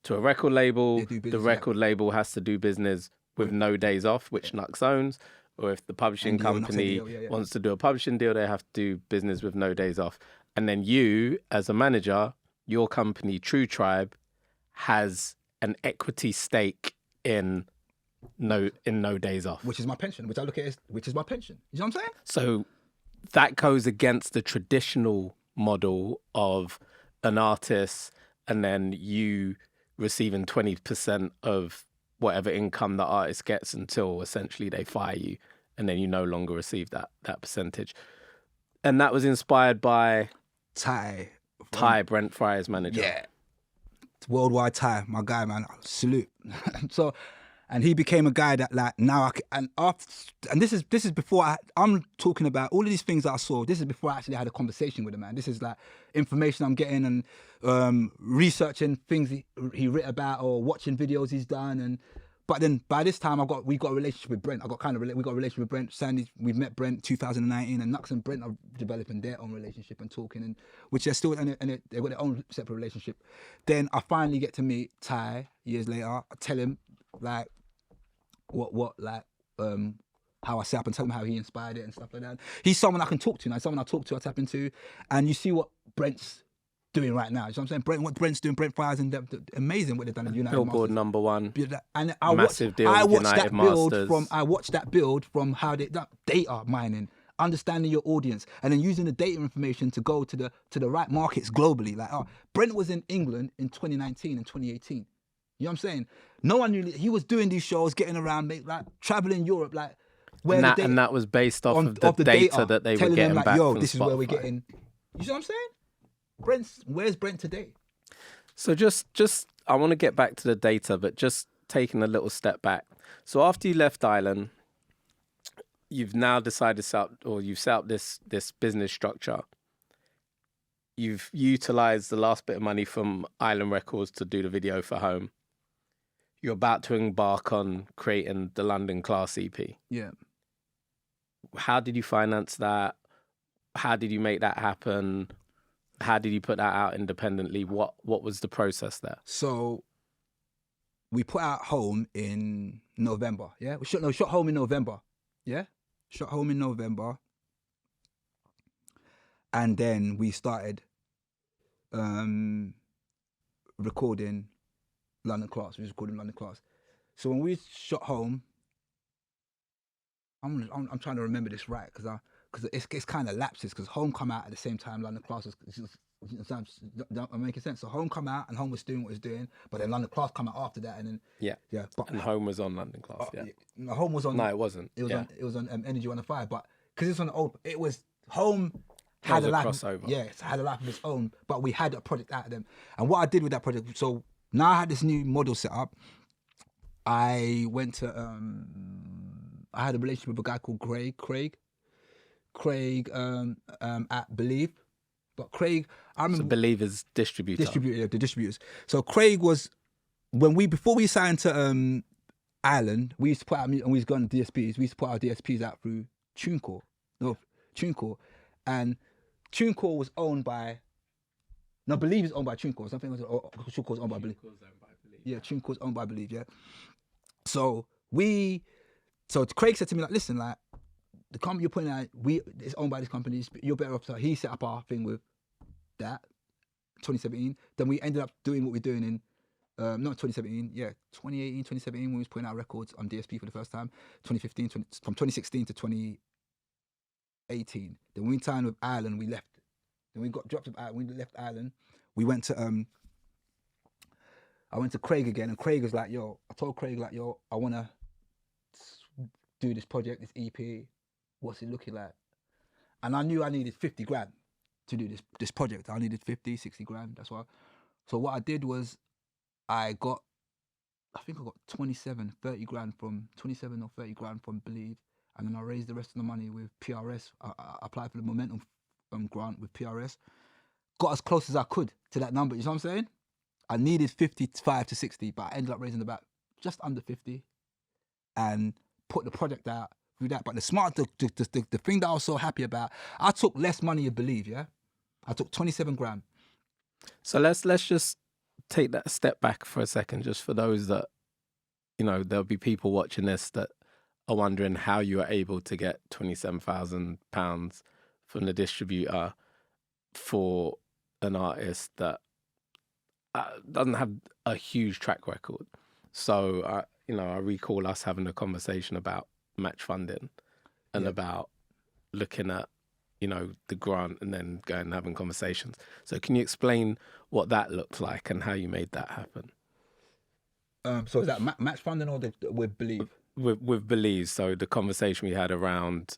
to a record label, the record label has to do business with No Days Off, which Knucks owns. Or if the publishing company wants to do a publishing deal, they have to do business with No Days Off. And then you, as a manager, your company, Tru Tribe, has an equity stake in No Days Off. Which is my pension, which I look at as, which is my pension. You know what I'm saying? So that goes against the traditional model of an artist and then you receiving 20% of whatever income the artist gets until essentially they fire you and then you no longer receive that percentage. And that was inspired by Ty, Brent Fry's manager. Yeah. Worldwide Ty, my guy, man. Salute. So, and he became a guy that like now and this is before I'm talking about all of these things that I saw. This is before I actually had a conversation with him, man. This is like information I'm getting and researching things he writ about or watching videos he's done. But then by this time we got a relationship with Brent. We got a relationship with Brent. Sandy, we've met Brent 2019, and Knucks and Brent are developing their own relationship and talking, and which they're still and they've got their own separate relationship. Then I finally get to meet Ty years later. I tell him like how I set up and tell him how he inspired it and stuff like that. He's someone I can talk to now. Someone I talk to, I tap into, and you see what Brent's doing right now. You know what I'm saying? What Brent's doing, Brent Fires, and amazing what they've done in United Billboard Masters. #1. And massive deal with United Masters. I watched that build from how data mining, understanding your audience, and then using the data information to go to the right markets globally. Like, Brent was in England in 2019 and 2018. You know what I'm saying? No one knew he was doing these shows, getting around, like traveling Europe, like and that was based off of the data that they were getting them, like, back yo, from this Spotify. Is where we're getting. You see what I'm saying? Where's Brent today? So just I want to get back to the data, but just taking a little step back. So after you left Ireland, you've now decided to set up this business structure. You've utilised the last bit of money from Island Records to do the video for Home. You're about to embark on creating the London Class EP. Yeah. How did you finance that? How did you make that happen? How did you put that out independently? What was the process there? So we put out Home in November. Yeah, we shot Home in November. Yeah, shot Home in November, and then we started recording London Class. We was recording London Class. So when we shot Home, I'm trying to remember this right because it's kind of lapses because Home come out at the same time London Class was I'm making sense. So Home come out and Home was doing what it was doing, but then London Class come out after that, and then yeah. But And Home was on London Class. Yeah. No, Home was on. No, it wasn't. It was on Energy 105, but because it's on the old, it was Home had a life. crossover. Yeah, it had a life of its own, but we had a project out of them. And what I did with that project, so now I had this new model set up. I went to I had a relationship with a guy called Craig at Believe. But Craig, I remember... So Believer's distributor. The distributors. So Craig was... Before we signed to Ireland, we used to put out... And we used to go on DSPs. We used to put our DSPs out through TuneCore. And TuneCore was owned by... No, Believe is owned by TuneCore. Something was... TuneCore is owned by Believe. Yeah, TuneCore is owned by Believe, yeah. So Craig said to me, like, listen, like, the company you're putting out, it's owned by this company. You're better off. So he set up our thing with that, 2017. Then we ended up doing what we're doing in, not 2017, 2018, 2017, when we was putting out records on DSP for the first time. 2015, from 2016 to 2018. Then when we signed with Ireland, we left. Then we got dropped with Ireland. We left Ireland. We went to, I went to Craig again, and Craig was like, yo, I told Craig, like, yo, I want to do this project, this EP. What's it looking like? And I knew I needed 50 grand to do this project. I needed 50, 60 grand. That's why. So what I did was I think I got 27 or 30 grand from Believe. And then I raised the rest of the money with PRS. I applied for the Momentum grant with PRS. Got as close as I could to that number. You know what I'm saying? I needed 55 to 60, but I ended up raising about just under 50 and put the project out through that. But the thing that I was so happy about, I took less money, you believe, yeah? I took 27 grand. So let's just take that step back for a second, just for those that, there'll be people watching this that are wondering how you are able to get £27,000 from the distributor for an artist that doesn't have a huge track record. So, I recall us having a conversation about match funding and about looking at, the grant and then going and having conversations. So can you explain what that looked like and how you made that happen? So is that match funding or with Believe? With Believe. So the conversation we had around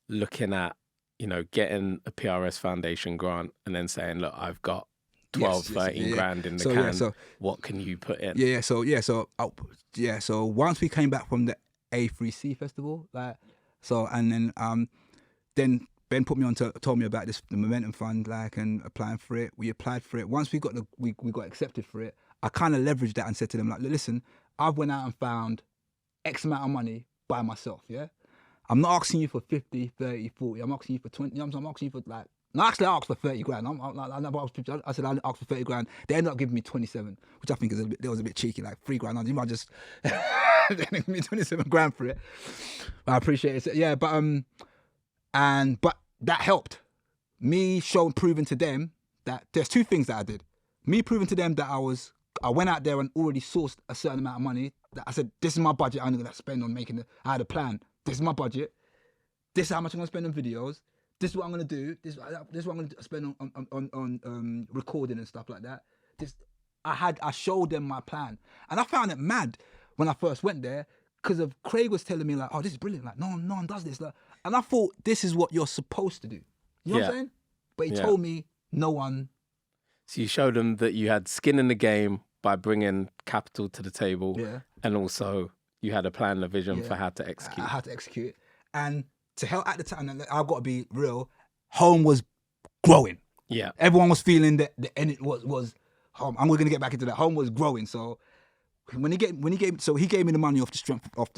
looking at, getting a PRS Foundation grant and then saying, look, I've got 13 grand in the can. So what can you put in? So once we came back from the A3C festival, then Ben told me about this, the Momentum Fund, and applying for it. We applied for it. Once we got we got accepted for it, I kind of leveraged that and said to them, like, listen, I've went out and found X amount of money by myself, yeah? I'm not asking you for 50, 30, 40. I'm asking you for 20. I'm asking you for No, actually, I asked for 30 grand. I said I asked for 30 grand. They ended up giving me 27, which I think was a bit cheeky, like 3 grand. You might just give me 27 grand for it. I appreciate it. Yeah, but that helped. Me proving to them that there's two things that I did. Me proving to them that I went out there and already sourced a certain amount of money. That I said, this is my budget I'm going to spend on making it. I had a plan. This is my budget. This is how much I'm going to spend on videos. This is what I'm going to do. This is what I'm going to spend on recording and stuff like that. I showed them my plan. And I found it mad when I first went there because of Craig was telling me, like, oh, this is brilliant. Like, no one does this. Like, and I thought, this is what you're supposed to do. You know what I'm saying? But he told me no one. So you showed them that you had skin in the game by bringing capital to the table. Yeah. And also you had a plan and a vision for how to execute. How to execute. And to help at the time, and I've got to be real, Home was growing. Yeah. Everyone was feeling that and it was Home. I'm going to get back into that. Home was growing. So he gave me the money off the strength of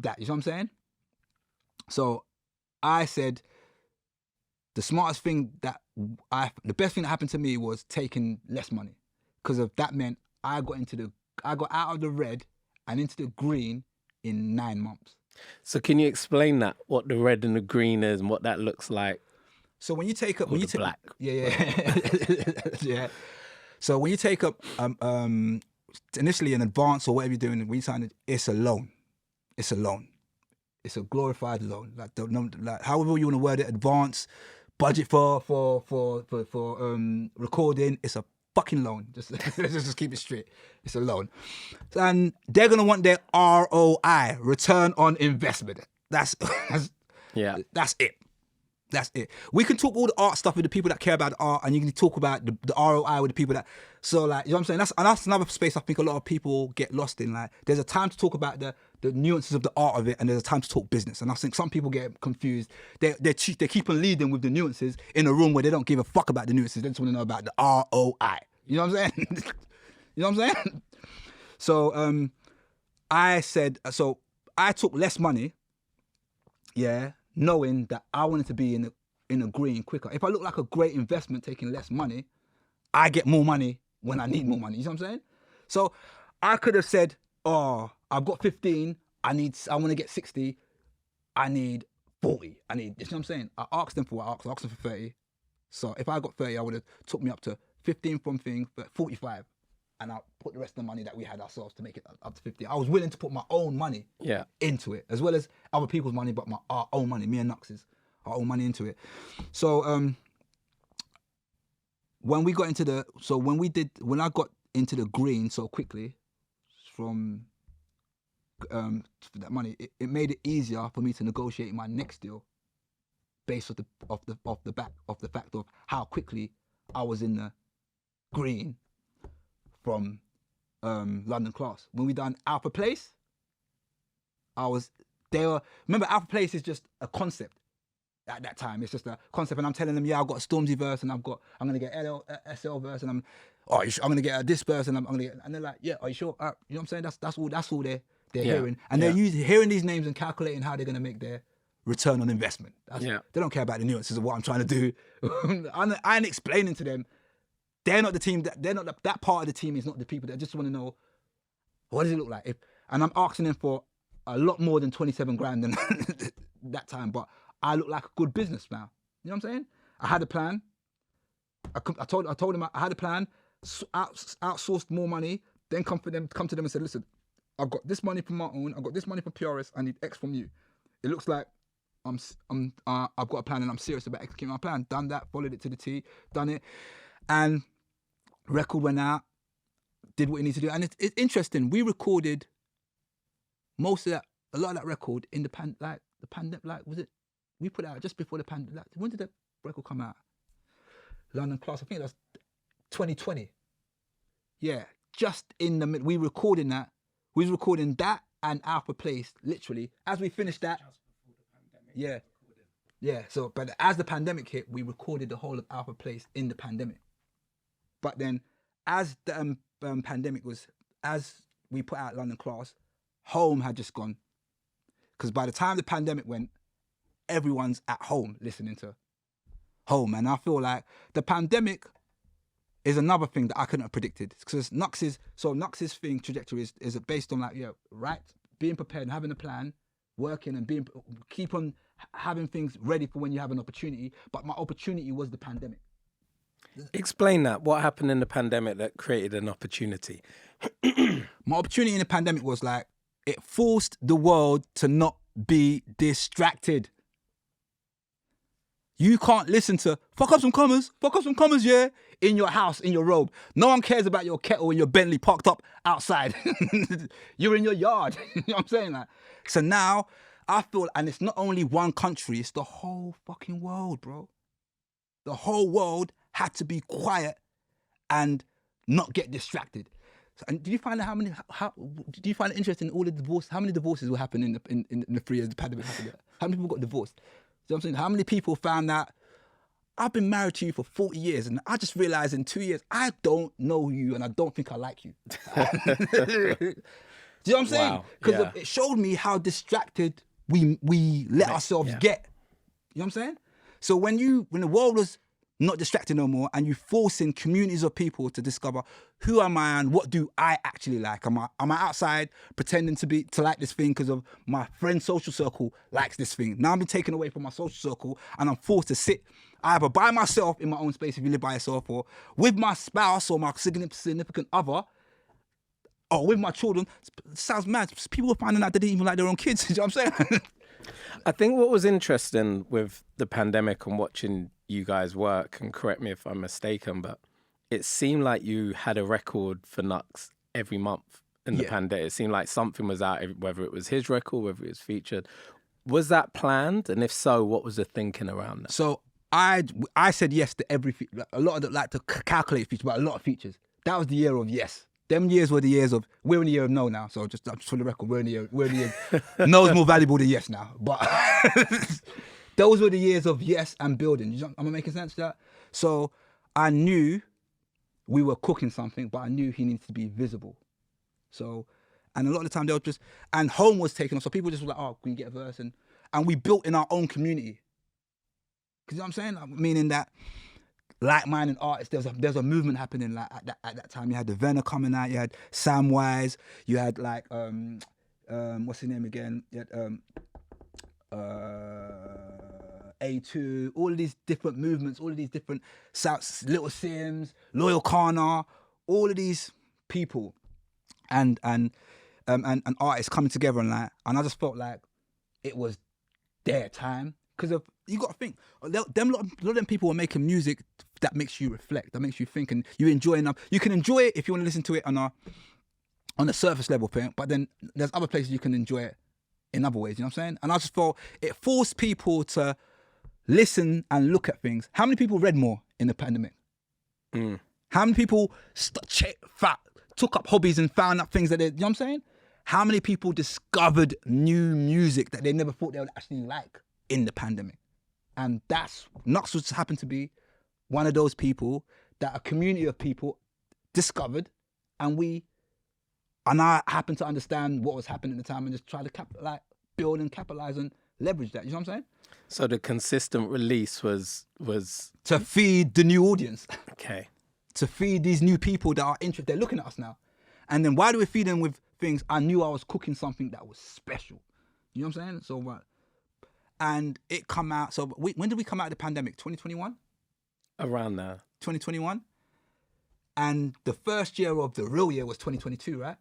that. You know what I'm saying? So I said the best thing that happened to me was taking less money, because of that meant I got out of the red and into the green in 9 months. So can you explain that, what the red and the green is and what that looks like? So when you take up black. Yeah. So when you take up initially an advance or whatever you're doing, when you sign it, it's a loan. It's a loan. It's a glorified loan. Like however you want to word it, advance, budget for recording. It's a fucking loan. Just let's just keep it straight. It's a loan, and they're gonna want their ROI, return on investment. That's it. That's it. We can talk all the art stuff with the people that care about the art, and you can talk about the ROI with the people that. So like, you know what I'm saying? That's another space I think a lot of people get lost in. Like, there's a time to talk about the nuances of the art of it, and there's a time to talk business. And I think some people get confused. They keep on leading with the nuances in a room where they don't give a fuck about the nuances. They just want to know about the ROI. You know what I'm saying? You know what I'm saying? So I took less money, yeah, knowing that I wanted to be in a green quicker. If I look like a great investment taking less money, I get more money when I need more money. You know what I'm saying? So I could have said, oh, I've got 15, I want to get 60, I need 40. You know what I'm saying? I asked them for what I asked them for 30. So if I got 30, I would have took me up to 15 from thing, but 45. And I put the rest of the money that we had ourselves to make it up to 50. I was willing to put my own money into it, as well as other people's money, but our own money, me and Knucks' our own money into it. So when I got into the green so quickly from that money, it made it easier for me to negotiate my next deal based off the fact of how quickly I was in the green from London Class. When we done Alpha Place, remember Alpha Place is just a concept at that time. It's just a concept, and I'm telling them, yeah, I've got a Stormzy verse, and I'm gonna get SL verse, and I'm gonna get this verse, and and they're like, yeah, are you sure? You know what I'm saying? That's all they're hearing, and they're hearing these names and calculating how they're gonna make their return on investment. They don't care about the nuances of what I'm trying to do. I ain't explaining to them. They're not the team. They're not that part of the team. Is not the people that just want to know what does it look like. And I'm asking them for a lot more than 27 grand than that time. But I look like a good business now. You know what I'm saying? I had a plan. I told them I had a plan. Outsourced more money. Then come to them and said, listen, I've got this money from my own. I've got this money from PRS. I need X from you. It looks like I've got a plan and I'm serious about executing my plan. Done that. Followed it to the T. Done it. And record went out, did what it needed to do. And it's interesting, we recorded a lot of that record in the pandemic, we put it out just before the pandemic. When did the record come out? London Class, I think that's 2020. Yeah, just in the mid, we was recording that and Alpha Place, literally, as we finished that. Just before the pandemic. Yeah, so, but as the pandemic hit, we recorded the whole of Alpha Place in the pandemic. But then, as the pandemic as we put out London Class, Home had just gone. Because by the time the pandemic went, everyone's at home listening to Home. And I feel like the pandemic is another thing that I couldn't have predicted. Because Knucks' thing, trajectory is based on being prepared and having a plan, working and keep on having things ready for when you have an opportunity. But my opportunity was the pandemic. Explain that. What happened in the pandemic that created an opportunity? My opportunity in the pandemic was like, it forced the world to not be distracted. You can't listen to fuck up some commas, yeah, in your house, in your robe. No one cares about your kettle and your Bentley parked up outside. You're in your yard. You know what I'm saying? Like, so now I feel, and it's not only one country, it's the whole fucking world, bro. The whole world had to be quiet and not get distracted. So, and do you find do you find it interesting all the divorce? How many divorces will happen in the 3 years the pandemic happened? How many people got divorced? You know what I'm saying? How many people found out I've been married to you for 40 years and I just realized in 2 years I don't know you and I don't think I like you. Do you know what I'm saying? Because it showed me how distracted we let ourselves get. You know what I'm saying? So when the world was not distracted no more and you forcing communities of people to discover who am I and what do I actually like? Am I outside pretending to like this thing because of my friend's social circle likes this thing? Now I'm being taken away from my social circle and I'm forced to sit either by myself in my own space if you live by yourself, or with my spouse or my significant other, or with my children. It sounds mad. People are finding out they didn't even like their own kids. You know what I'm saying? I think what was interesting with the pandemic and watching you guys work, and correct me if I'm mistaken, but it seemed like you had a record for Knucks every month in the pandemic. It seemed like something was out, whether it was his record, whether it was featured. Was that planned? And if so, what was the thinking around that? So I said yes to every a lot of the, like to calculate features, but a lot of features. That was the year of yes. Them years were the years of, we're in the year of no now. So just for the record, we're in the year no is more valuable than yes now. But those were the years of yes and building. Am I making sense to that? So I knew we were cooking something, but I knew he needed to be visible. So, and a lot of the time they were just, and home was taken off. So people just were like, oh, can you get a verse? And we built in our own community. Because you know what I'm saying? Meaning that like-minded artists, there's a movement happening like at that time. You had the Venner coming out, you had Samwise, you had like what's his name again? You had A2, all of these different movements, all of these different Little Sims, Loyal Kana, all of these people and artists coming together and I just felt like it was their time. Because you got to think, a lot of them people are making music that makes you reflect, that makes you think, and you enjoy enough. You can enjoy it if you want to listen to it on a surface level thing, but then there's other places you can enjoy it in other ways. You know what I'm saying? And I just felt it forced people to listen and look at things. How many people read more in the pandemic? How many people took up hobbies and found out things that you know what I'm saying? How many people discovered new music that they never thought they would actually like in the pandemic? And Knucks just happened to be one of those people that a community of people discovered, and I happened to understand what was happening at the time and just try to build and capitalize and leverage that. You know what I'm saying? So the consistent release was to feed the new audience. Okay. To feed these new people that are interested. They're looking at us now. And then why do we feed them with things? I knew I was cooking something that was special. You know what I'm saying? So and it come out. So when did we come out of the pandemic? 2021? Around there. 2021. And the first year of the real year was 2022, right?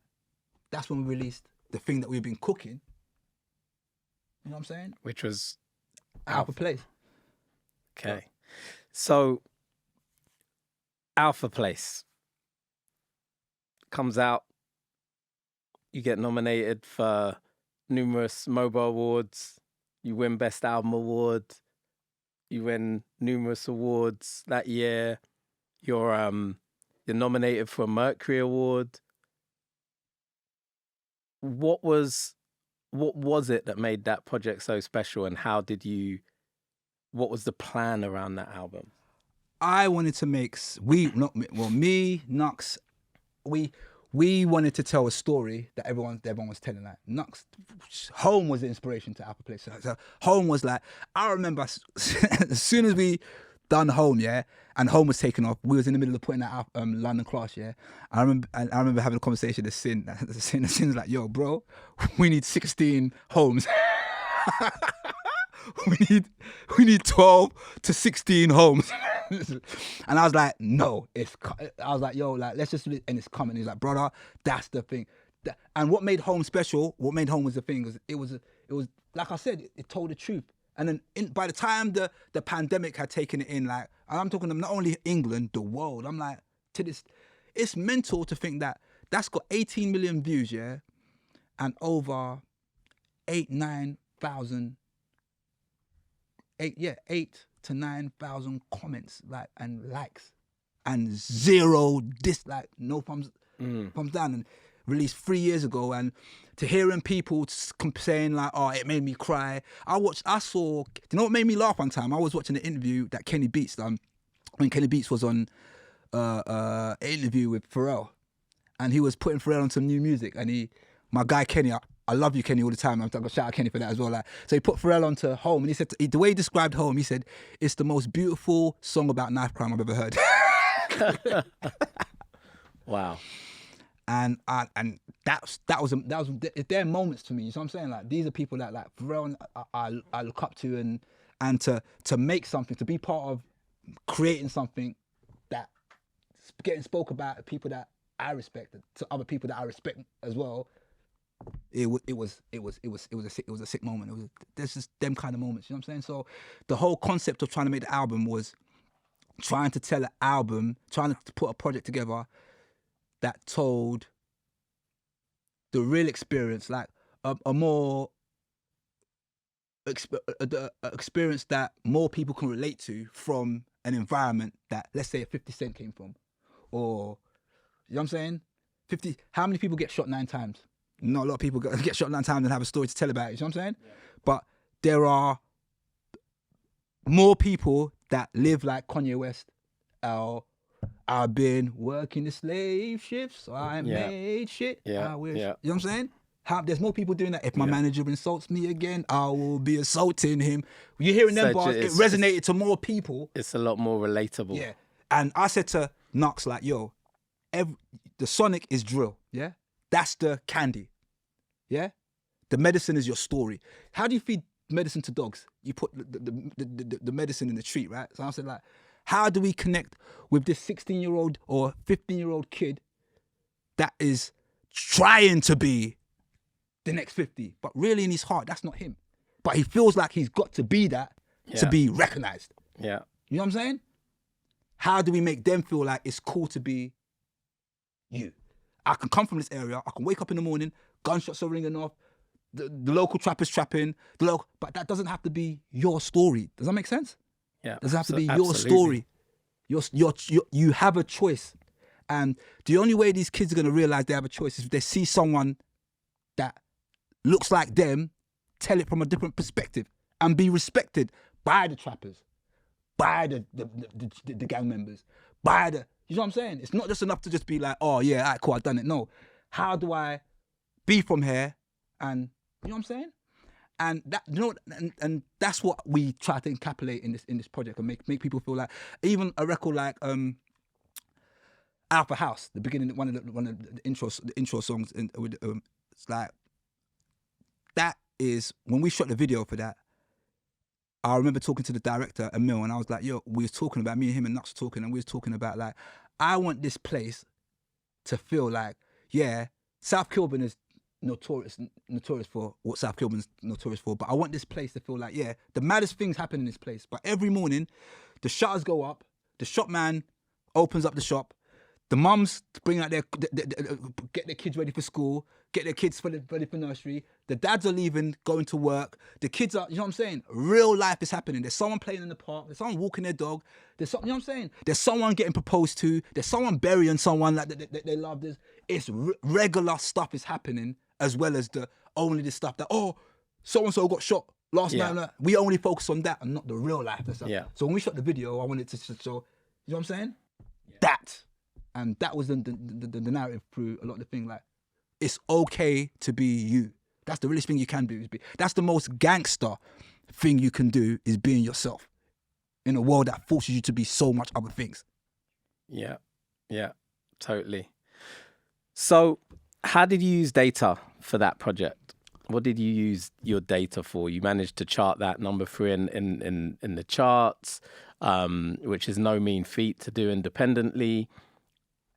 That's when we released the thing that we've been cooking. You know what I'm saying? Which was Alpha Place. Okay. So Alpha Place comes out. You get nominated for numerous mobile awards. You win Best Album Award. You win numerous awards that year. You're nominated for a Mercury Award. What was it that made that project so special, and what was the plan around that album? I wanted to make, me, Knucks, we wanted to tell a story that everyone was telling. Like Knucks, home was the inspiration to Alpha Place. So home was like, I remember as soon as we done home, yeah, and home was taken off, we was in the middle of putting that London Class, yeah. I remember having a conversation with Sin's like, yo, bro, we need 16 homes. we need 12 to 16 homes. And I was like, no, I was like, yo, like, let's just, and it's coming. He's like, brother, that's the thing. And what made home special, what made home was the thing, was it was like I said, it told the truth. And then by the time the pandemic had taken it in, like, I'm talking not only England, the world, I'm like, it's mental to think that that's got 18 million views, yeah, and over 8,000 to 9,000 comments, like, and likes, and zero dislike, no thumbs down, and released 3 years ago. And to hearing people saying like, oh, it made me cry. I saw, you know what made me laugh one time? I was watching an interview that Kenny Beats done when Kenny Beats was on an interview with Pharrell, and he was putting Pharrell on some new music, and my guy Kenny, I love you, Kenny, all the time. I'm gonna shout out Kenny for that as well. Like, so he put Pharrell onto Home, and he said, the way he described Home, he said, it's the most beautiful song about knife crime I've ever heard. Wow. And that was there are moments to me. You know what I'm saying? Like, these are people that, like, Pharrell, I look up to, and to make something, to be part of creating something that getting spoke about, people that I respect, to other people that I respect as well. it was a sick moment. There's just them kind of moments, you know what I'm saying? So the whole concept of trying to make the album was trying to tell an album, trying to put a project together that told the real experience, like a more experience that more people can relate to from an environment that, let's say, a 50 Cent came from, or, you know what I'm saying? How many people get shot 9 times? Not a lot of people get shot 9 times and have a story to tell about it, you know what I'm saying? Yeah. But there are more people that live like Kanye West. I've been working the slave shifts, so I made shit. Yeah. I wish. You know what I'm saying? There's more people doing that. If my manager insults me again, I will be assaulting him. You're hearing them bars, it resonated to more people. It's a lot more relatable. Yeah. And I said to Knucks, like, yo, the Sonic is drill, yeah? That's the candy, yeah? The medicine is your story. How do you feed medicine to dogs? You put the medicine in the treat, right? So I said, like, how do we connect with this 16-year-old or 15-year-old kid that is trying to be the next 50, but really in his heart, that's not him. But he feels like he's got to be that to be recognized. Yeah. You know what I'm saying? How do we make them feel like it's cool to be you? I can come from this area, I can wake up in the morning, gunshots are ringing off, the local trapper's trapping, but that doesn't have to be your story. Does that make sense? Yeah. Does it have to be your story? You have a choice. And the only way these kids are going to realize they have a choice is if they see someone that looks like them, tell it from a different perspective, and be respected by the trappers, by the gang members, you know what I'm saying? It's not just enough to just be like, oh yeah, all right, cool, I've done it. No. How do I be from here and, you know what I'm saying? And that, you know, and that's what we try to encapsulate in this project and make people feel like, even a record like Alpha House, the beginning, one of the intro songs, it's like, that is, when we shot the video for that, I remember talking to the director, Emil, and I was like, yo, we was talking about, me and him and Knucks were talking, and we was talking about, like, I want this place to feel like, yeah, South Kilburn is notorious for what South Kilburn's notorious for, but I want this place to feel like, yeah, the maddest things happen in this place. But every morning, the shutters go up, the shop man opens up the shop, the mums bring out get their kids ready for school, get their kids ready for nursery, the dads are leaving, going to work, the kids are, you know what I'm saying? Real life is happening. There's someone playing in the park, there's someone walking their dog, there's something, you know what I'm saying? There's someone getting proposed to, there's someone burying someone like they love this. It's regular stuff is happening, as well as the stuff that, oh, so-and-so got shot last night. Like, we only focus on that and not the real life and stuff. Yeah. So when we shot the video, I wanted to show, you know what I'm saying? Yeah. That. And that was the narrative through a lot of the thing, like, it's okay to be you. That's the realest thing you can do. That's the most gangster thing you can do, is being yourself in a world that forces you to be so much other things. Yeah, totally. So how did you use data for that project? What did you use your data for? You managed to chart that number 3 in the charts, which is no mean feat to do independently.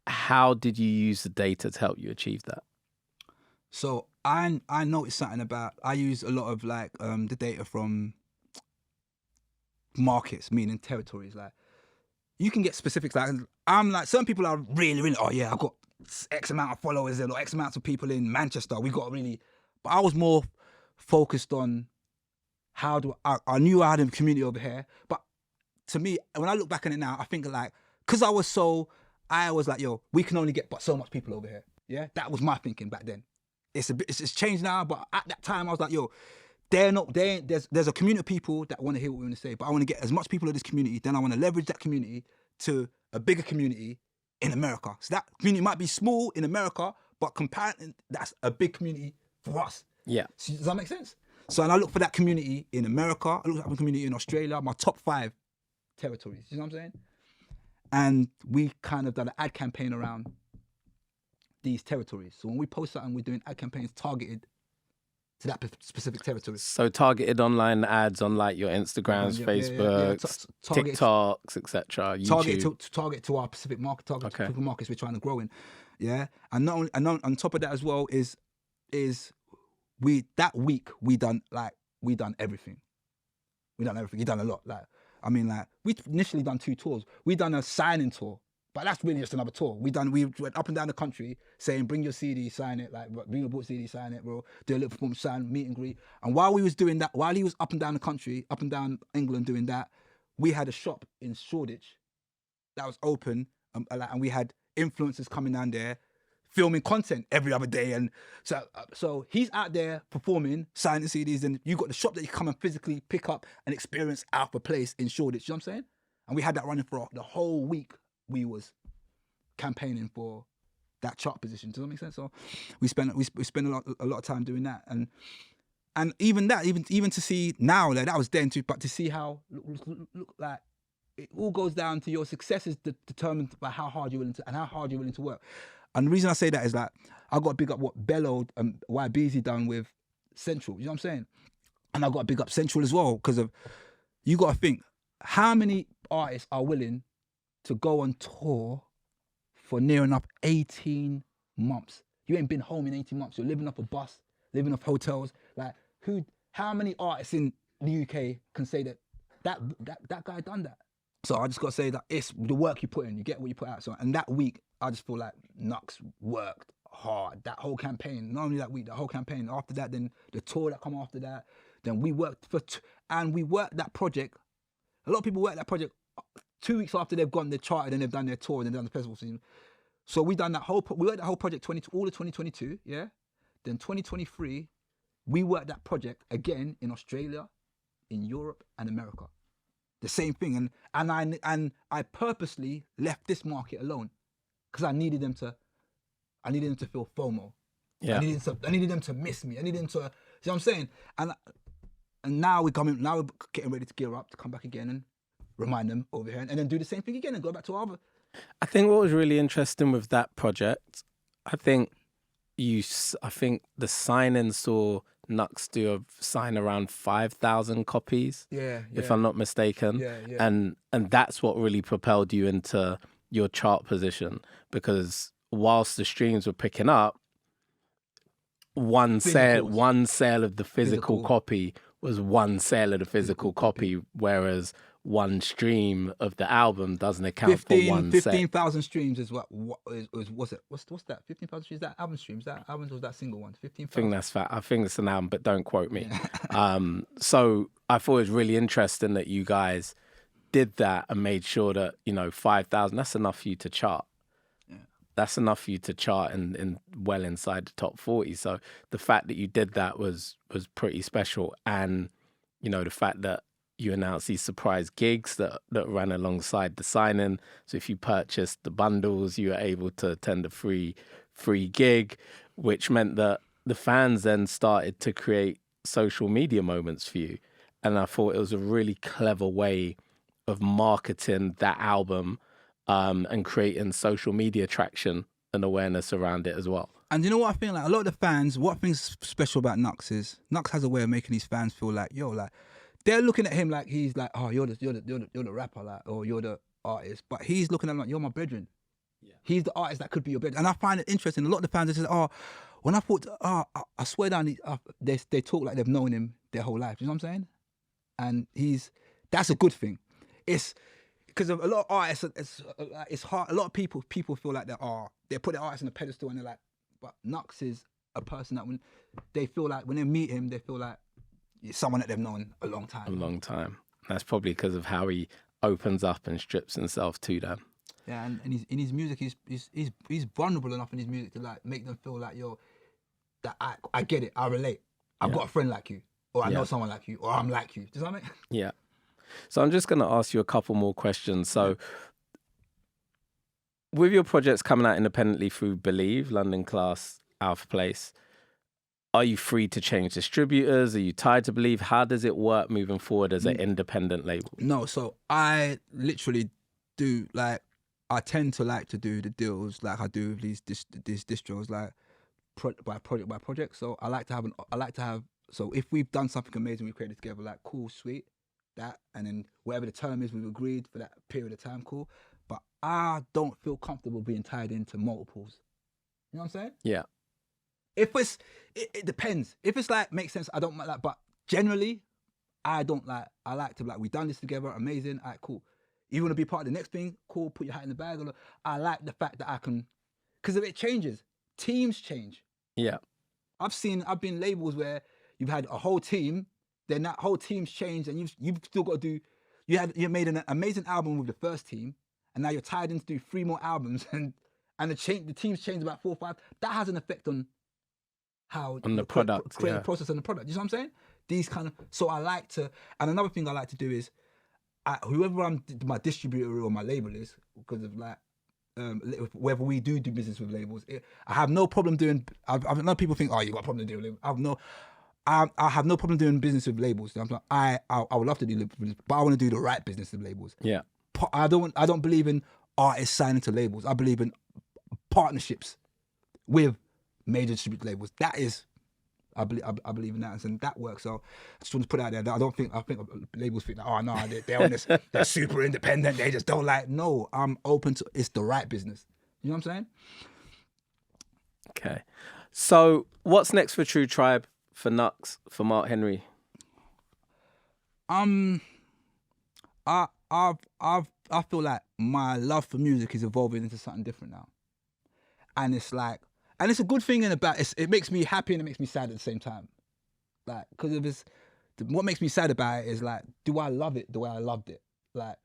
How did you use the data to help you achieve that? So I noticed something about, I use a lot of like the data from markets, meaning territories. Like, you can get specifics. Like, I'm like, some people are really, oh yeah, I've got X amount of followers or X amounts of people in Manchester. We got really, but I was more focused on I knew I had a community over here. But to me, when I look back on it now, I think like, because I was like, yo, we can only get but so much people over here. Yeah, that was my thinking back then. It's changed now, but at that time I was like, yo, there's a community of people that want to hear what we want to say, but I want to get as much people of this community, then I want to leverage that community to a bigger community in America. So that community might be small in America, but comparing, that's a big community for us. Yeah. So, does that make sense? So, and I look for that community in America, I look for that community in Australia, my top 5 territories, you know what I'm saying? And we kind of done an ad campaign around these territories. So when we post something, we're doing ad campaigns targeted to that specific territory. So targeted online ads on like your Instagrams, Facebooks, TikToks, etc. YouTube. Target to our specific market, specific markets we're trying to grow in. Yeah, and not only, and on top of that as well is that week we done everything. We done everything. We done a lot. Like, I mean, like, we initially done 2 tours. We done a signing tour, but that's really just another tour. We went up and down the country saying, bring your CD, sign it. Like, bring your book CD, sign it, bro. Do a little performance, sign, meet and greet. And while we was doing that, while he was up and down the country, up and down England doing that, we had a shop in Shoreditch that was open, and we had influencers coming down there, filming content every other day. And so he's out there performing, signing CDs, and you got the shop that you come and physically pick up and experience Alpha Place in Shoreditch, you know what I'm saying? And we had that running for the whole week. We was campaigning for that chart position. Does that make sense? So we spent a lot of time doing that. And even that, even to see now, like, that was then too, but to see how look like it all goes down to your success is determined by how hard you're willing to work. And the reason I say that is that I got to big up what Bello and YBZ done with Central, you know what I'm saying? And I got to big up Central as well, because of, you got to think, how many artists are willing to go on tour for near enough 18 months? You ain't been home in 18 months. You're living off a bus, living off hotels. Like, how many artists in the UK can say that guy done that? So I just got to say that it's the work you put in, you get what you put out. So, and that week, I just feel like Knucks worked hard. That whole campaign, not only that week, the whole campaign. After that, then the tour that come after that. Then we worked and we worked that project. A lot of people work that project 2 weeks after they've gone, they've charted and they've done their tour and they've done the festival scene. So we worked that whole project all of 2022, yeah. Then 2023, we worked that project again in Australia, in Europe and America. The same thing, and I purposely left this market alone because I needed them to feel FOMO. Yeah. I needed them to miss me. I needed them to, you know what I'm saying? And now we're getting ready to gear up to come back again and remind them over here, and then do the same thing again and go back to our other. I think what was really interesting with that project, I think the sign-in saw Knucks sign around 5,000 copies, if I'm not mistaken. Yeah. And that's what really propelled you into your chart position, because whilst the streams were picking up, one sale of the physical copy was one sale of the physical copy, whereas one stream of the album doesn't account for one 15,000 streams is what's that? 15,000 streams, is that album streams? That album was that single one? 15,000. I think that's fat. I think it's an album, but don't quote me. So I thought it was really interesting that you guys did that and made sure that, 5,000, that's enough for you to chart. Yeah. That's enough for you to chart in well inside the top 40. So the fact that you did that was pretty special. And, the fact that you announced these surprise gigs that ran alongside the signing. So if you purchased the bundles, you were able to attend a free gig, which meant that the fans then started to create social media moments for you. And I thought it was a really clever way of marketing that album and creating social media traction and awareness around it as well. And you know what I feel like? A lot of the fans, what I think is special about Knucks is Knucks has a way of making these fans feel like, they're looking at him like he's like, oh, you're the rapper, like, or you're the artist. But he's looking at him like, you're my brethren. Yeah. He's the artist that could be your brethren. And I find it interesting. A lot of the fans say, when I thought, I swear down, they talk like they've known him their whole life. You know what I'm saying? And that's a good thing. It's because a lot of artists, it's hard. A lot of people feel like they put their artist on a pedestal and they're like, but Knucks is a person that when they meet him, they feel like someone that they've known a long time. A long time. That's probably because of how he opens up and strips himself to them. Yeah, and in his music, he's vulnerable enough in his music to like make them feel like, that I get it, I relate. I've got a friend like you, or I know someone like you, or I'm like you. Does that make? Yeah. So I'm just going to ask you a couple more questions. So with your projects coming out independently through Believe, London Class, Alpha Place, are you free to change distributors? Are you tied to Believe? How does it work moving forward as an independent label? No, so I literally do, like, I tend to like to do the deals like I do with these distros, like by project. So I like to have, so if we've done something amazing, we've created together, like, cool, sweet, that, and then whatever the term is, we've agreed for that period of time, cool. But I don't feel comfortable being tied into multiples. You know what I'm saying? Yeah. If it depends. If it's like makes sense, I don't like that. But generally, I don't like. I like to like we done this together, amazing. All right, cool. You want to be part of the next thing? Cool. Put your hat in the bag. I like the fact that I can, because if it changes, teams change. Yeah. I've been labels where you've had a whole team, then that whole team's changed, and you've still got to do. You made an amazing album with the first team, and now you're tied in to do 3 more albums, and the team's changed about 4 or 5. That has an effect on how On the product, creative process and the product. You know what I'm saying? These kind of. So I like to, and another thing I like to do is, whoever my distributor or my label is, because of like. Whether we do business with labels, I have no problem doing. I've know people think, oh, you got a problem doing labels. I have no problem doing business with labels. I'm like, I would love to do business, but I want to do the right business with labels. Yeah. I don't believe in artists signing to labels. I believe in partnerships with major distributor labels. That is, I believe in that, and that works. So I just want to put it out there. I think labels think that, oh no, they're on this, they're super independent. They just don't like. No, I'm open to. It's the right business. You know what I'm saying? Okay. So what's next for Tru Tribe, for Knucks, for Mark Henry? I feel like my love for music is evolving into something different now, and it's like. And it's a good thing and it makes me happy and it makes me sad at the same time. Like, because what makes me sad about it is like, do I love it the way I loved it? Like,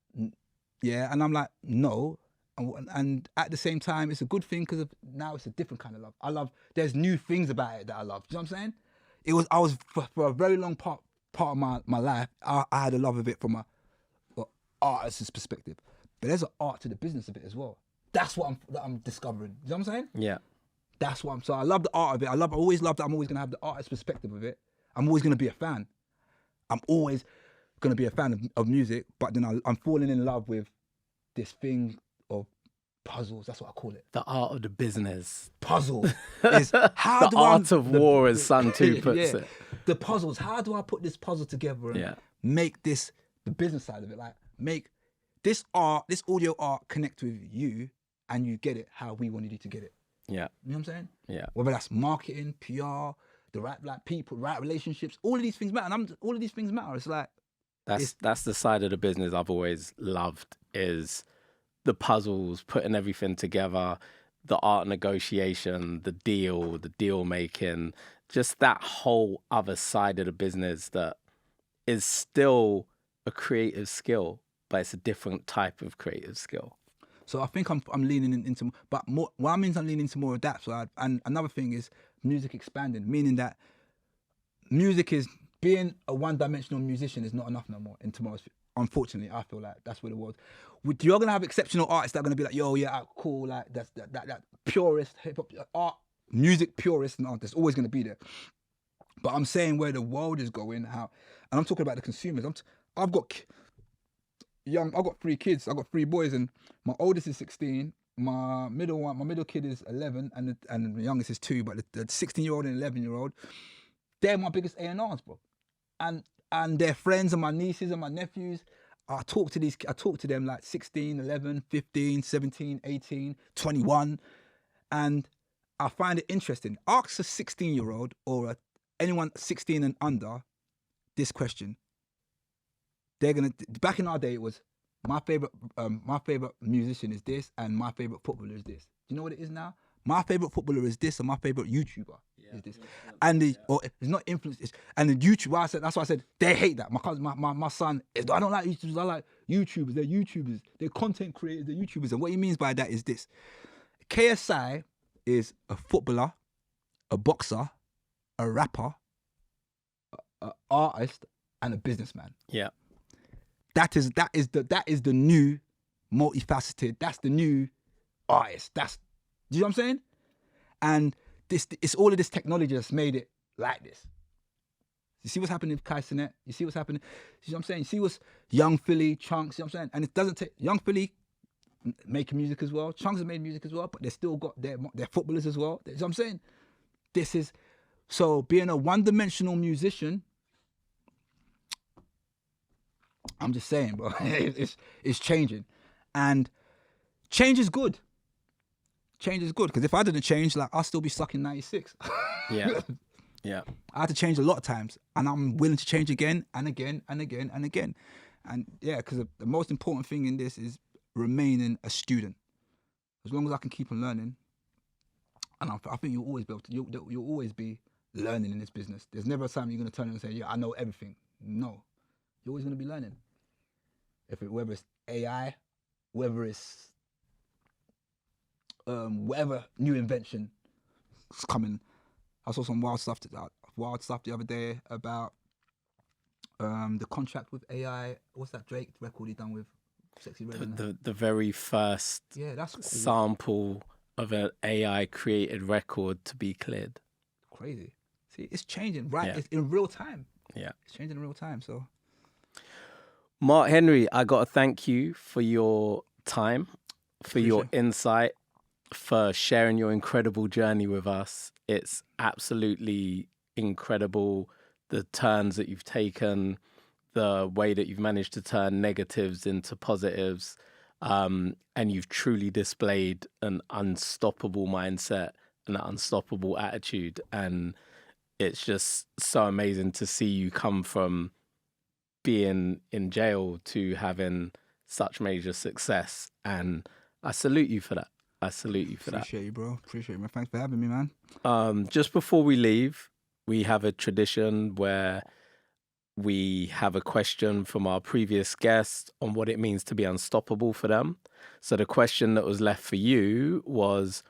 yeah, and I'm like, no. And at the same time, it's a good thing because now it's a different kind of love. There's new things about it that I love. Do you know what I'm saying? I was for a very long part of my life, I had a love of it from a artist's perspective. But there's an art to the business of it as well. That's what I'm discovering. You know what I'm saying? Yeah. That's what so I love the art of it. I always love that I'm always going to have the artist perspective of it. I'm always going to be a fan. I'm always going to be a fan of music, but then I'm falling in love with this thing of puzzles. That's what I call it. The art of the business. Puzzle is how the art of war, as Sun 2 puts it. The puzzles. How do I put this puzzle together and make this the business side of it? Like make this audio art connect with you and you get it how we wanted you to get it. Yeah. You know what I'm saying? Yeah. Whether that's marketing, PR, the right people, right relationships, all of these things matter. And all of these things matter. It's like that's the side of the business I've always loved, is the puzzles, putting everything together, the art negotiation, the deal making, just that whole other side of the business that is still a creative skill, but it's a different type of creative skill. So I think I'm leaning into, but more. What I mean I'm leaning into more of that. So and another thing is music expanding, meaning that music is being a one-dimensional musician is not enough no more in tomorrow's. Unfortunately, I feel like that's what it was. You're gonna have exceptional artists that are gonna be like, yo, yeah, cool, like that's that purist hip hop art, music purist and art. There's always gonna be there. But I'm saying where the world is going, and I'm talking about the consumers. I've got 3 kids. I've got 3 boys, and my oldest is 16. My middle kid is 11, and the youngest is 2. But the 16-year-old and 11-year-old, they're my biggest A&Rs, bro. And their friends and my nieces and my nephews. I talk to them like 16, 11, 15, 17, 18, 21, and I find it interesting. Ask a 16-year-old or anyone 16 and under this question. They're gonna. Back in our day, it was my favorite musician is this, and my favorite footballer is this. Do you know what it is now? My favorite footballer is this, and my favorite YouTuber is this. And or it's not influence. And the YouTube. That's why I said they hate that. My cousin, my son. I don't like YouTubers. I like YouTubers. They're YouTubers. They're content creators. They're YouTubers. And what he means by that is this: KSI is a footballer, a boxer, a rapper, an artist, and a businessman. Yeah. That is the new multifaceted. That's the new artist. Do you know what I'm saying? And it's all of this technology that's made it like this. You see what's happening with Kai Cenat? You see what's happening? You see what I'm saying? You see what's Young Philly, Chunks, you know what I'm saying? And it doesn't take Young Philly making music as well. Chunks have made music as well, but they still got their footballers as well. You know what I'm saying? So being a one-dimensional musician, I'm just saying, bro, it's changing. And change is good. change is good, because if I didn't change, like, I'll still be stuck in 96. Yeah. Yeah. I had to change a lot of times, and I'm willing to change again and again and again and again. And yeah, because the most important thing in this is remaining a student. As long as I can keep on learning, and I think you'll always be able to, you'll always be learning in this business. There's never a time you're going to turn and say, yeah, I know everything. No, you're always going to be learning. Whether it's AI, whether it's whatever new invention is coming. I saw some wild stuff the other day about the contract with AI. What's that Drake record he done with Sexy Red? The very first sample of an AI created record to be cleared. Crazy. See, it's changing, right? Yeah. It's in real time. Yeah. It's changing in real time, so. Mark Henry, I got to thank you for your time, for your insight, for sharing your incredible journey with us. It's absolutely incredible, the turns that you've taken, the way that you've managed to turn negatives into positives, and you've truly displayed an unstoppable mindset and an unstoppable attitude. And it's just so amazing to see you come from being in jail to having such major success. And I salute you for that. Appreciate you, bro. Appreciate you, man. Thanks for having me, man. Just before we leave, we have a tradition where we have a question from our previous guest on what it means to be unstoppable for them. So the question that was left for you was,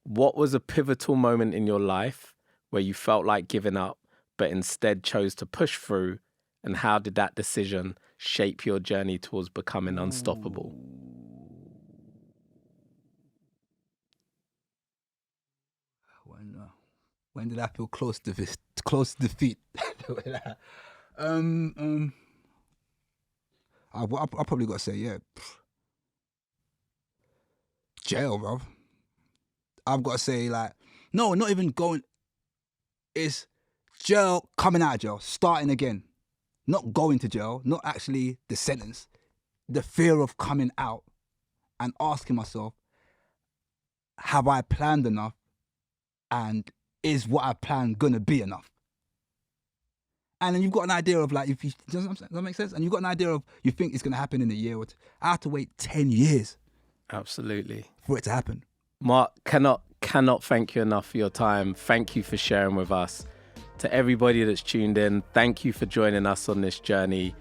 what was a pivotal moment in your life where you felt like giving up, but instead chose to push through? And how did that decision shape your journey towards becoming unstoppable? When did I feel close to defeat? I probably got to say, jail, bro. I've got to say, like, no, not even going. It's jail, coming out of jail, starting again. Not going to jail, not actually the sentence. The fear of coming out and asking myself, have I planned enough? And is what I planned gonna be enough? And then you've got an idea of, like, does that make sense? And you've got an idea of, you think it's gonna happen in a year or two. I have to wait 10 years. Absolutely. For it to happen. Mark, cannot thank you enough for your time. Thank you for sharing with us. To everybody that's tuned in, thank you for joining us on this journey.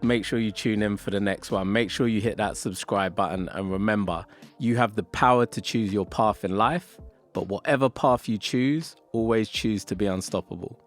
Make sure you tune in for the next one. Make sure you hit that subscribe button. And remember, you have the power to choose your path in life, but whatever path you choose, always choose to be unstoppable.